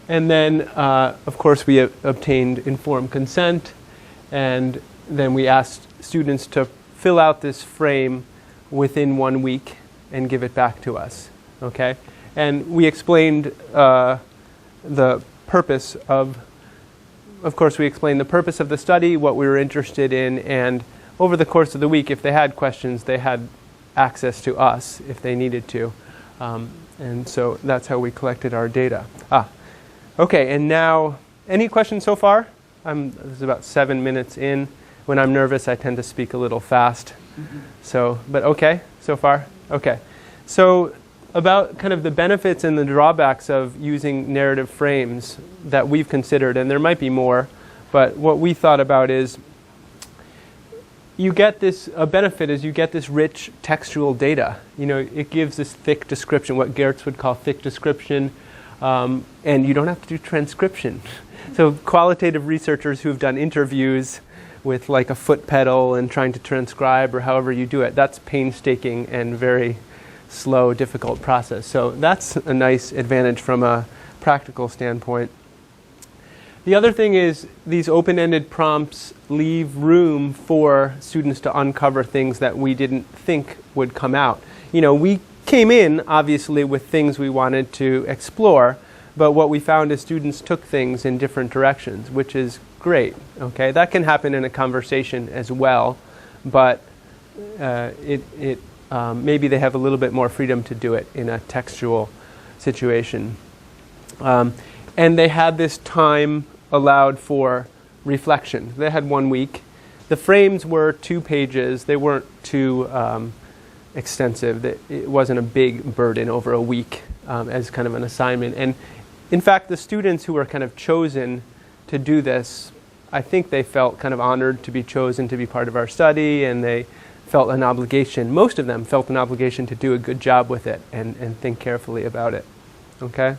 And then, of course, we obtained informed consent, and then we asked students to fill out this frame within 1 week and give it back to us. Okay? And we explained the purpose of course, we explained the purpose of the study, what we were interested in, and over the course of the week, if they had questions, they had access to us if they needed to. And so that's how we collected our data. Okay, and now, any questions so far? This is about 7 minutes in. When I'm nervous, I tend to speak a little fast. So, but okay, so far? Okay. So, about kind of the benefits and the drawbacks of using narrative frames that we've considered, and there might be more, but what we thought about is you get this, a benefit is you get this rich textual data. You know, it gives this thick description, what Geertz would call thick description, and you don't have to do transcription. So qualitative researchers who've done interviews with like a foot pedal and trying to transcribe or however you do it, that's painstaking and very slow, difficult process. So that's a nice advantage from a practical standpoint. The other thing is these open-ended prompts leave room for students to uncover things that we didn't think would come out. You know, we came in, obviously, with things we wanted to explore, but what we found is students took things in different directions, which is great. Okay, that can happen in a conversation as well, but maybe they have a little bit more freedom to do it in a textual situation. And they had this time allowed for reflection. They had 1 week. The frames were 2 pages. They weren't too extensive. It wasn't a big burden over a week as kind of an assignment. And in fact, the students who were kind of chosen to do this, I think they felt kind of honored to be chosen to be part of our study, and they felt an obligation, most of them felt an obligation to do a good job with it and think carefully about it. Okay?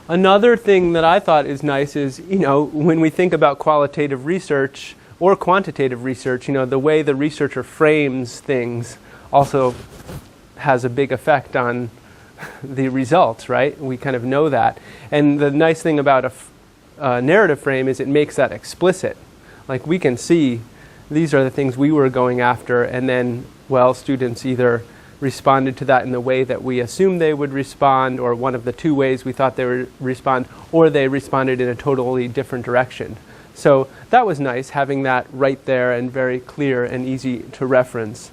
Another thing that I thought is nice is, you know, when we think about qualitative research or quantitative research, you know, the way the researcher frames things also has a big effect on the results, right? We kind of know that. And the nice thing about a narrative frame is it makes that explicit. Like we can see these are the things we were going after, and then, well, students either responded to that in the way that we assumed they would respond, or one of the 2 ways we thought they would respond, or they responded in a totally different direction. So that was nice, having that right there and very clear and easy to reference.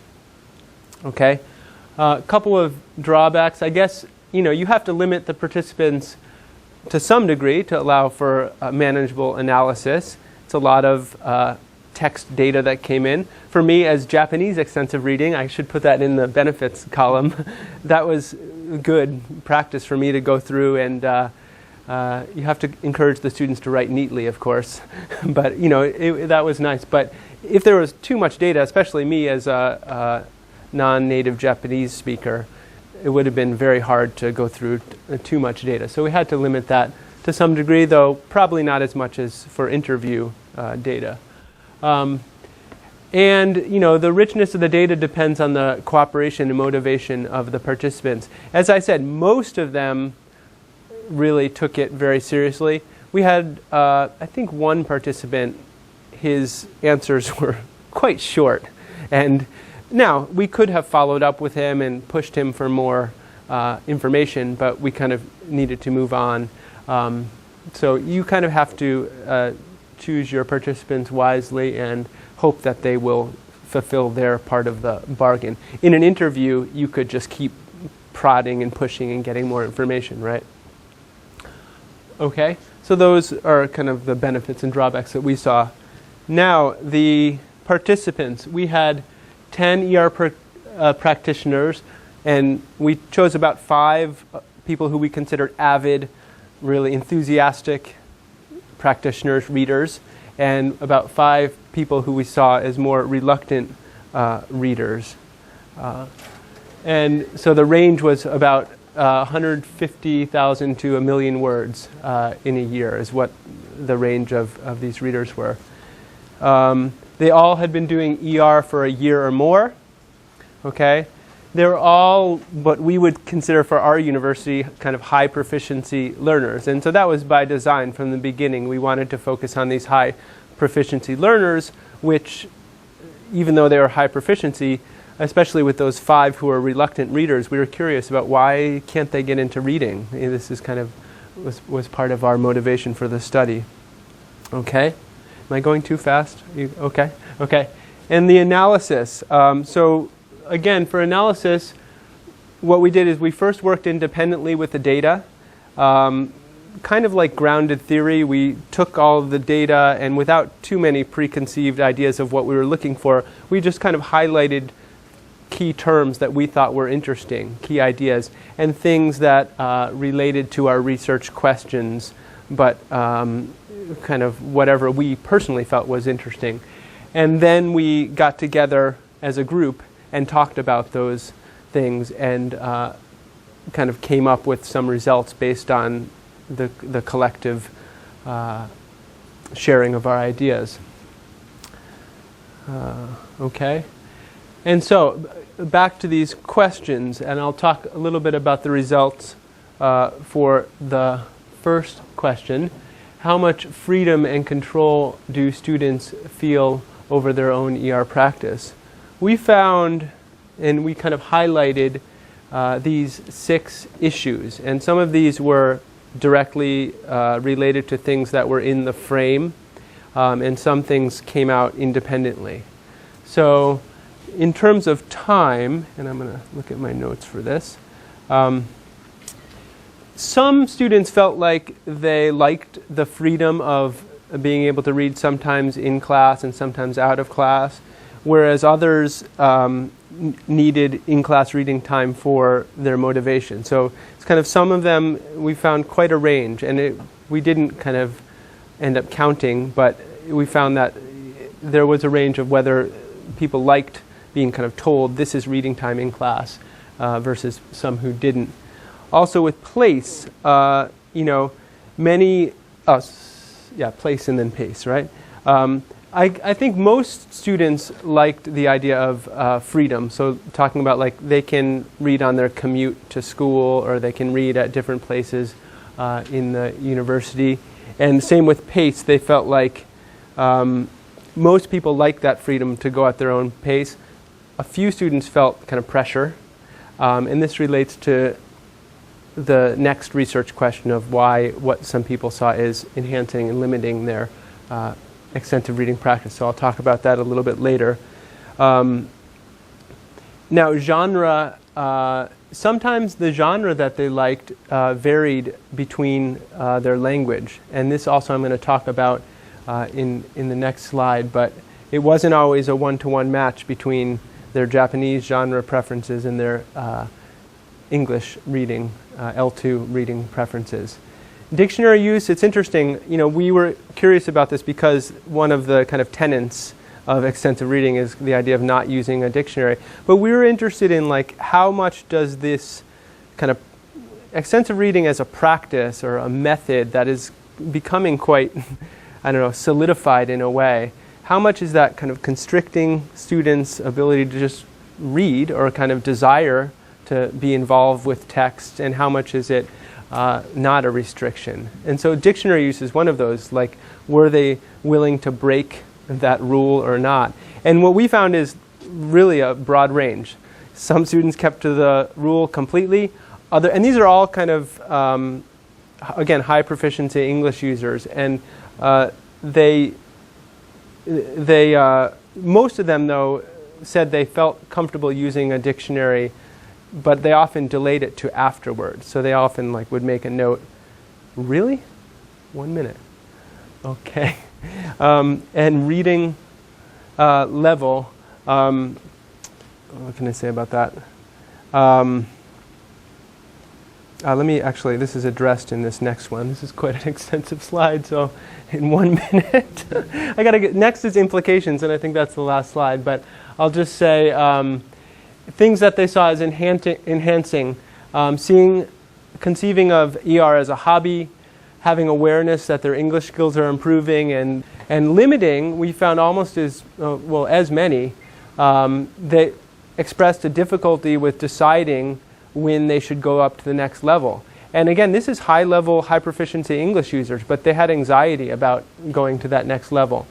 Okay, a couple of drawbacks. I guess, you have to limit the participants to some degree to allow for manageable analysis. It's a lot of text data that came in. For me, as Japanese extensive reading, I should put that in the benefits column. That was good practice for me to go through, and you have to encourage the students to write neatly, of course. But, that was nice. But if there was too much data, especially me as a non-native Japanese speaker, it would have been very hard to go through too much data. So we had to limit that to some degree, though probably not as much as for interview data. And, the richness of the data depends on the cooperation and motivation of the participants. As I said, most of them really took it very seriously. We had, I think, one participant, his answers were quite short. And now, we could have followed up with him and pushed him for more information, but we kind of needed to move on. So you kind of have to choose your participants wisely and hope that they will fulfill their part of the bargain. In an interview, you could just keep prodding and pushing and getting more information, right? Okay, so those are kind of the benefits and drawbacks that we saw. Now, the participants. We had 10 practitioners, and we chose about 5 people who we considered avid, really enthusiastic practitioners, readers, and about 5 people who we saw as more reluctant readers. And so the range was about 150,000 to 1 million words in a year is what the range of these readers were. They all had been doing ER for a year or more. Okay? They were all what we would consider for our university kind of high proficiency learners. And so that was by design from the beginning. We wanted to focus on these high proficiency learners, which, even though they were high proficiency, especially with those 5 who are reluctant readers, we were curious about why can't they get into reading. And this is kind of was part of our motivation for the study. Okay? Am I going too fast? Okay. Okay. And the analysis. So again, for analysis, what we did is we first worked independently with the data. Kind of like grounded theory, we took all of the data, and without too many preconceived ideas of what we were looking for, we just kind of highlighted key terms that we thought were interesting, key ideas, and things that related to our research questions, but kind of whatever we personally felt was interesting. And then we got together as a group and talked about those things and kind of came up with some results based on the collective sharing of our ideas. Okay? And so, back to these questions, and I'll talk a little bit about the results for the first question. How much freedom and control do students feel over their own ER practice? We found, and we kind of highlighted these 6 issues, and some of these were directly related to things that were in the frame, and some things came out independently. So, in terms of time, and I'm going to look at my notes for this, some students felt like they liked the freedom of being able to read sometimes in class and sometimes out of class, whereas others needed in-class reading time for their motivation. So it's kind of some of them, we found quite a range, and we didn't kind of end up counting, but we found that there was a range of whether people liked being kind of told this is reading time in class versus some who didn't. Also with place, many, place and then pace, right? I think most students liked the idea of freedom. So talking about like they can read on their commute to school, or they can read at different places in the university. And same with pace, they felt like most people liked that freedom to go at their own pace. A few students felt kind of pressure, and this relates to the next research question of what some people saw is enhancing and limiting their extensive reading practice. So I'll talk about that a little bit later. Now, genre, sometimes the genre that they liked varied between their language. And this also I'm going to talk about in the next slide. But it wasn't always a one-to-one match between their Japanese genre preferences and their English reading, L2 reading preferences. Dictionary use, it's interesting. We were curious about this because one of the kind of tenets of extensive reading is the idea of not using a dictionary. But we were interested in how much does this kind of extensive reading as a practice or a method that is becoming quite, solidified in a way, how much is that kind of constricting students' ability to just read or kind of desire to be involved with text, and how much is it not a restriction? And so dictionary use is one of those, were they willing to break that rule or not? And what we found is really a broad range. Some students kept to the rule completely, and these are all kind of, again, high proficiency English users, and they most of them, though, said they felt comfortable using a dictionary, but they often delayed it to afterwards. So they often would make a note, really? 1 minute. Okay. And reading level, what can I say about that? Let me actually, this is addressed in this next one. This is quite an extensive slide, so in 1 minute. I got to get, next is implications, and I think that's the last slide, but I'll just say things that they saw as enhancing, conceiving of ER as a hobby, having awareness that their English skills are improving, and limiting, we found almost as many, they expressed a difficulty with deciding when they should go up to the next level. And again, this is high-level, high-proficiency English users, but they had anxiety about going to that next level.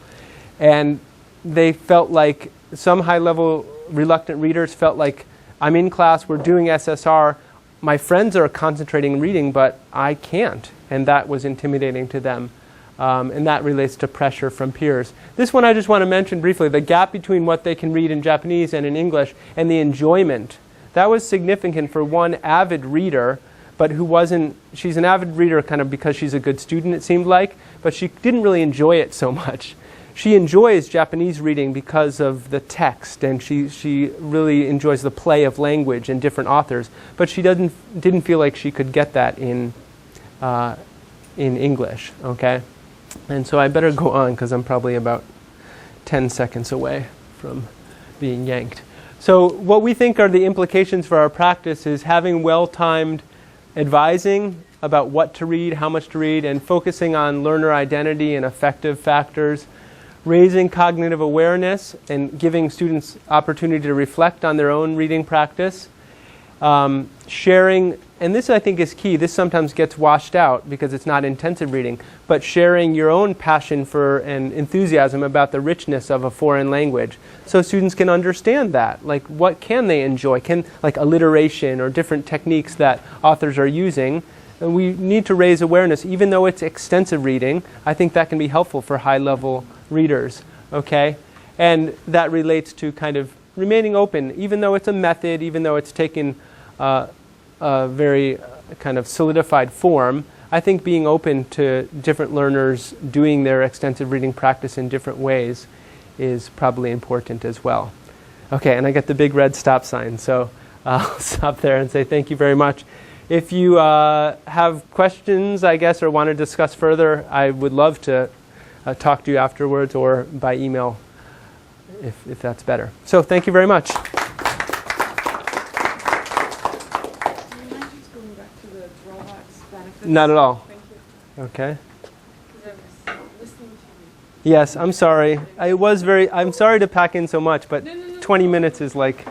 And they felt like some high-level reluctant readers felt like, I'm in class, we're doing SSR, my friends are concentrating reading, but I can't. And that was intimidating to them. And that relates to pressure from peers. This one I just want to mention briefly, the gap between what they can read in Japanese and in English and the enjoyment. That was significant for one avid reader, but she's an avid reader kind of because she's a good student, it seemed like, but she didn't really enjoy it so much. She enjoys Japanese reading because of the text, and she really enjoys the play of language and different authors, but she didn't feel like she could get that in English, okay? And so I better go on because I'm probably about 10 seconds away from being yanked. So what we think are the implications for our practice is having well-timed advising about what to read, how much to read, and focusing on learner identity and affective factors, raising cognitive awareness and giving students opportunity to reflect on their own reading practice, sharing, and this I think is key, this sometimes gets washed out because it's not intensive reading, but sharing your own passion for and enthusiasm about the richness of a foreign language so students can understand that. What can they enjoy? Alliteration or different techniques that authors are using. And we need to raise awareness, even though it's extensive reading. I think that can be helpful for high-level readers, okay? And that relates to kind of remaining open, even though it's a method, even though it's taken a very kind of solidified form. I think being open to different learners doing their extensive reading practice in different ways is probably important as well. Okay, and I get the big red stop sign, so I'll stop there and say thank you very much. If you have questions, I guess, or want to discuss further, I would love to talk to you afterwards or by email if that's better. So thank you very much. Do you mind just going back to the drawbacks, benefits? Not at all. Thank you. Okay. Because I was listening to you. Yes, I'm sorry. I'm sorry to pack in so much, but 20 minutes is like...